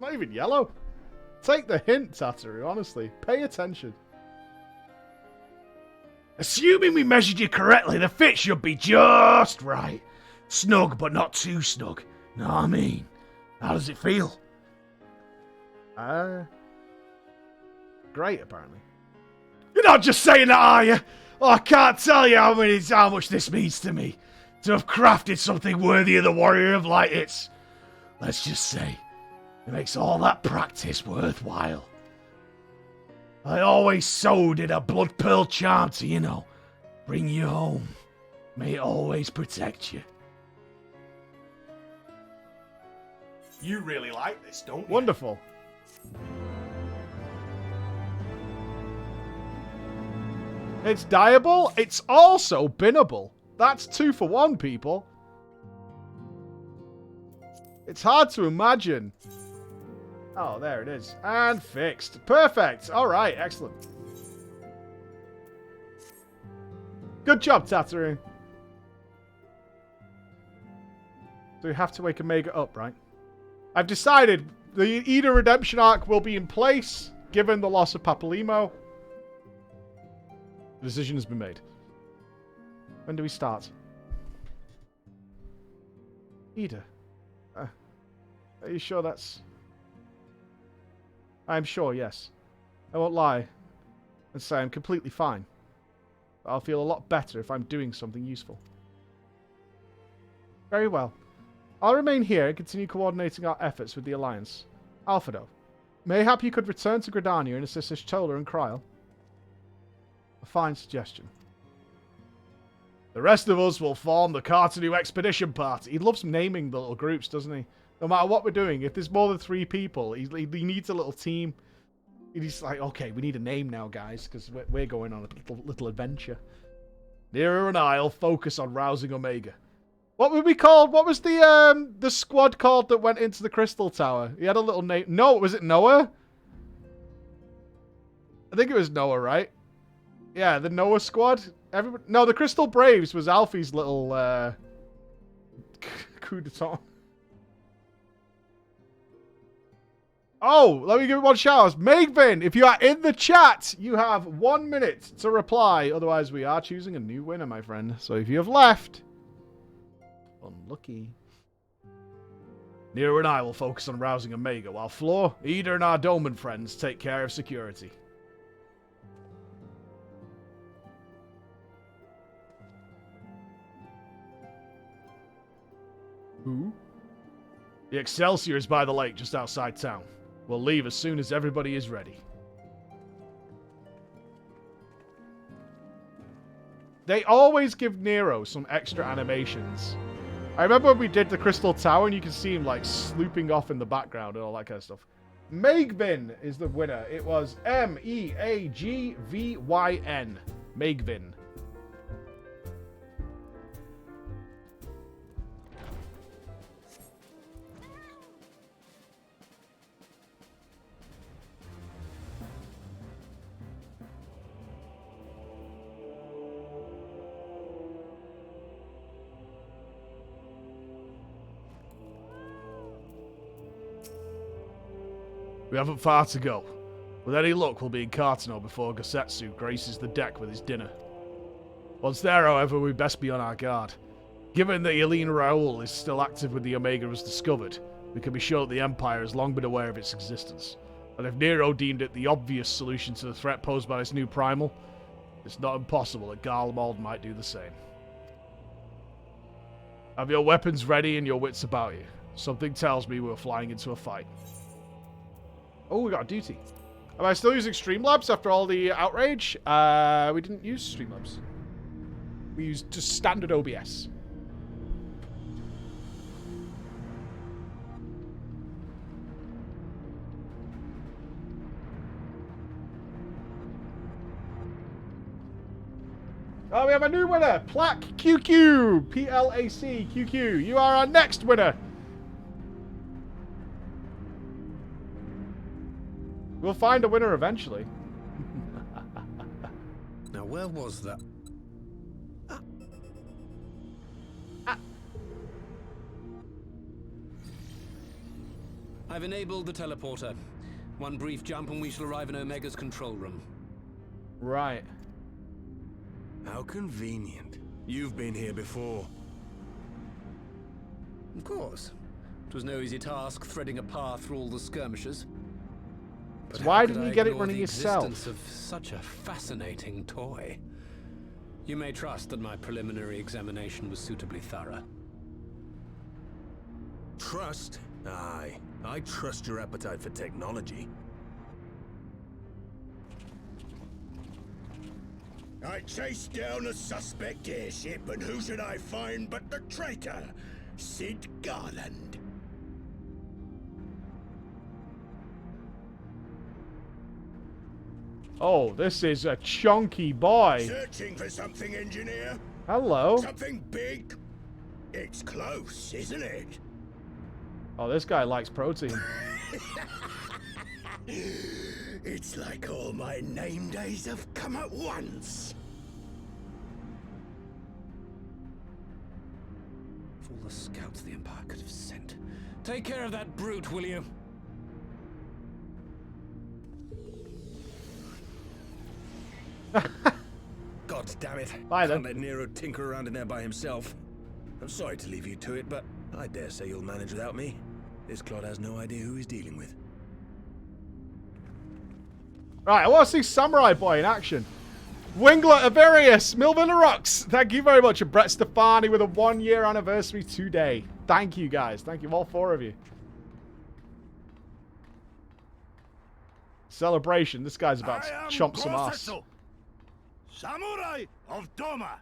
Not even yellow. Take the hint, Tatteru, honestly. Pay attention. Assuming we measured you correctly, the fit should be just right. Snug, but not too snug. Know what I mean? How does it feel? Great, apparently. You're not just saying that, are you? Oh, I can't tell you how much this means to me. To have crafted something worthy of the Warrior of Light, let's just say, it makes all that practice worthwhile. I always sewed in a blood pearl charm to, bring you home. May it always protect you. You really like this, don't you? Wonderful. It's dyeable. It's also binnable. That's 2 for 1, people. It's hard to imagine. Oh, there it is. And fixed. Perfect. All right. Excellent. Good job, Tatteru. So we have to wake Omega up, right? I've decided the Eda redemption arc will be in place, given the loss of Papalymo. The decision has been made. When do we start? Eda. Are you sure that's... I'm sure, yes. I won't lie and say I'm completely fine. But I'll feel a lot better if I'm doing something useful. Very well. I'll remain here and continue coordinating our efforts with the Alliance. Alfredo, mayhap you could return to Gridania and assist Ishtola and Kryl. A fine suggestion. The rest of us will form the Cartanu Expedition Party. He loves naming the little groups, doesn't he? No matter what we're doing, if there's more than 3 people, he needs a little team. He's like, okay, we need a name now, guys, because we're going on a little adventure. Nero and I'll focus on rousing Omega. What were we called? What was the squad called that went into the Crystal Tower? He had a little name. No, was it Noah? I think it was Noah, right? Yeah, the Noah squad. No, the Crystal Braves was Alfie's little coup d'etat. Oh, let me give it one shout out. Megvin, if you are in the chat, you have 1 minute to reply. Otherwise, we are choosing a new winner, my friend. So if you have left, unlucky. Nero and I will focus on rousing Omega, while Floor, Ida, and our Doman friends take care of security. Who? The Excelsior is by the lake just outside town. We'll leave as soon as everybody is ready. They always give Nero some extra animations. I remember when we did the Crystal Tower and you can see him like slooping off in the background and all that kind of stuff. Megvin is the winner. It was M-E-A-G-V-Y-N. Megvin. We haven't far to go. With any luck, we'll be in Cartano before Gosetsu graces the deck with his dinner. Once there, however, we best be on our guard. Given that Eileen Raoul is still active when the Omega was discovered, we can be sure that the Empire has long been aware of its existence. And if Nero deemed it the obvious solution to the threat posed by this new primal, it's not impossible that Garlemald might do the same. Have your weapons ready and your wits about you. Something tells me we're flying into a fight. Oh, we got a duty. Am I still using Streamlabs after all the outrage? We didn't use Streamlabs. We used just standard OBS. Oh, we have a new winner. Plac QQ. P-L-A-C QQ. You are our next winner. We'll find a winner eventually. Now, where was that? I've enabled the teleporter. One brief jump and we shall arrive in Omega's control room. Right. How convenient. You've been here before. Of course. It was no easy task threading a path through all the skirmishes. But why didn't you get it running yourself? Of such a fascinating toy. You may trust that my preliminary examination was suitably thorough. Trust? Aye. I trust your appetite for technology. I chased down a suspect airship, and who should I find but the traitor, Sid Garland. Oh, this is a chunky boy. Searching for something, engineer? Hello. Something big? It's close, isn't it? Oh, this guy likes protein. It's like all my name days have come at once. Of all the scouts the Empire could have sent. Take care of that brute, will you? God damn it. Bye, then. Can't let Nero tinker around in there by himself. I'm sorry to leave you to it, but I dare say you'll manage without me. This clod has no idea who he's dealing with. Right, I want to see Samurai Boy in action. Wingler, Averius, Milvina Rocks. Thank you very much. And Brett Stefani with a 1-year anniversary today. Thank you, guys. Thank you, all 4 of you. Celebration. This guy's about to chomp some ass. Samurai of Doma.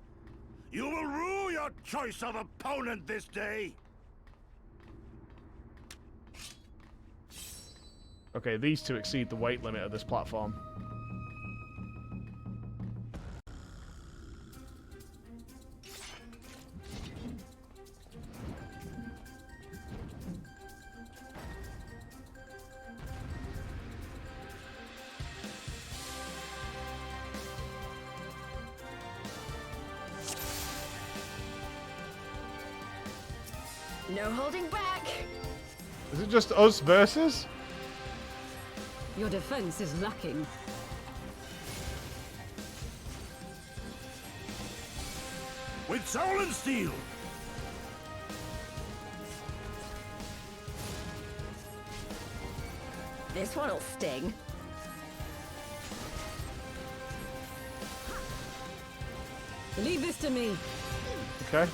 You will rue your choice of opponent this day. Okay, these two exceed the weight limit of this platform. No holding back. Is it just us versus? Your defense is lacking. With soul and steel. This one'll sting. Leave this to me. Okay.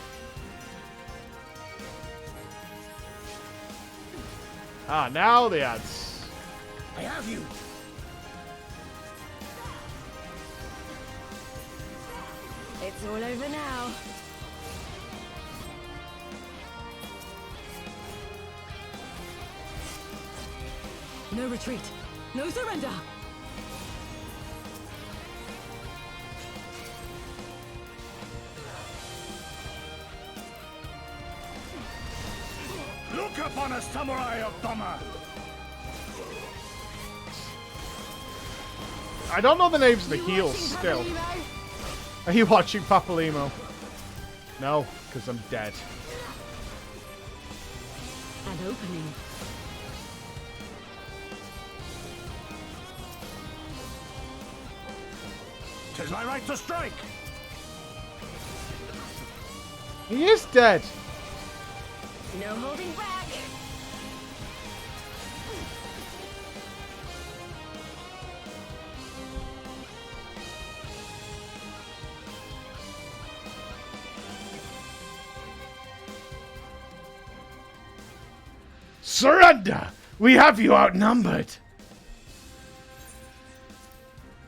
Ah, now the ads. I have you. It's all over now. No retreat. No surrender. Look upon a samurai of Doma. I don't know the names of the heels still. Are you watching Papalimo? No, because I'm dead. An opening. Tis my right to strike. He is dead. No holding back. Surrender! We have you outnumbered.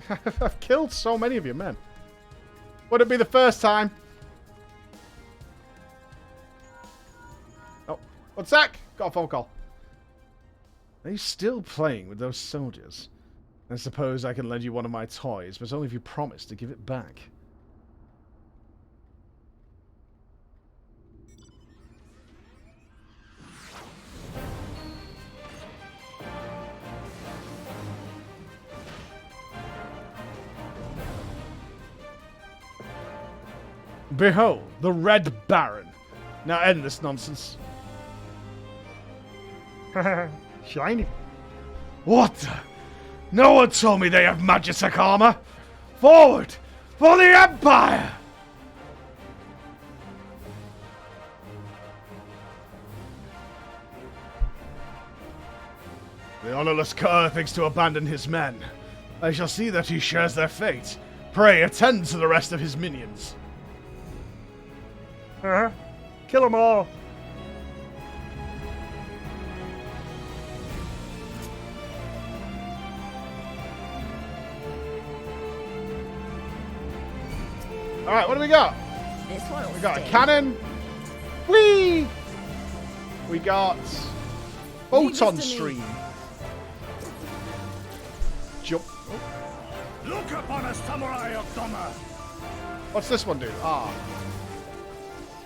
I've killed so many of your men. Would it be the first time? Oh, what's that? Got a phone call. Are you still playing with those soldiers? I suppose I can lend you one of my toys, but only if you promise to give it back. Behold, the Red Baron. Now end this nonsense. Shiny. What the? No one told me they have Magitek armor. Forward! For the Empire! The honorless cur thinks to abandon his men. I shall see that he shares their fate. Pray attend to the rest of his minions. Kill them all. Alright, what do we got? This one. We got a cannon. Whee! We got photon stream. Jump. Look upon a samurai of Doma. What's this one do? Ah.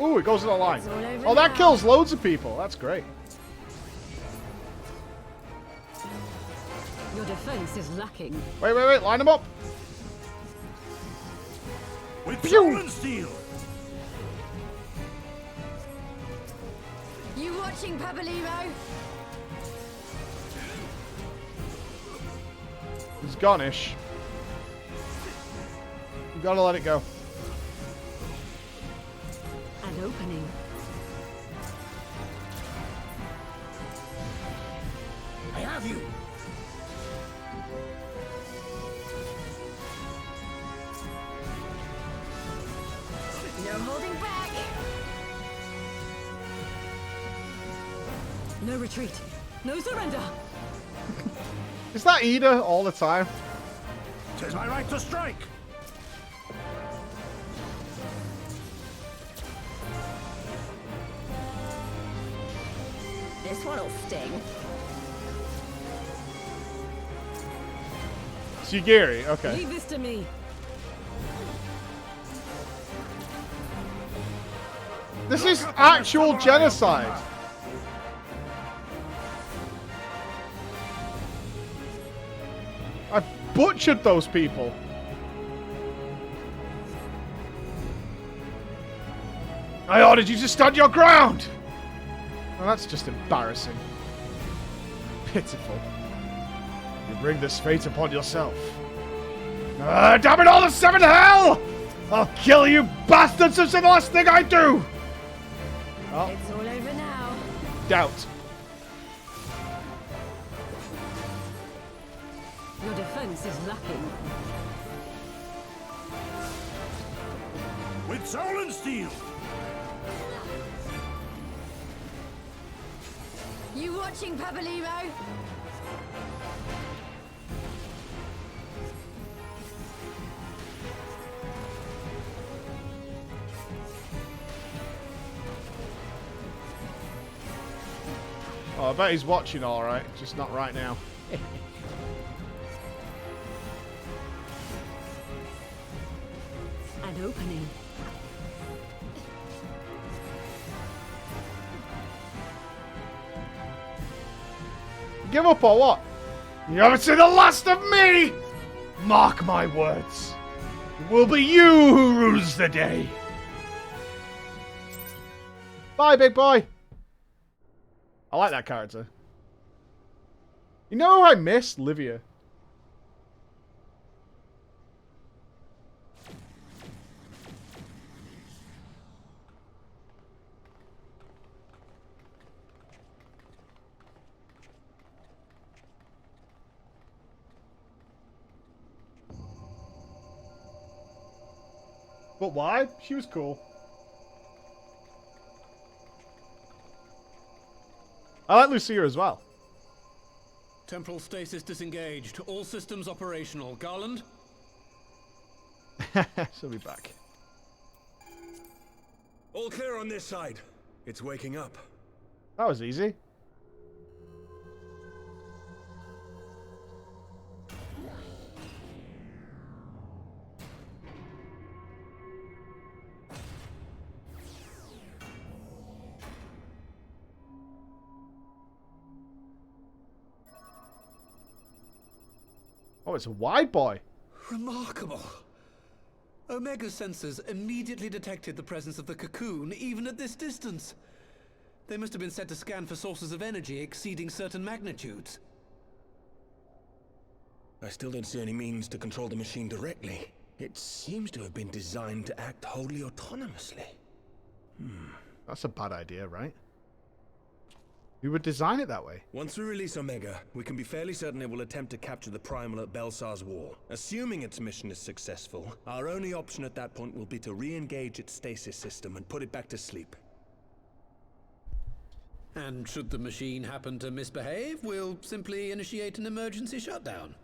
Ooh, it goes in a line. Oh, that kills loads of people. That's great. Your defense is lacking. Wait, line them up. With soul and steel. You watching, Papalimo? He's gone-ish. You gotta let it go. An opening. I have you. No holding back. No retreat. No surrender. Is that Ida all the time? 'Tis my right to strike. This one'll sting. Sugiri, okay. Leave this to me. This is actual genocide. I butchered those people. I ordered you to stand your ground. Well, that's just embarrassing. Pitiful. You bring this fate upon yourself. Damn it all, the seventh hell! I'll kill you bastards if it's the last thing I do! Oh. It's all over now. Doubt. Your defense is lacking. With soul and steel! You watching, Papalymo? Oh, I bet he's watching alright, just not right now. An opening. Give up or what? You haven't seen the last of me! Mark my words. It will be you who rules the day. Bye, big boy. I like that character. You know who I miss? Livia. But why? She was cool. I like Lucia as well. Temporal stasis disengaged. All systems operational. Garland? She'll be back. All clear on this side. It's waking up. That was easy. Oh, it's a wide boy. Remarkable. Omega sensors immediately detected the presence of the cocoon, even at this distance. They must have been set to scan for sources of energy exceeding certain magnitudes. I still don't see any means to control the machine directly. It seems to have been designed to act wholly autonomously. That's a bad idea, right? We would design it that way. Once we release Omega, we can be fairly certain it will attempt to capture the Primal at Belsar's Wall. Assuming its mission is successful, our only option at that point will be to re-engage its stasis system and put it back to sleep. And should the machine happen to misbehave, we'll simply initiate an emergency shutdown.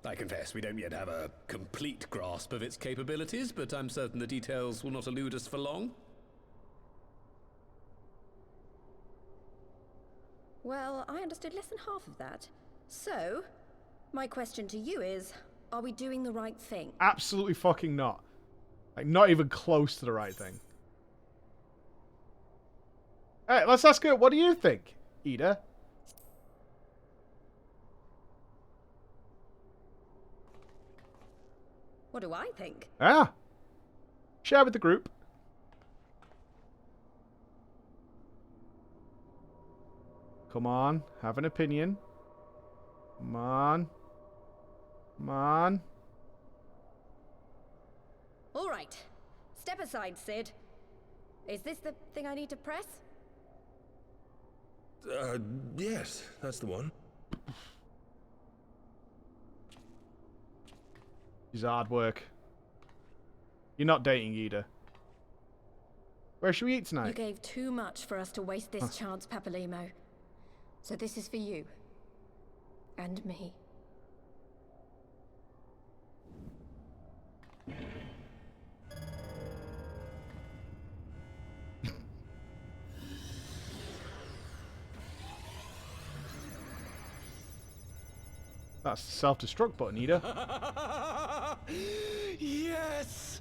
I confess we don't yet have a complete grasp of its capabilities, but I'm certain the details will not elude us for long. Well, I understood less than half of that. So, my question to you is, are we doing the right thing? Absolutely fucking not. Like, not even close to the right thing. Alright, let's ask her, what do you think, Ida? What do I think? Ah. Share with the group. Come on, have an opinion. Come on. Come on. All right. Step aside, Sid. Is this the thing I need to press? Yes, that's the one. It's hard work. You're not dating Ida. Where should we eat tonight? You gave too much for us to waste this chance, Papalymo. So this is for you. And me. That's the self-destruct button, Ida. Yes!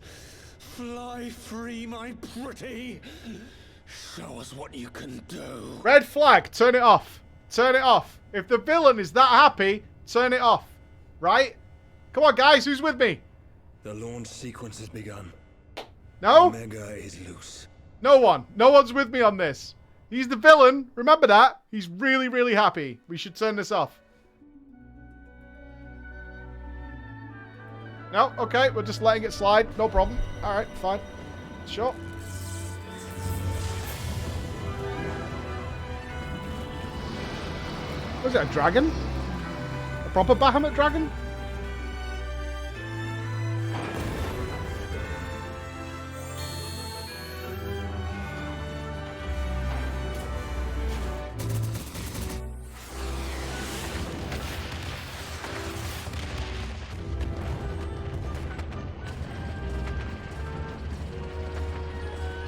Fly free, my pretty! Show us what you can do. Red flag, turn it off. Turn it off. If the villain is that happy, turn it off. Right? Come on, guys, who's with me? The launch sequence has begun. No? Omega is loose. No one. No one's with me on this. He's the villain. Remember that. He's really, really happy. We should turn this off. No, okay. We're just letting it slide. No problem. All right, fine. Sure. Was it a dragon? A proper Bahamut dragon?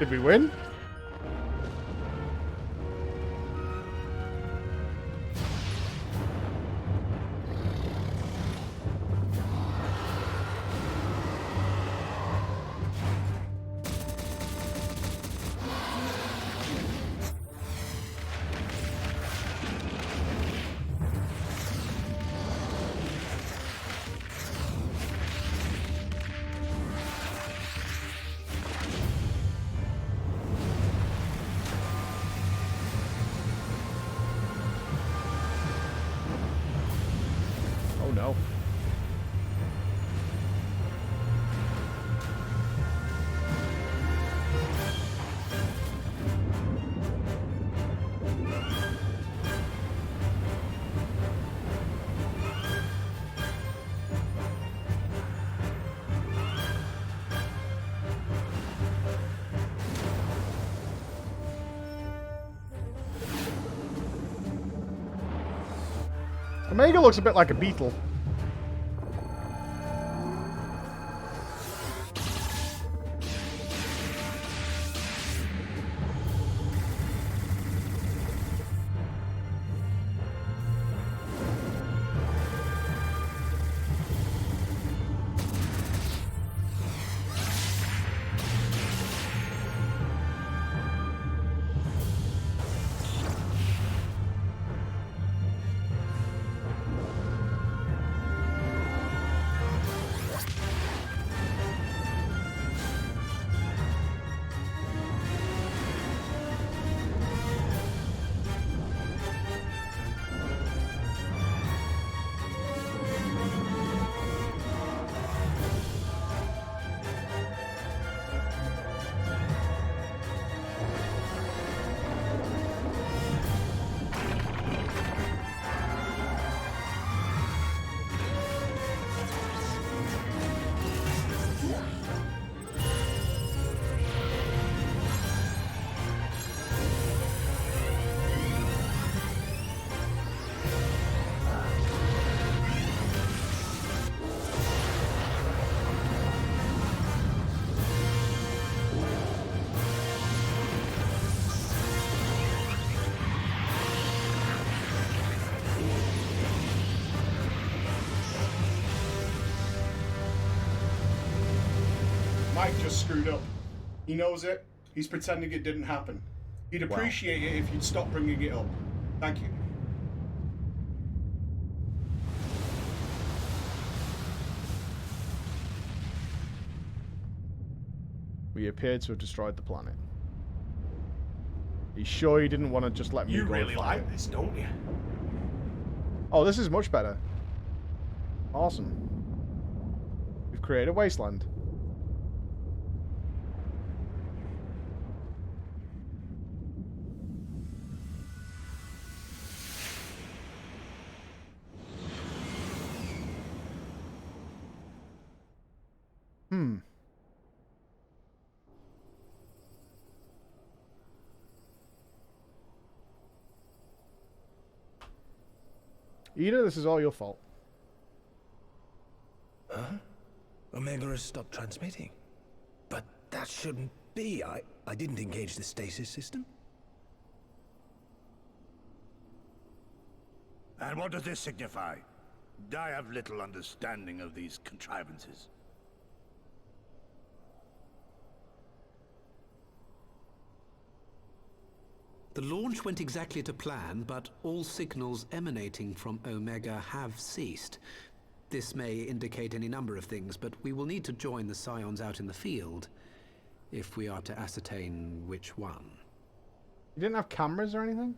Did we win? No. Omega looks a bit like a beetle. Mike just screwed up. He knows it. He's pretending it didn't happen. He'd appreciate it if you'd stop bringing it up. Thank you. We appear to have destroyed the planet. You sure you didn't want to just let me You go really and fight like it? this, don't you? Oh, this is much better. Awesome. We've created a wasteland. Ida, this is all your fault. Huh? Omega has stopped transmitting. But that shouldn't be. I didn't engage the stasis system. And what does this signify? I have little understanding of these contrivances. The launch went exactly to plan, but all signals emanating from Omega have ceased. This may indicate any number of things, but we will need to join the Scions out in the field if we are to ascertain which one. You didn't have cameras or anything?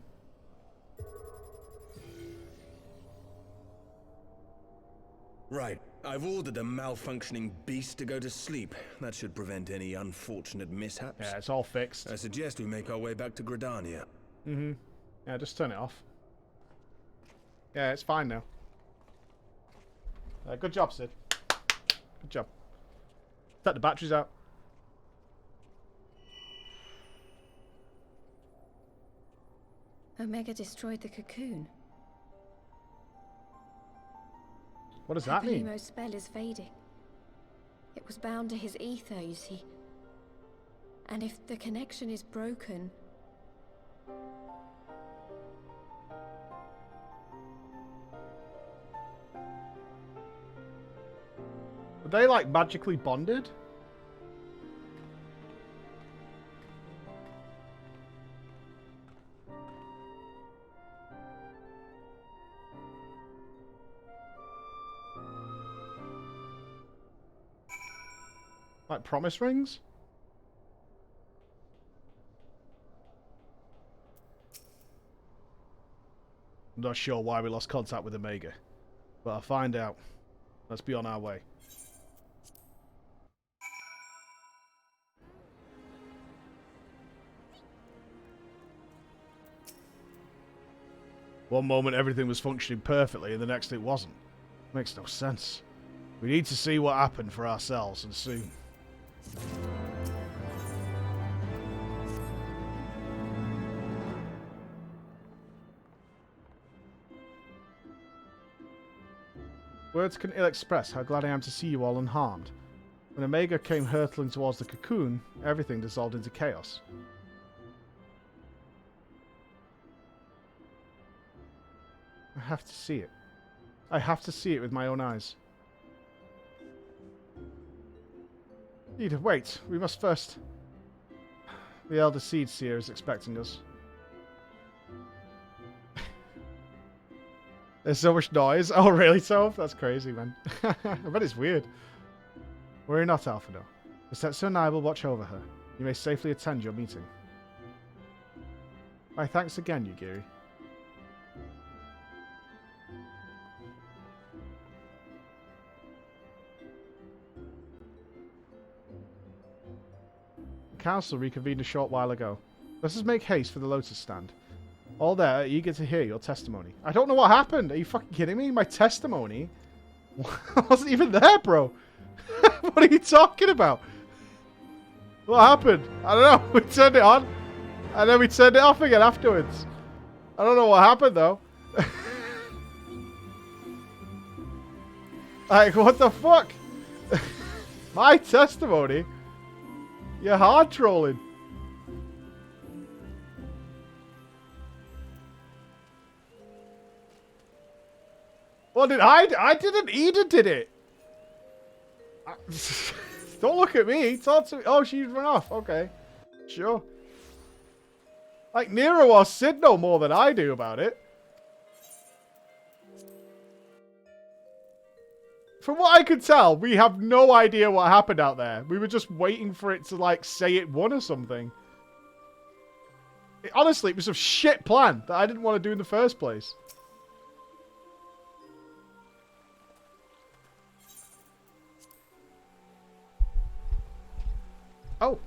Right. I've ordered a malfunctioning beast to go to sleep. That should prevent any unfortunate mishaps. Yeah, it's all fixed. I suggest we make our way back to Gridania. Mm-hmm. Yeah, just turn it off. Yeah, it's fine now. Good job, Sid. Good job. Set the batteries out. Omega destroyed the cocoon. What does that mean? Nemo's spell is fading. It was bound to his ether, you see. And if the connection is broken... Are they, like, magically bonded? Like promise rings? I'm not sure why we lost contact with Omega, but I'll find out. Let's be on our way. One moment everything was functioning perfectly and the next it wasn't. Makes no sense. We need to see what happened for ourselves, and soon. Words can ill express how glad I am to see you all unharmed. When Omega came hurtling towards the cocoon, everything dissolved into chaos. I have to see it. I have to see it with my own eyes. Eda, wait. We must first... The Elder Seed Seer is expecting us. There's so much noise. Oh, really, Toph? That's crazy, man. I bet it's weird. Worry not, Alphino. The Setsu and I will watch over her. You may safely attend your meeting. My thanks again, Yugiri. The council reconvened a short while ago. Let us make haste for the Lotus stand. All there are eager to hear your testimony. I don't know what happened. Are you fucking kidding me? My testimony? I wasn't even there, bro. What are you talking about? What happened? I don't know. We turned it on, and then we turned it off again afterwards. I don't know what happened, though. Like, what the fuck? My testimony? You're hard trolling. What did I didn't. Eda did it. Don't look at me. Talk to me. Oh, she's run off. Okay. Sure. Like, Nero or Sid know more than I do about it. From what I could tell, we have no idea what happened out there. We were just waiting for it to, like, say it won or something. Honestly, it was a shit plan that I didn't want to do in the first place. Oh.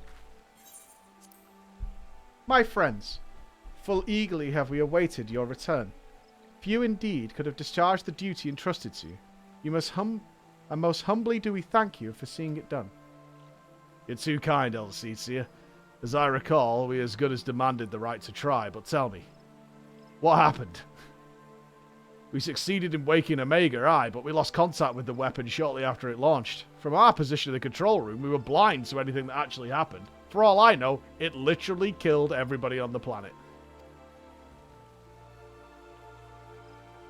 My friends, full eagerly have we awaited your return. Few indeed could have discharged the duty entrusted to you. You must and most humbly do we thank you for seeing it done. You're too kind, Elder Seedseer. As I recall, we as good as demanded the right to try, but tell me, what happened? We succeeded in waking Omega, aye, but we lost contact with the weapon shortly after it launched. From our position in the control room, we were blind to anything that actually happened. For all I know, it literally killed everybody on the planet.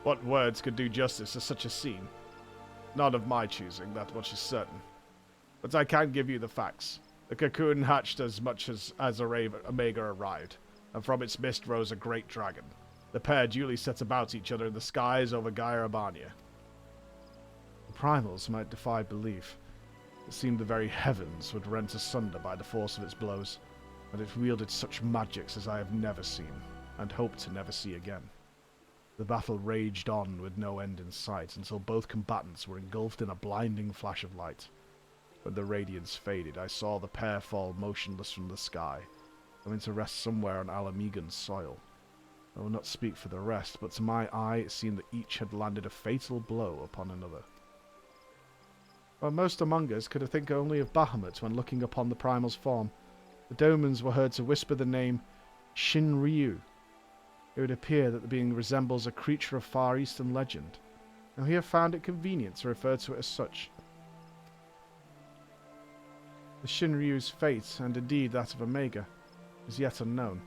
What words could do justice to such a scene? None of my choosing, that much is certain. But I can give you the facts. The cocoon hatched as much as Omega arrived, and from its mist rose a great dragon. The pair duly set about each other in the skies over Gaia Urbania. The primals might defy belief. It seemed the very heavens would rent asunder by the force of its blows. and it wielded such magics as I have never seen, and hope to never see again. The battle raged on with no end in sight until both combatants were engulfed in a blinding flash of light. When the radiance faded, I saw the pair fall motionless from the sky, coming to rest somewhere on Alamigan's soil. I will not speak for the rest, but to my eye it seemed that each had landed a fatal blow upon another. While most among us could think only of Bahamut when looking upon the primal's form, the Domans were heard to whisper the name Shinryu. It would appear that the being resembles a creature of Far Eastern legend, and we have found it convenient to refer to it as such. The Shinryu's fate, and indeed that of Omega, is yet unknown.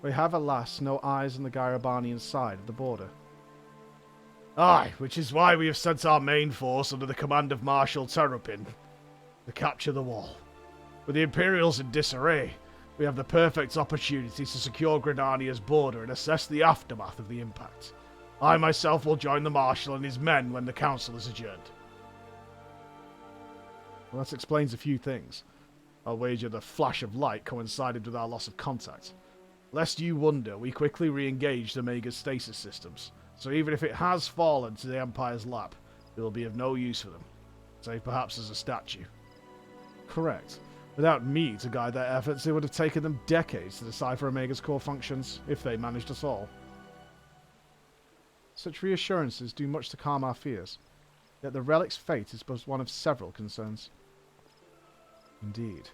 We have, alas, no eyes on the Garabanian side of the border. Aye, which is why we have sent our main force under the command of Marshal Terrapin to capture the wall. With the Imperials in disarray, we have the perfect opportunity to secure Gridania's border and assess the aftermath of the impact. I myself will join the Marshal and his men when the Council is adjourned. Well, that explains a few things. I'll wager the flash of light coincided with our loss of contact. Lest you wonder, we quickly re-engaged Omega's stasis systems, so even if it has fallen to the Empire's lap, it will be of no use for them, save perhaps as a statue. Correct. Without me to guide their efforts, it would have taken them decades to decipher Omega's core functions, if they managed at all. Such reassurances do much to calm our fears, yet the relic's fate is but one of several concerns. Indeed.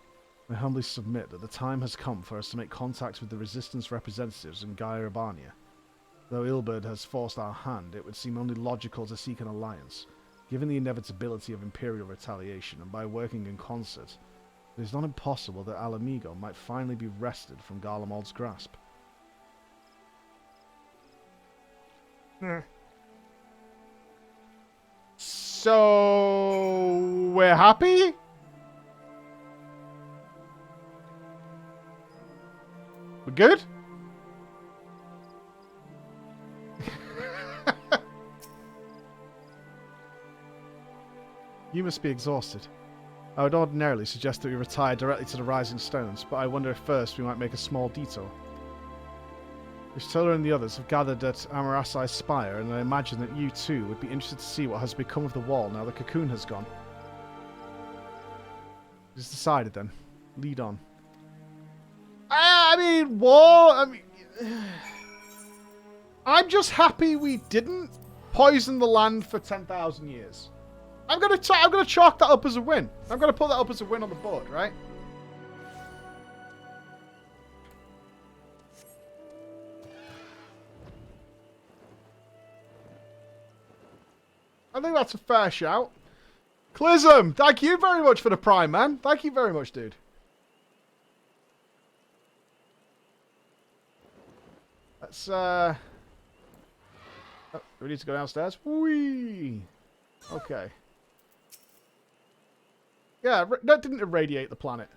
I humbly submit that the time has come for us to make contact with the Resistance representatives in Garabania. Though Ilberd has forced our hand, it would seem only logical to seek an alliance, given the inevitability of Imperial retaliation, and by working in concert, it is not impossible that Alamigo might finally be wrested from Garlemald's grasp. So... we're happy? We're good? You must be exhausted. I would ordinarily suggest that we retire directly to the Rising Stones, but I wonder if first we might make a small detour. Vistula and the others have gathered at Amarasai's spire, and I imagine that you too would be interested to see what has become of the wall now the cocoon has gone. It is decided then. Lead on. I'm just happy we didn't poison the land for 10,000 years. I'm gonna chalk that up as a win. I'm gonna put that up as a win on the board, right? I think that's a fair shout. Clism, thank you very much for the prime, man. Thank you very much, dude. Let's, oh, do we need to go downstairs? Whee! Okay. Yeah, that didn't irradiate the planet.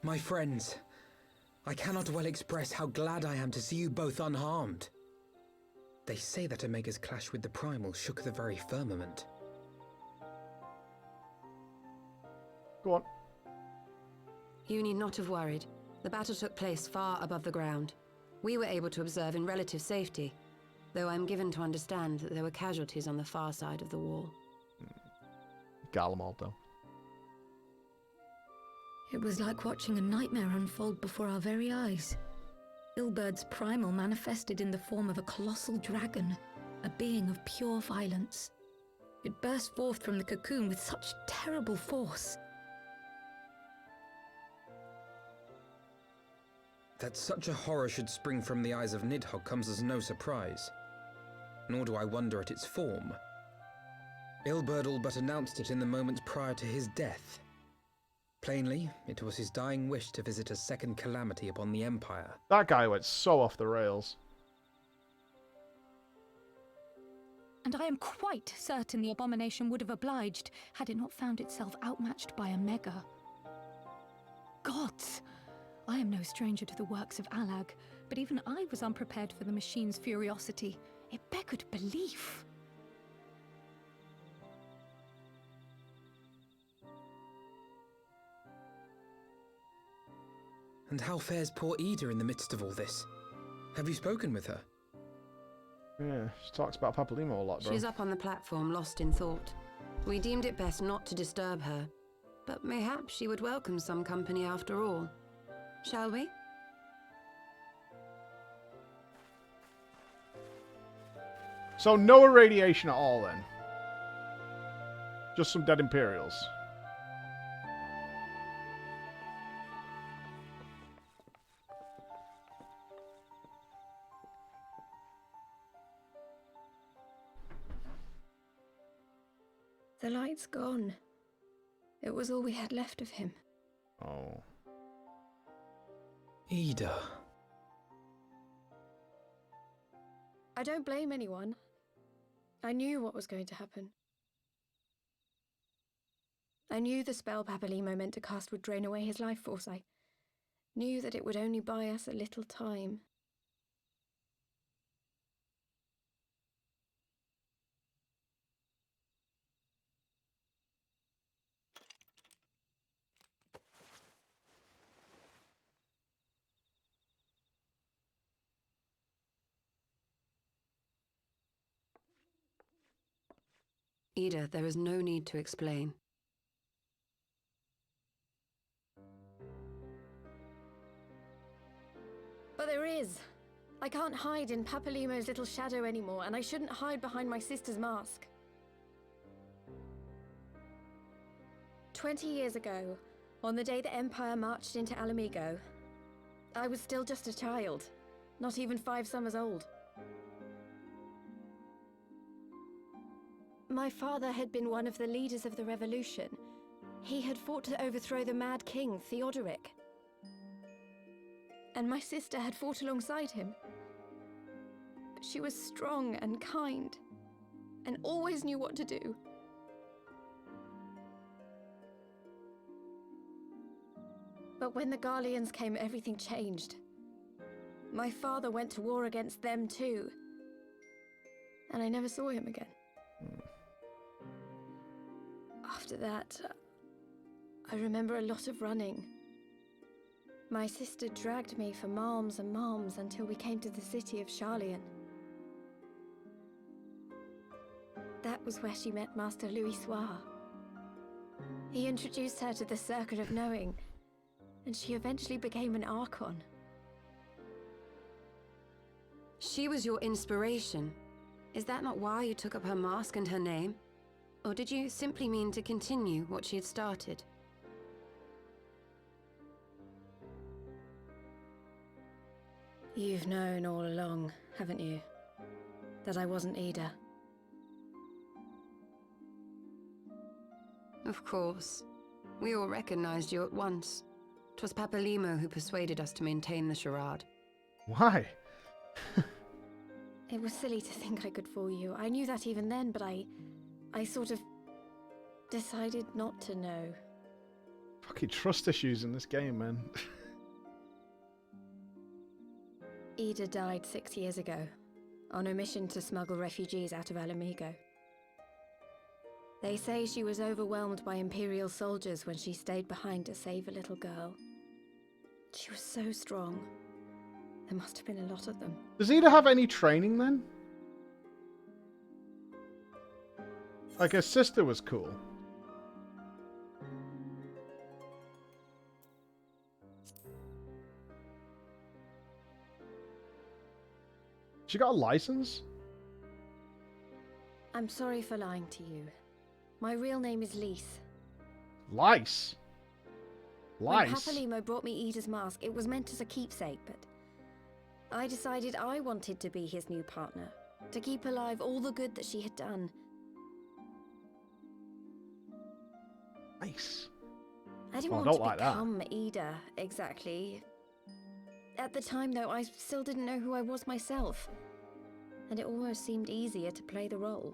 My friends, I cannot well express how glad I am to see you both unharmed. They say that Omega's clash with the Primal shook the very firmament. Go on. You need not have worried. The battle took place far above the ground. We were able to observe in relative safety, though I'm given to understand that there were casualties on the far side of the wall. Garlemald, though. It was like watching a nightmare unfold before our very eyes. Ilberd's primal manifested in the form of a colossal dragon, a being of pure violence. It burst forth from the cocoon with such terrible force. That such a horror should spring from the eyes of Nidhogg comes as no surprise. Nor do I wonder at its form. Ilberd all but announced it in the moments prior to his death. Plainly, it was his dying wish to visit a second calamity upon the Empire. That guy went so off the rails. And I am quite certain the abomination would have obliged had it not found itself outmatched by Omega. Gods! I am no stranger to the works of Alag, but even I was unprepared for the machine's furiosity. It beggared belief. And how fares poor Ida in the midst of all this? Have you spoken with her? Yeah, she talks about Papalimo a lot, bro. She's up on the platform, lost in thought. We deemed it best not to disturb her, but mayhaps she would welcome some company after all. Shall we? So no irradiation at all, then? Just some dead Imperials. The light's gone. It was all we had left of him. Oh. Ida. I don't blame anyone. I knew what was going to happen. I knew the spell Papalimo meant to cast would drain away his life force. I knew that it would only buy us a little time. Ida, there is no need to explain. But there is. I can't hide in Papalimo's little shadow anymore, and I shouldn't hide behind my sister's mask. 20 years ago, on the day the Empire marched into Alamigo, I was still just a child, not even 5 summers old. My father had been one of the leaders of the revolution. He had fought to overthrow the Mad King, Theodoric. And my sister had fought alongside him. But she was strong and kind, and always knew what to do. But when the Garleans came, everything changed. My father went to war against them too, and I never saw him again. After that, I remember a lot of running. My sister dragged me for malms and malms until we came to the city of Charlian. That was where she met Master Louis Soir. He introduced her to the Circle of Knowing, and she eventually became an Archon. She was your inspiration. Is that not why you took up her mask and her name? Or did you simply mean to continue what she had started? You've known all along, haven't you? That I wasn't Ida. Of course. We all recognized you at once. 'Twas Papalimo who persuaded us to maintain the charade. Why? It was silly to think I could fool you. I knew that even then, but I sort of decided not to know. Fucking trust issues in this game, man. Ida died 6 years ago, on a mission to smuggle refugees out of Alamigo. They say she was overwhelmed by Imperial soldiers when she stayed behind to save a little girl. She was so strong. There must have been a lot of them. Does Ida have any training then? Like, her sister was cool. She got a license? I'm sorry for lying to you. My real name is Lise. Lice? When Lice? Papalimo brought me Ida's mask, it was meant as a keepsake, but I decided I wanted to be his new partner, to keep alive all the good that she had done. Nice. I didn't Oh, I want don't to like that. become Ida, exactly. At the time, though, I still didn't know who I was myself, and it almost seemed easier to play the role.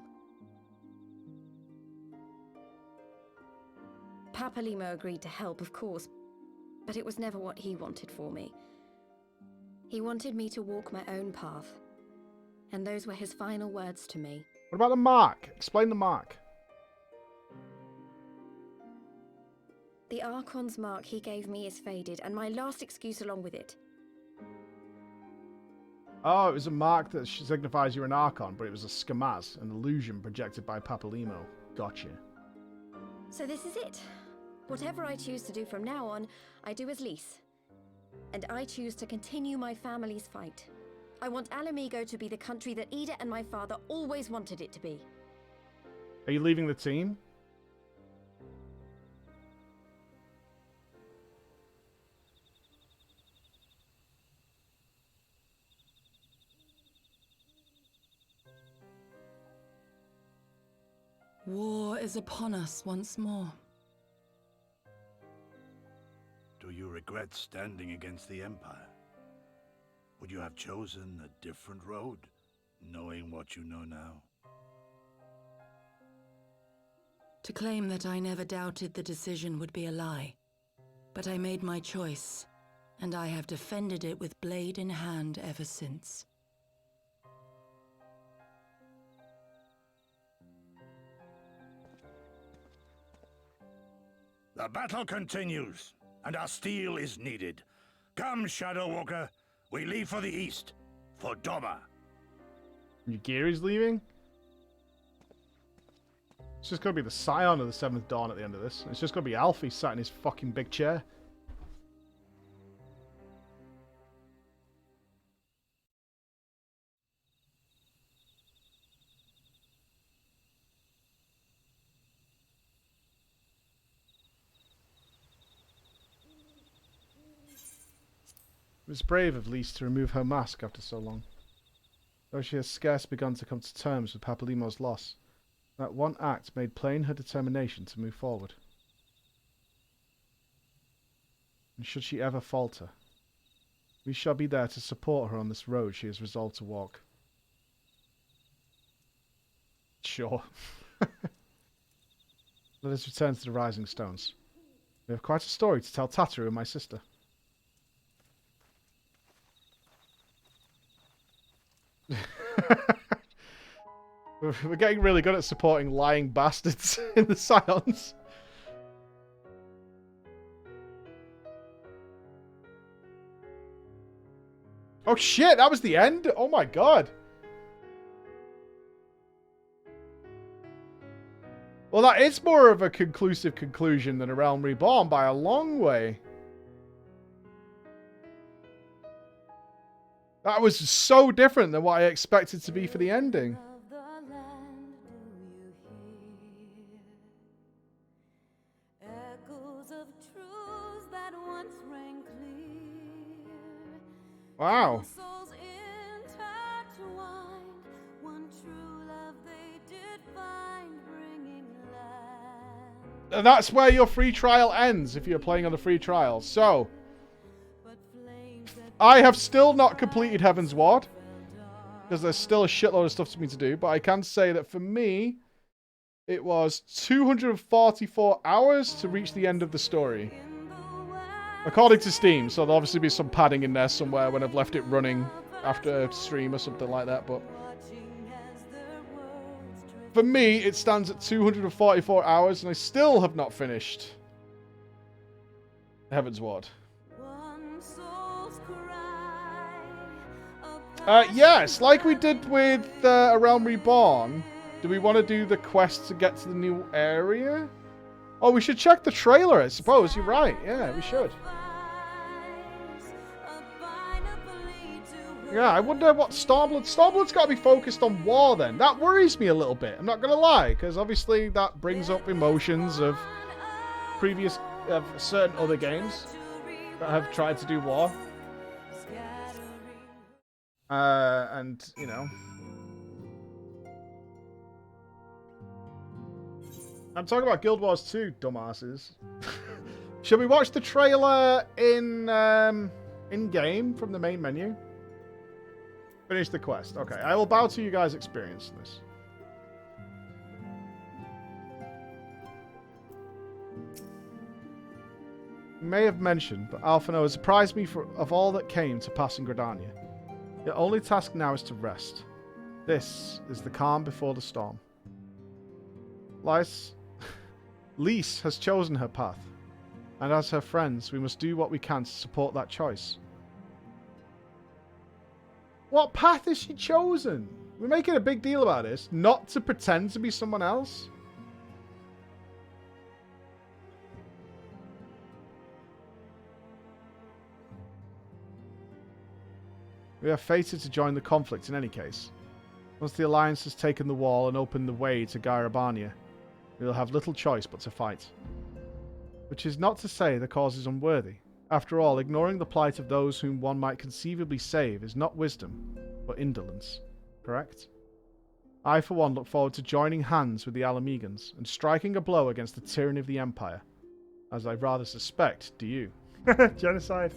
Papalimo agreed to help, of course, but it was never what he wanted for me. He wanted me to walk my own path, and those were his final words to me. What about the mark? Explain the mark. The Archon's mark he gave me is faded, and my last excuse along with it. Oh, it was a mark that signifies you're an Archon, but it was a scamaz, an illusion projected by Papalimo. Gotcha. So this is it. Whatever I choose to do from now on, I do as Lys. And I choose to continue my family's fight. I want Alamigo to be the country that Ida and my father always wanted it to be. Are you leaving the team? War is upon us once more. Do you regret standing against the Empire? Would you have chosen a different road, knowing what you know now? To claim that I never doubted the decision would be a lie. But I made my choice, and I have defended it with blade in hand ever since. The battle continues, and our steel is needed. Come, Shadow Walker, we leave for the east, for Doma. Yugiri's leaving? It's just gonna be the Scion of the 7th Dawn at the end of this. It's just gonna be Alfie sat in his fucking big chair. It was brave of Lys to remove her mask after so long. Though she has scarce begun to come to terms with Papalimo's loss, that one act made plain her determination to move forward. And should she ever falter, we shall be there to support her on this road she has resolved to walk. Sure. Let us return to the Rising Stones. We have quite a story to tell Tataru and my sister. We're getting really good at supporting lying bastards in the Scions. Oh shit, that was the end? Oh my god. Well, that is more of a conclusive conclusion than A Realm Reborn by a long way. That was so different than what I expected to be for the ending. Wow. And that's where your free trial ends if you're playing on the free trial. So, I have still not completed Heavensward, because there's still a shitload of stuff for me to do, but I can say that for me, it was 244 hours to reach the end of the story. According to Steam, so there'll obviously be some padding in there somewhere when I've left it running after a stream or something like that, but for me, it stands at 244 hours, and I still have not finished Heavensward. Yes, like we did with A Realm Reborn, do we want to do the quest to get to the new area? Oh, we should check the trailer, I suppose. You're right. Yeah, we should. Yeah, I wonder what Stormblood's got to be focused on war then. That worries me a little bit. I'm not going to lie, because obviously that brings up emotions of certain other games that have tried to do war. And, you know, I'm talking about Guild Wars 2, dumbasses. Should we watch the trailer in game from the main menu? Finish the quest. Okay, I will bow to you guys experiencing this. You may have mentioned, but Alphino has surprised me of all that came to pass in Gridania. Your only task now is to rest. This is the calm before the storm. Lys has chosen her path. And as her friends, we must do what we can to support that choice. What path has she chosen? We're making a big deal about this. Not to pretend to be someone else? We are fated to join the conflict in any case. Once the Alliance has taken the wall and opened the way to Garabania, we will have little choice but to fight. Which is not to say the cause is unworthy. After all, ignoring the plight of those whom one might conceivably save is not wisdom, but indolence. Correct? I, for one, look forward to joining hands with the Alamegans and striking a blow against the tyranny of the Empire. As I rather suspect, do you? Genocide.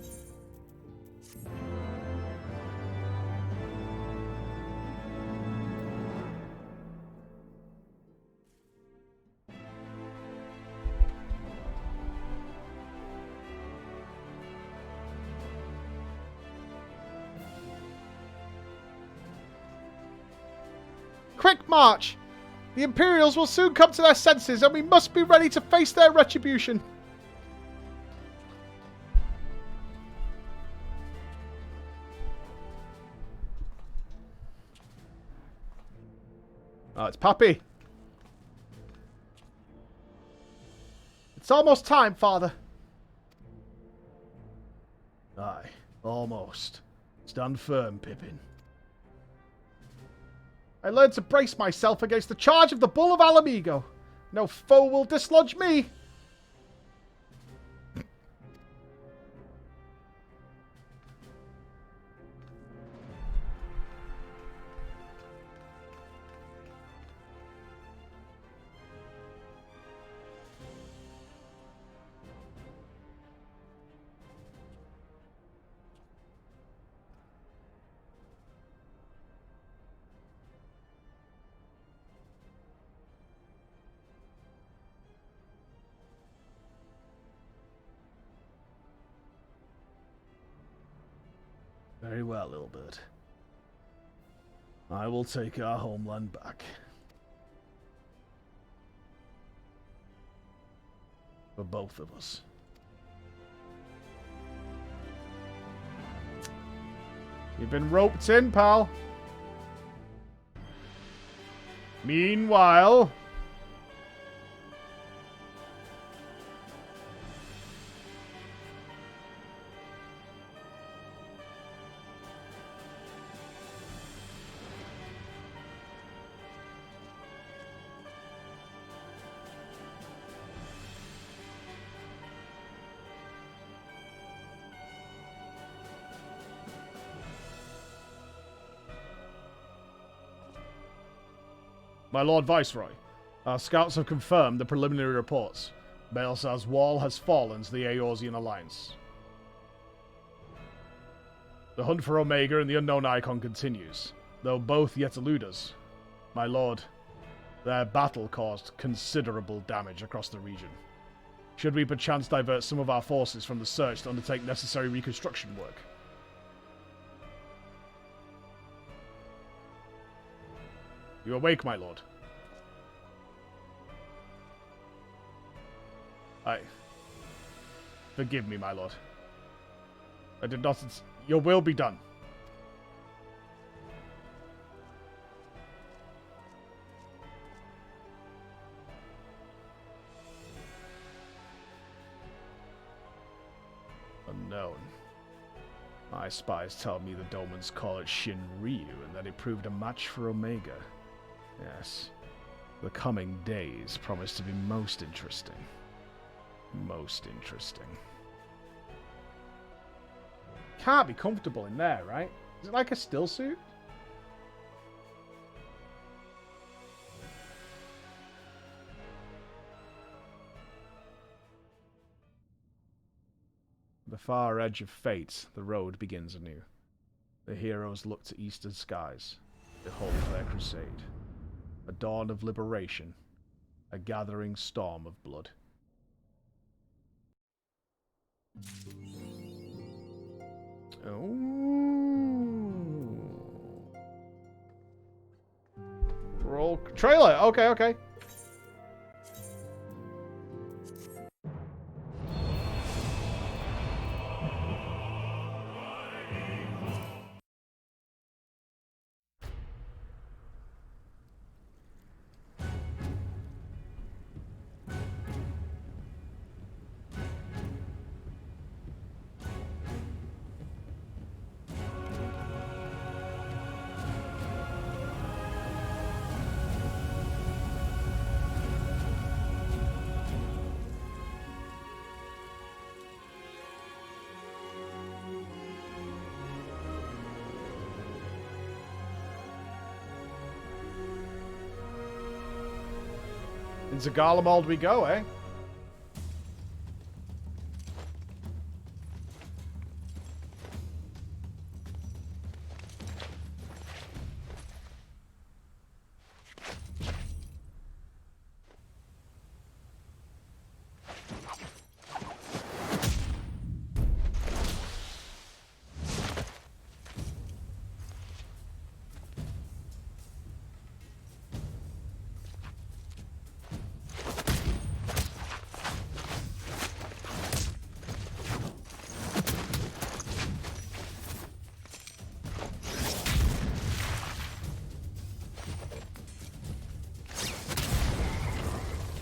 Quick march! The Imperials will soon come to their senses and we must be ready to face their retribution. Oh, it's Pappy. It's almost time, Father. Aye, almost. Stand firm, Pippin. I learned to brace myself against the charge of the Bull of Alamigo. No foe will dislodge me. Very well, little bird. I will take our homeland back. For both of us. You've been roped in, pal. Meanwhile... My Lord Viceroy, our scouts have confirmed the preliminary reports. Baelsar's wall has fallen to the Eorzean Alliance. The hunt for Omega and the unknown icon continues, though both yet elude us. My lord, their battle caused considerable damage across the region. Should we perchance divert some of our forces from the search to undertake necessary reconstruction work? You awake, my lord? Forgive me, my lord. I did not... Your will be done. Unknown. My spies tell me the Domans call it Shinryu, and that it proved a match for Omega. Yes. The coming days promise to be most interesting. Most interesting. Can't be comfortable in there, right? Is it like a still suit? The far edge of fate, the road begins anew. The heroes look to eastern skies, behold their crusade. A dawn of liberation, a gathering storm of blood. Oh. Roll trailer. Okay. Zagala mold we go, eh?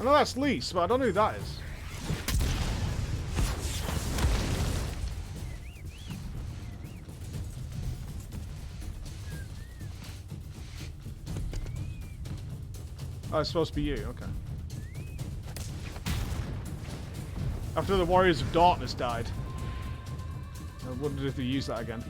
I know that's Lise, but I don't know who that is. Oh, it's supposed to be you, okay. After the Warriors of Darkness died. I wondered if they use that again.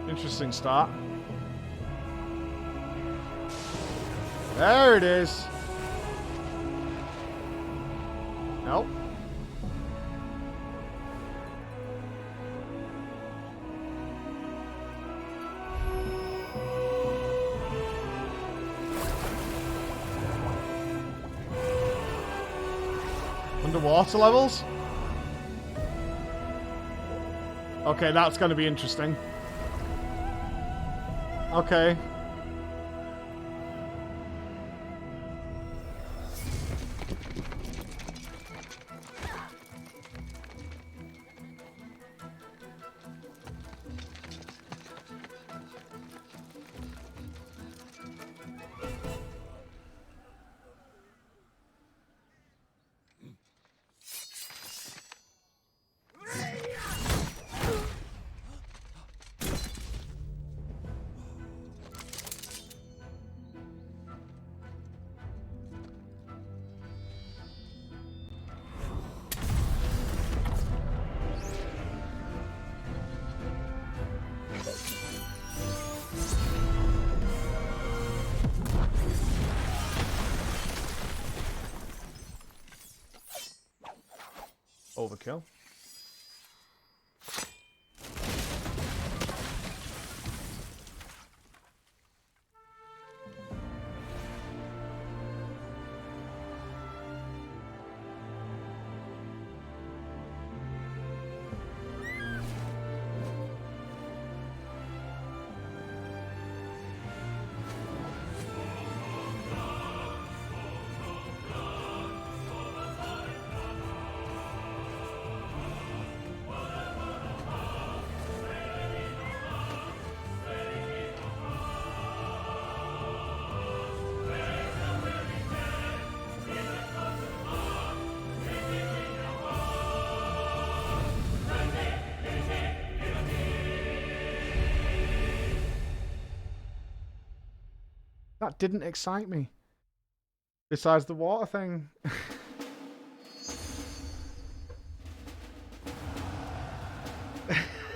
Interesting start. There it is. Nope. Underwater levels? Okay, that's going to be interesting. Okay. Overkill. That didn't excite me. Besides the water thing.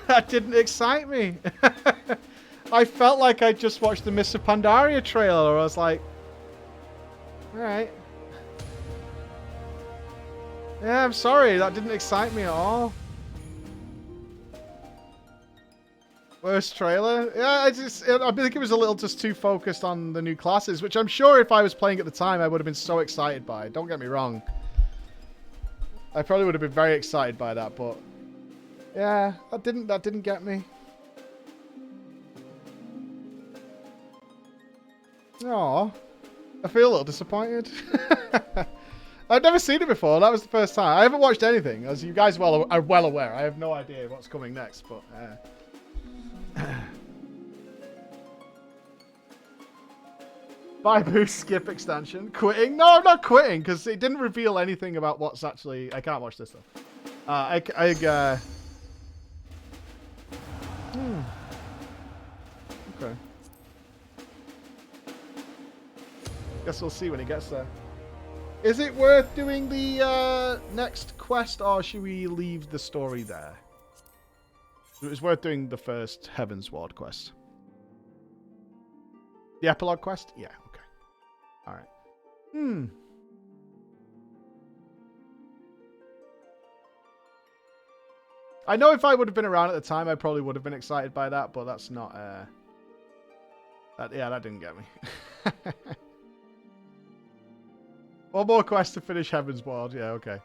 That didn't excite me. I felt like I just watched the Mists of Pandaria trailer. I was like, alright. Yeah, I'm sorry. That didn't excite me at all. Worst trailer? Yeah, I think it was a little just too focused on the new classes, which I'm sure if I was playing at the time, I would have been so excited by. Don't get me wrong. I probably would have been very excited by that, but yeah, that didn't get me. Aw, I feel a little disappointed. I've never seen it before. That was the first time. I haven't watched anything, as you guys are well aware. I have no idea what's coming next, but Buy boost, skip extension. Quitting? No, I'm not quitting, because it didn't reveal anything about what's actually... I can't watch this stuff. Okay. Guess we'll see when he gets there. Is it worth doing the next quest, or should we leave the story there? It was worth doing the first Heavensward quest. The epilogue quest? Yeah, okay. Alright. I know if I would have been around at the time, I probably would have been excited by that, but that's not... that didn't get me. One more quest to finish Heavensward. Yeah, okay.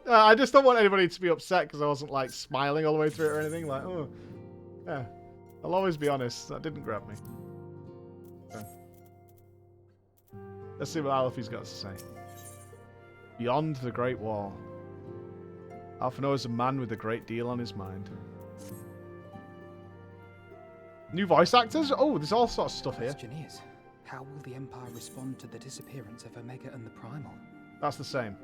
I just don't want anybody to be upset because I wasn't like smiling all the way through it or anything. Like, oh, yeah. I'll always be honest. That didn't grab me. Okay. Let's see what Alfie's got to say. Beyond the Great Wall. Alphino is a man with a great deal on his mind. New voice actors? Oh, there's all sorts of stuff here. The question is, how will the Empire respond to the disappearance of Omega and the Primal? That's the same.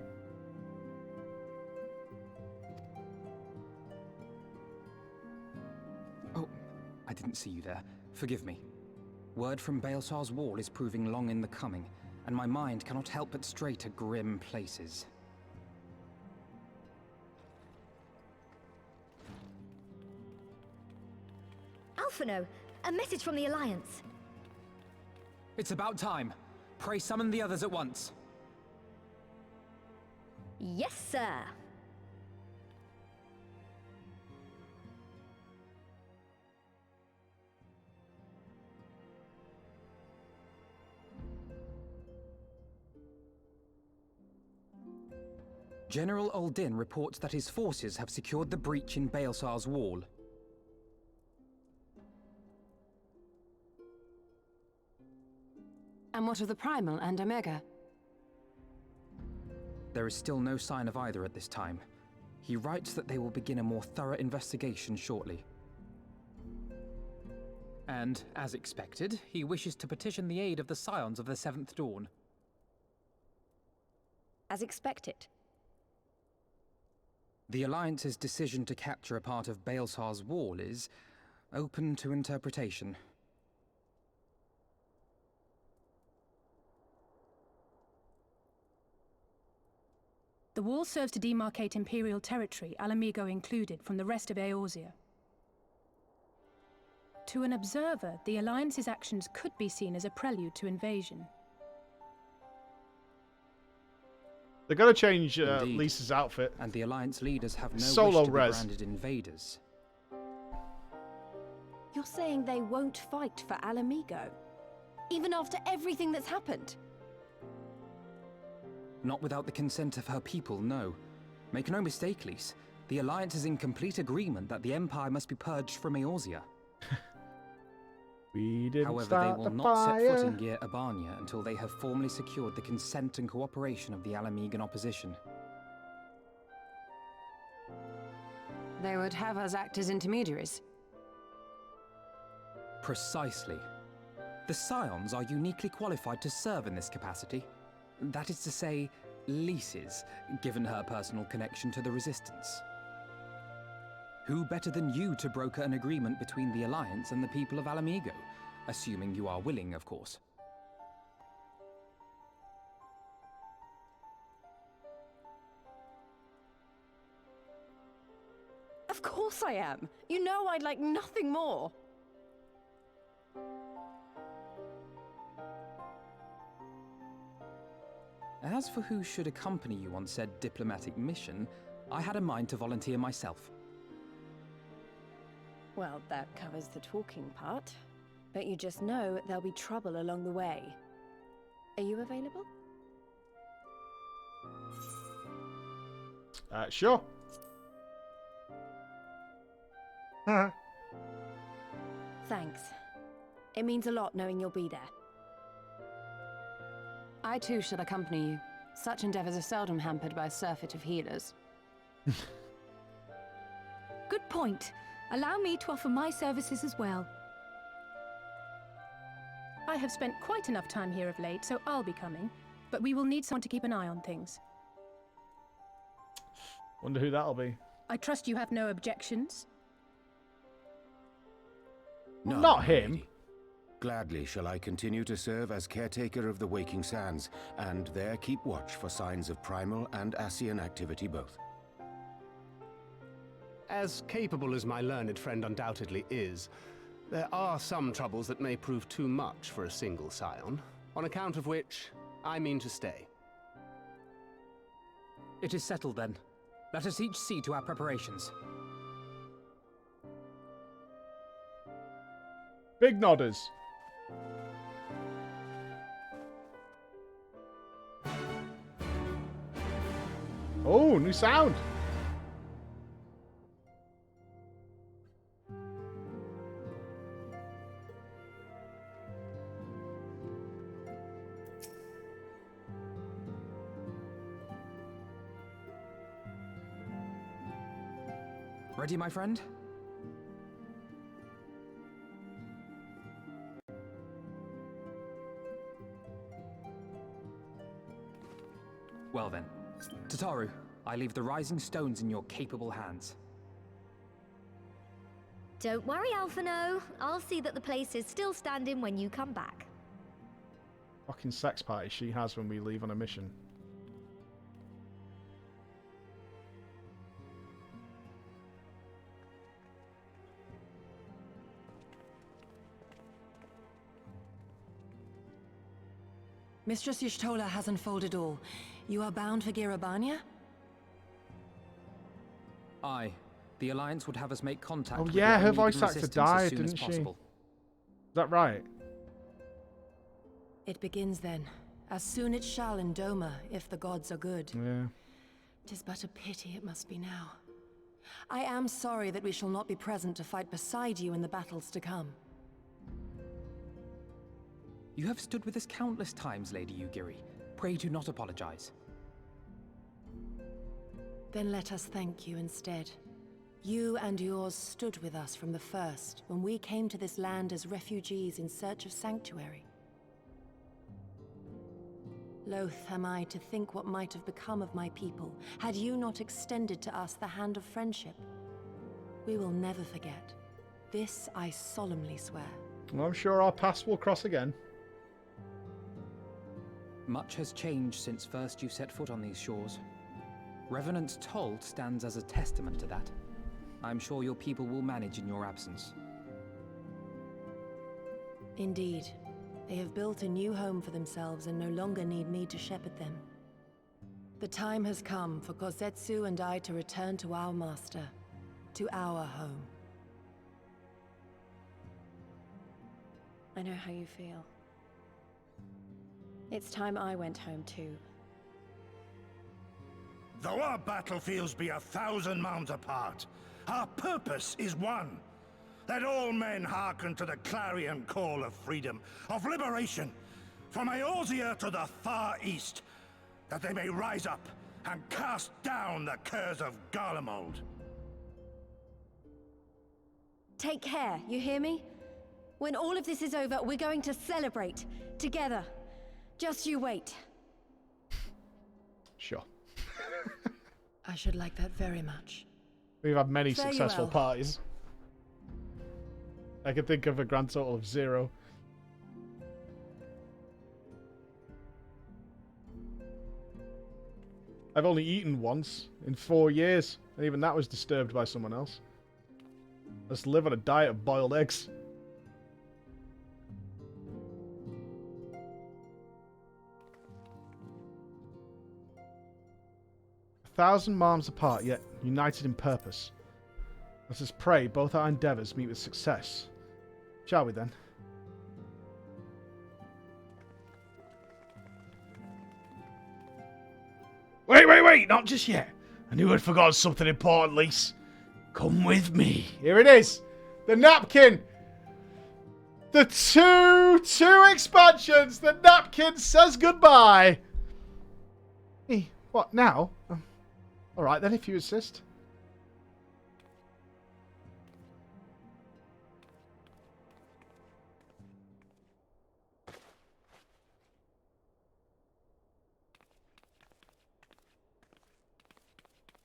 Oh, I didn't see you there. Forgive me. Word from Baelsar's wall is proving long in the coming, and my mind cannot help but stray to grim places. Alphino, a message from the Alliance. It's about time. Pray summon the others at once. Yes, sir. General Uldin reports that his forces have secured the breach in Baelsar's wall. And what of the Primal and Omega? There is still no sign of either at this time. He writes that they will begin a more thorough investigation shortly. And, as expected, he wishes to petition the aid of the Scions of the Seventh Dawn. As expected. The Alliance's decision to capture a part of Baelsar's wall is open to interpretation. The wall serves to demarcate Imperial territory, Alamigo included, from the rest of Eorzea. To an observer, the Alliance's actions could be seen as a prelude to invasion. They're going to change Lisa's outfit. And the Alliance leaders have no Solo wish to be res. branded invaders. You're saying they won't fight for Alamigo? Even after everything that's happened? Not without the consent of her people, no. Make no mistake, Lise. The Alliance is in complete agreement that the Empire must be purged from Eorzea. We didn't However, start they will the not fire. set foot in Gyr Abania until they have formally secured the consent and cooperation of the Alamigan opposition. They would have us act as intermediaries. Precisely. The Scions are uniquely qualified to serve in this capacity. That is to say, Lise's, given her personal connection to the Resistance. Who better than you to broker an agreement between the Alliance and the people of Alamigo? Assuming you are willing, of course. Of course I am. You know I'd like nothing more. As for who should accompany you on said diplomatic mission, I had a mind to volunteer myself. Well, that covers the talking part. But you just know there'll be trouble along the way. Are you available? Sure. Thanks. It means a lot knowing you'll be there. I too shall accompany you. Such endeavors are seldom hampered by a surfeit of healers. Good point. Allow me to offer my services as well. I have spent quite enough time here of late, so I'll be coming. But we will need someone to keep an eye on things. Wonder who that'll be. I trust you have no objections? No, Not my him. lady. Gladly shall I continue to serve as caretaker of the Waking Sands, and there keep watch for signs of primal and Ascian activity both. As capable as my learned friend undoubtedly is, there are some troubles that may prove too much for a single scion, on account of which I mean to stay. It is settled then. Let us each see to our preparations. Big nodders. Oh, new sound. Ready, my friend? Well then, Tataru, I leave the rising stones in your capable hands. Don't worry, Alphino. I'll see that the place is still standing when you come back. Fucking sex party she has when we leave on a mission. Mistress Y'shtola has unfolded all. You are bound for Girabania? Aye. The Alliance would have us make contact Oh with yeah, the her enemy voice actor resistance as died, soon as didn't she? possible. Is that right? It begins then. As soon it shall in Doma, if the gods are good. Yeah. 'Tis but a pity it must be now. I am sorry that we shall not be present to fight beside you in the battles to come. You have stood with us countless times, Lady Yugiri. Pray do not apologize. Then let us thank you instead. You and yours stood with us from the first, when we came to this land as refugees in search of sanctuary. Loath am I to think what might have become of my people, had you not extended to us the hand of friendship. We will never forget. This I solemnly swear. Well, I'm sure our paths will cross again. Much has changed since first you set foot on these shores. Revenant's Toll stands as a testament to that. I'm sure your people will manage in your absence. Indeed. They have built a new home for themselves and no longer need me to shepherd them. The time has come for Kozetsu and I to return to our master, to our home. I know how you feel. It's time I went home too. Though our battlefields be 1,000 mounds apart, our purpose is one. Let all men hearken to the clarion call of freedom, of liberation, from Eorzea to the far east, that they may rise up and cast down the curse of Garlemald. Take care, you hear me? When all of this is over, we're going to celebrate together. Just you wait. Sure. I should like that very much. We've had many Farewell. successful parties. I can think of a grand total of 0. I've only eaten once in 4 years, and even that was disturbed by someone else. Let's live on a diet of boiled eggs. A 1,000 miles apart, yet united in purpose. Let us pray both our endeavours meet with success. Shall we then? Wait, not just yet. I knew I'd forgotten something important, Lise. Come with me. Here it is. The napkin. The two expansions. The napkin says goodbye. Hey, what now? Alright then, if you insist.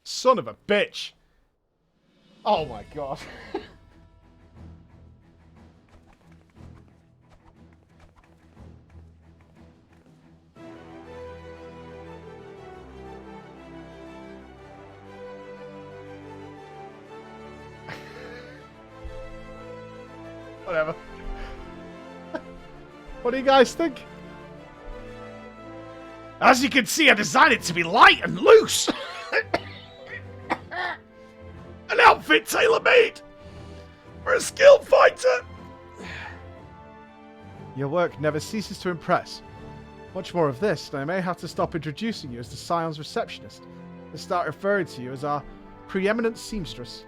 Son of a bitch. Oh my god. Whatever. What do you guys think? As you can see, I designed it to be light and loose. An outfit tailor-made for a skilled fighter. Your work never ceases to impress. Much more of this, and I may have to stop introducing you as the Scion's receptionist and start referring to you as our preeminent seamstress.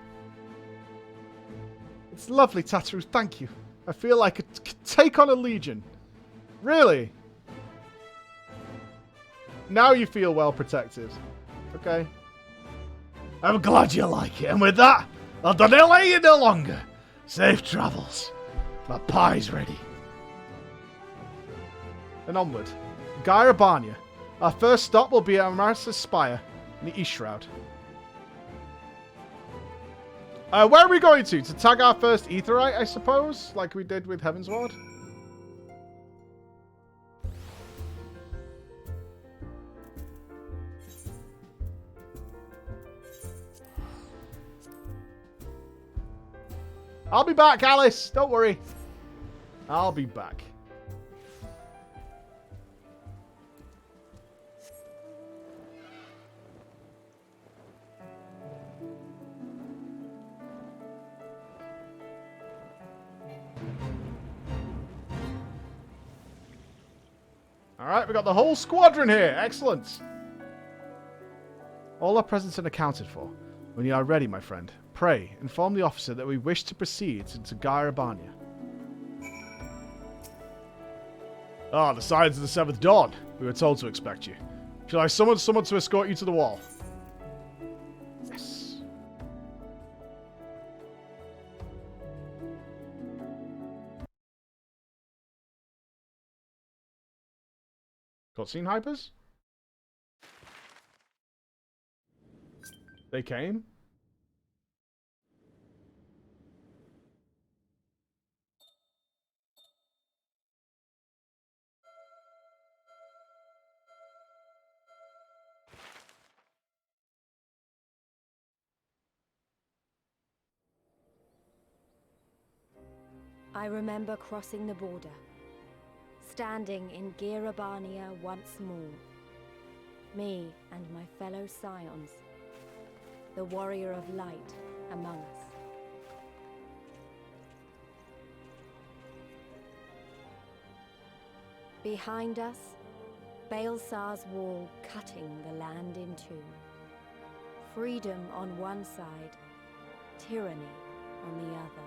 It's lovely, Tattoo, thank you. I feel like I could take on a legion. Really? Now you feel well protected. Okay. I'm glad you like it, and with that, I'll delay you no longer. Safe travels. My pie's ready. And onward. Gairabania. Our first stop will be at Amaris' Spire in the East Shroud. Where are we going to? To tag our first Aetheryte, I suppose? Like we did with Heavensward? I'll be back, Alice. Don't worry. I'll be back. Alright, we got the whole squadron here. Excellent. All are present and accounted for. When you are ready, my friend, pray, inform the officer that we wish to proceed to Gairabania. Ah, the signs of the Seventh Dawn. We were told to expect you. Shall I summon someone to escort you to the wall? Yes. Cutscene hypers? They came? I remember crossing the border, standing in Gairabania once more. Me and my fellow Scions, the warrior of light among us. Behind us, Baelsar's wall cutting the land in two. Freedom on one side, tyranny on the other.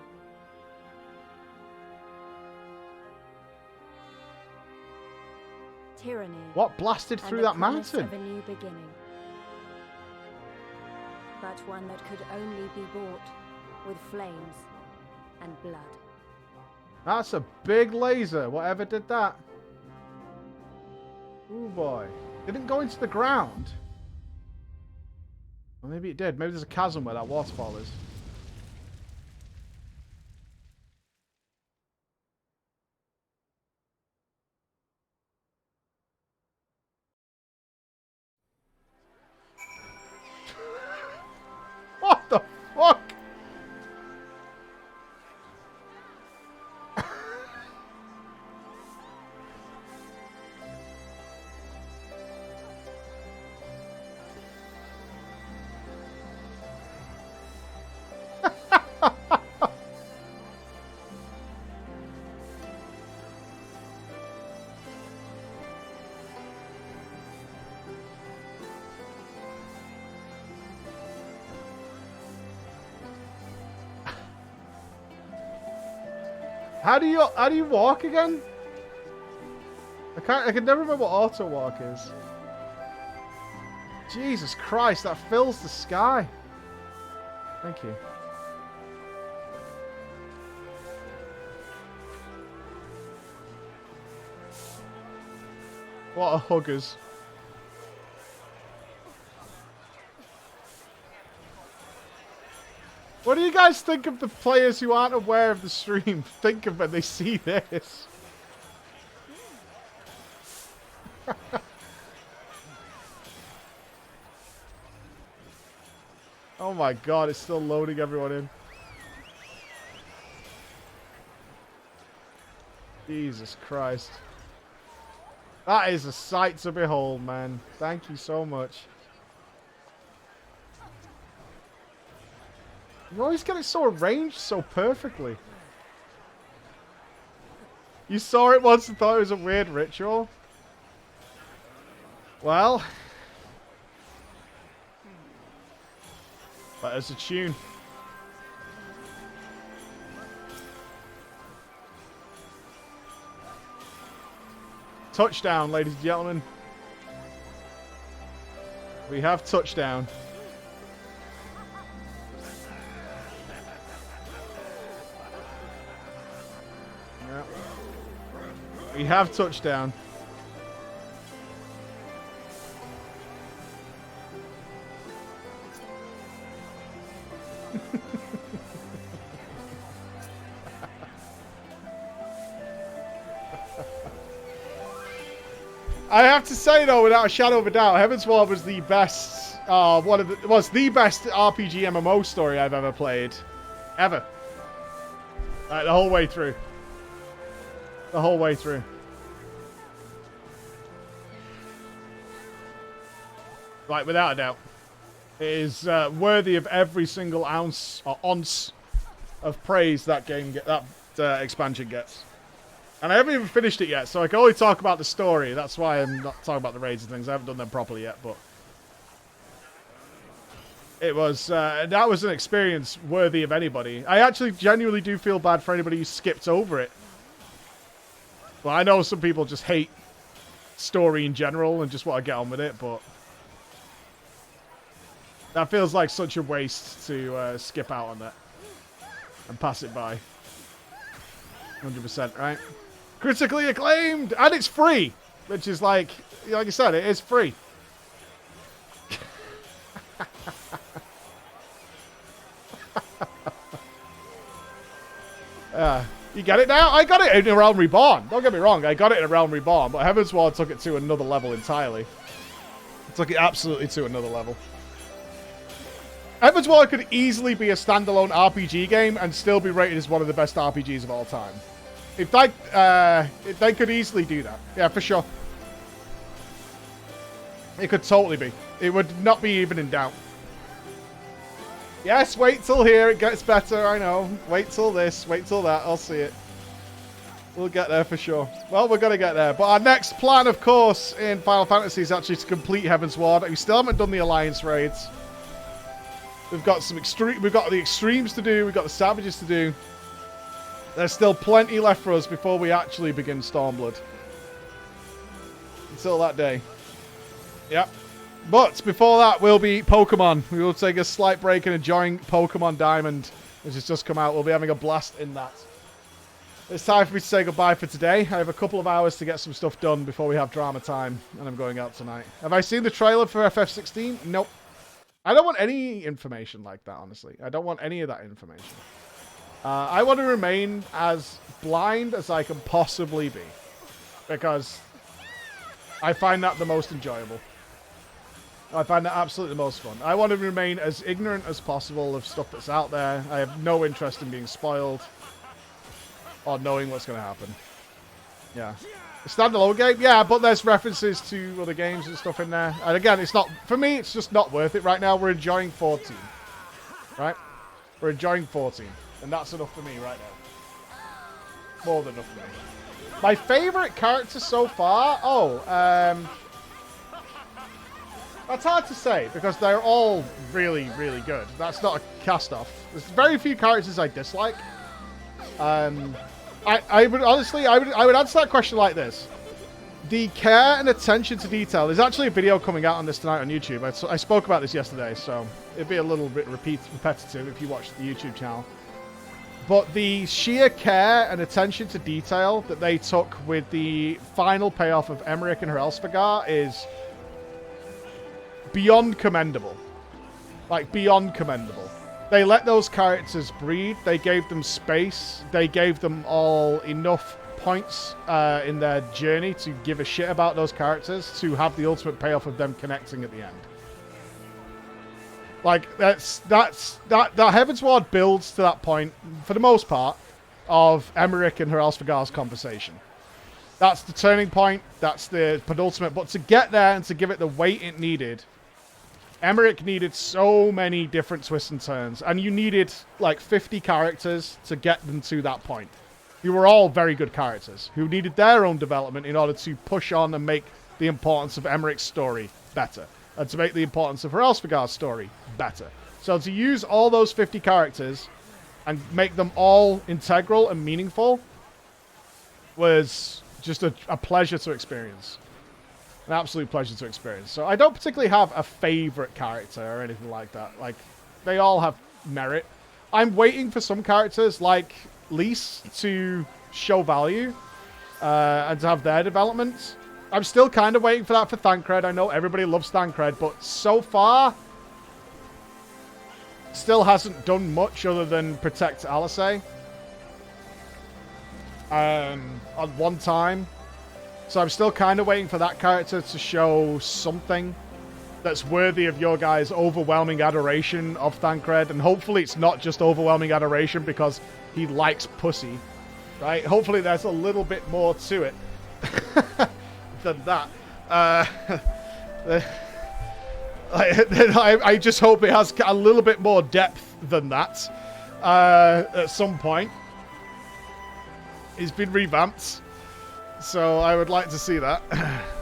Tyranny. What blasted through that mountain? Of a new beginning. But one that could only be bought with flames and blood. That's a big laser. Whatever did that? Ooh boy. It didn't go into the ground. Or maybe it did. Maybe there's a chasm where that waterfall is. What the fuck? How do you walk again? I can never remember what auto walk is. Jesus Christ, that fills the sky. Thank you. What a huggers. What do you guys think of the players who aren't aware of the stream? Think of when they see this. Oh my god, it's still loading everyone in. Jesus Christ. That is a sight to behold, man. Thank you so much. You always get it so arranged so perfectly. You saw it once and thought it was a weird ritual? Well... But there's a tune. Touchdown, ladies and gentlemen. We have touchdown. Yep. We have touchdown. I have to say though, without a shadow of a doubt, Heavensward was the best, was the best RPG MMO story I've ever played, ever. Like, the whole way through. The whole way through. Like, without a doubt, it is worthy of every single ounce or once of praise that game expansion gets. And I haven't even finished it yet, so I can only talk about the story. That's why I'm not talking about the raids and things. I haven't done them properly yet, but... It was, that was an experience worthy of anybody. I actually genuinely do feel bad for anybody who skipped over it. Well, I know some people just hate story in general and just want to get on with it, but... That feels like such a waste to skip out on that. And pass it by. 100%, right? Critically acclaimed! And it's free! Which is like I said, it is free. You get it now? I got it in A Realm Reborn. Don't get me wrong, I got it in A Realm Reborn, but Heavensward took it to another level entirely. It took it absolutely to another level. Heavensward could easily be a standalone RPG game and still be rated as one of the best RPGs of all time. If they could easily do that. Yeah, for sure. It could totally be. It would not be even in doubt. Yes, wait till here. It gets better, I know. Wait till this. Wait till that. I'll see it. We'll get there for sure. Well, we're going to get there. But our next plan, of course, in Final Fantasy is actually to complete Heavensward. We still haven't done the Alliance raids. We've got the extremes to do. We've got the savages to do. There's still plenty left for us before we actually begin Stormblood. Until that day. Yep. But before that will be Pokemon. We will take a slight break and enjoying Pokemon Diamond, which has just come out. We'll be having a blast in that. It's time for me to say goodbye for today. I have a couple of hours to get some stuff done before we have drama time, and I'm going out tonight. Have I seen the trailer for FF16? Nope. I don't want any information like that, honestly. I don't want any of that information. I want to remain as blind as I can possibly be. Because I find that the most enjoyable. I find that absolutely the most fun. I want to remain as ignorant as possible of stuff that's out there. I have no interest in being spoiled. Or knowing what's going to happen. Yeah. A standalone game? Yeah, but there's references to other games and stuff in there. And again, it's not... For me, it's just not worth it right now. We're enjoying 14. Right? We're enjoying 14. And that's enough for me right now. More than enough for me. My favourite character so far? That's hard to say, because they're all really, really good. That's not a cast-off. There's very few characters I dislike. I would honestly, I would answer that question like this. The care and attention to detail. There's actually a video coming out on this tonight on YouTube. I spoke about this yesterday, so it'd be a little bit repetitive if you watch the YouTube channel. But the sheer care and attention to detail that they took with the final payoff of Emmerich and her Elsfagar is beyond commendable. Like, beyond commendable. They let those characters breathe. They gave them space. They gave them all enough points in their journey to give a shit about those characters, to have the ultimate payoff of them connecting at the end. Like, that Heavensward builds to that point, for the most part, of Emmerich and Heralsfagar's conversation. That's the turning point. That's the penultimate. But to get there and to give it the weight it needed, Emmerich needed so many different twists and turns. And you needed, like, 50 characters to get them to that point. Who were all very good characters, who needed their own development in order to push on and make the importance of Emmerich's story better. And to make the importance of Heralsfagar's story better. So to use all those 50 characters and make them all integral and meaningful was just a pleasure to experience. An absolute pleasure to experience. So I don't particularly have a favorite character or anything like that. Like, they all have merit. I'm waiting for some characters like Lys to show value and to have their development. I'm still kind of waiting for that for Thancred. I know everybody loves Thancred, but so far still hasn't done much other than protect Alisei on one time. So I'm still kind of waiting for that character to show something that's worthy of your guys' overwhelming adoration of Thancred. And hopefully it's not just overwhelming adoration because he likes pussy, right? Hopefully there's a little bit more to it than that. I just hope it has a little bit more depth than that at some point. He's been revamped, so I would like to see that.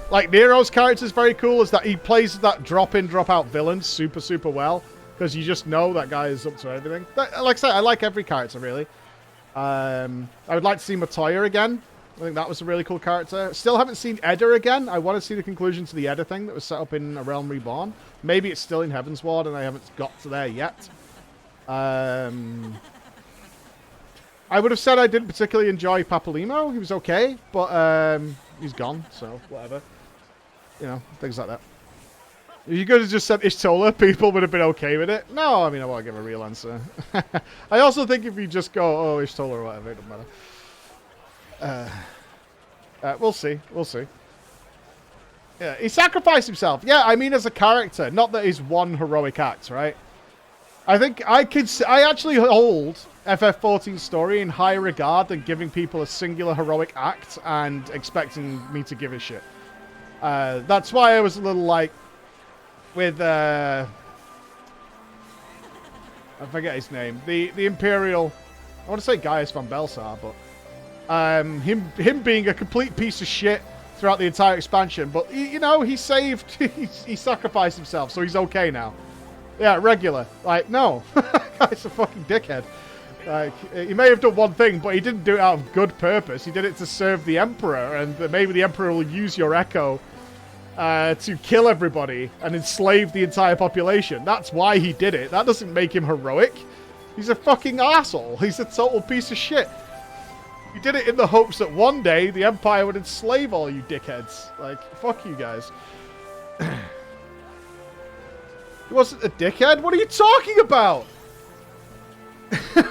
Like, Nero's character is very cool, is that he plays that drop-in, drop-out villain super, super well, because you just know that guy is up to everything. Like I said, I like every character, really. I would like to see Matoya again. I think that was a really cool character. Still haven't seen Edda again. I want to see the conclusion to the Edda thing that was set up in A Realm Reborn. Maybe it's still in Heavensward and I haven't got to there yet. I would have said I didn't particularly enjoy Papalymo. He was okay, but he's gone, so whatever. You know, things like that. If you could have just said Ishtola, people would have been okay with it. No, I mean, I want to give a real answer. I also think if you just go, oh, Ishtola or whatever, it doesn't matter. We'll see. We'll see. Yeah, he sacrificed himself. Yeah, I mean as a character. Not that he's one heroic act, right? I think I actually hold FF14's story in higher regard than giving people a singular heroic act and expecting me to give a shit. That's why I was a little like, with, I forget his name. The Imperial, I want to say Gaius von Belsar, but him being a complete piece of shit throughout the entire expansion, but you know, he saved, he sacrificed himself, so he's okay now. Yeah, regular. Like, no. Guy's a fucking dickhead. Like, he may have done one thing, but he didn't do it out of good purpose. He did it to serve the Emperor, and maybe the Emperor will use your Echo to kill everybody and enslave the entire population. That's why he did it. That doesn't make him heroic. He's a fucking asshole. He's a total piece of shit. He did it in the hopes that one day the Empire would enslave all you dickheads. Like, fuck you guys. He wasn't a dickhead? What are you talking about?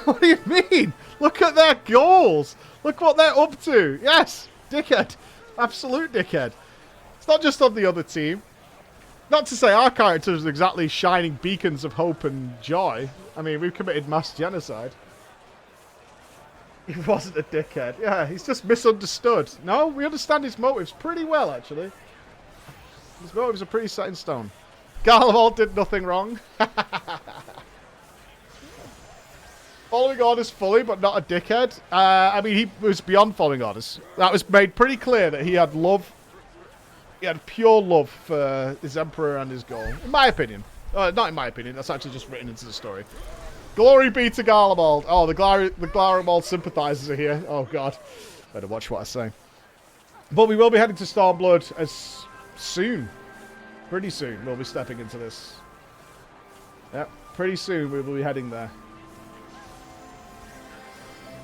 What do you mean? Look at their goals. Look what they're up to. Yes, dickhead. Absolute dickhead. It's not just on the other team. Not to say our characters are exactly shining beacons of hope and joy. I mean, we've committed mass genocide. He wasn't a dickhead. Yeah, he's just misunderstood. No, we understand his motives pretty well, actually. His motives are pretty set in stone. Garlemald did nothing wrong. Following orders fully, but not a dickhead. I mean, he was beyond following orders. That was made pretty clear that he had love. He had pure love for his Emperor and his goal. In my opinion. Not in my opinion. That's actually just written into the story. Glory be to Garlemald. Oh, the Garlemald sympathizers are here. Oh, God. Better watch what I say. But we will be heading to Stormblood as soon. Pretty soon we'll be stepping into this. Yep, pretty soon we will be heading there.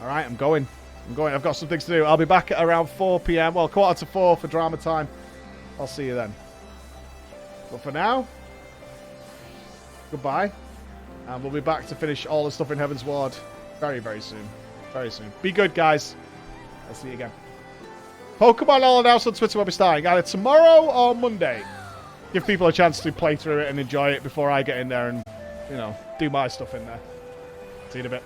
Alright, I'm going. I've got some things to do. I'll be back at around 4 PM. Well, 3:45 for drama time. I'll see you then. But for now, goodbye. And we'll be back to finish all the stuff in Heavensward very, very soon. Very soon. Be good, guys. I'll see you again. Pokemon all announced on Twitter will be starting either tomorrow or Monday. Give people a chance to play through it and enjoy it before I get in there and, you know, do my stuff in there. See you in a bit.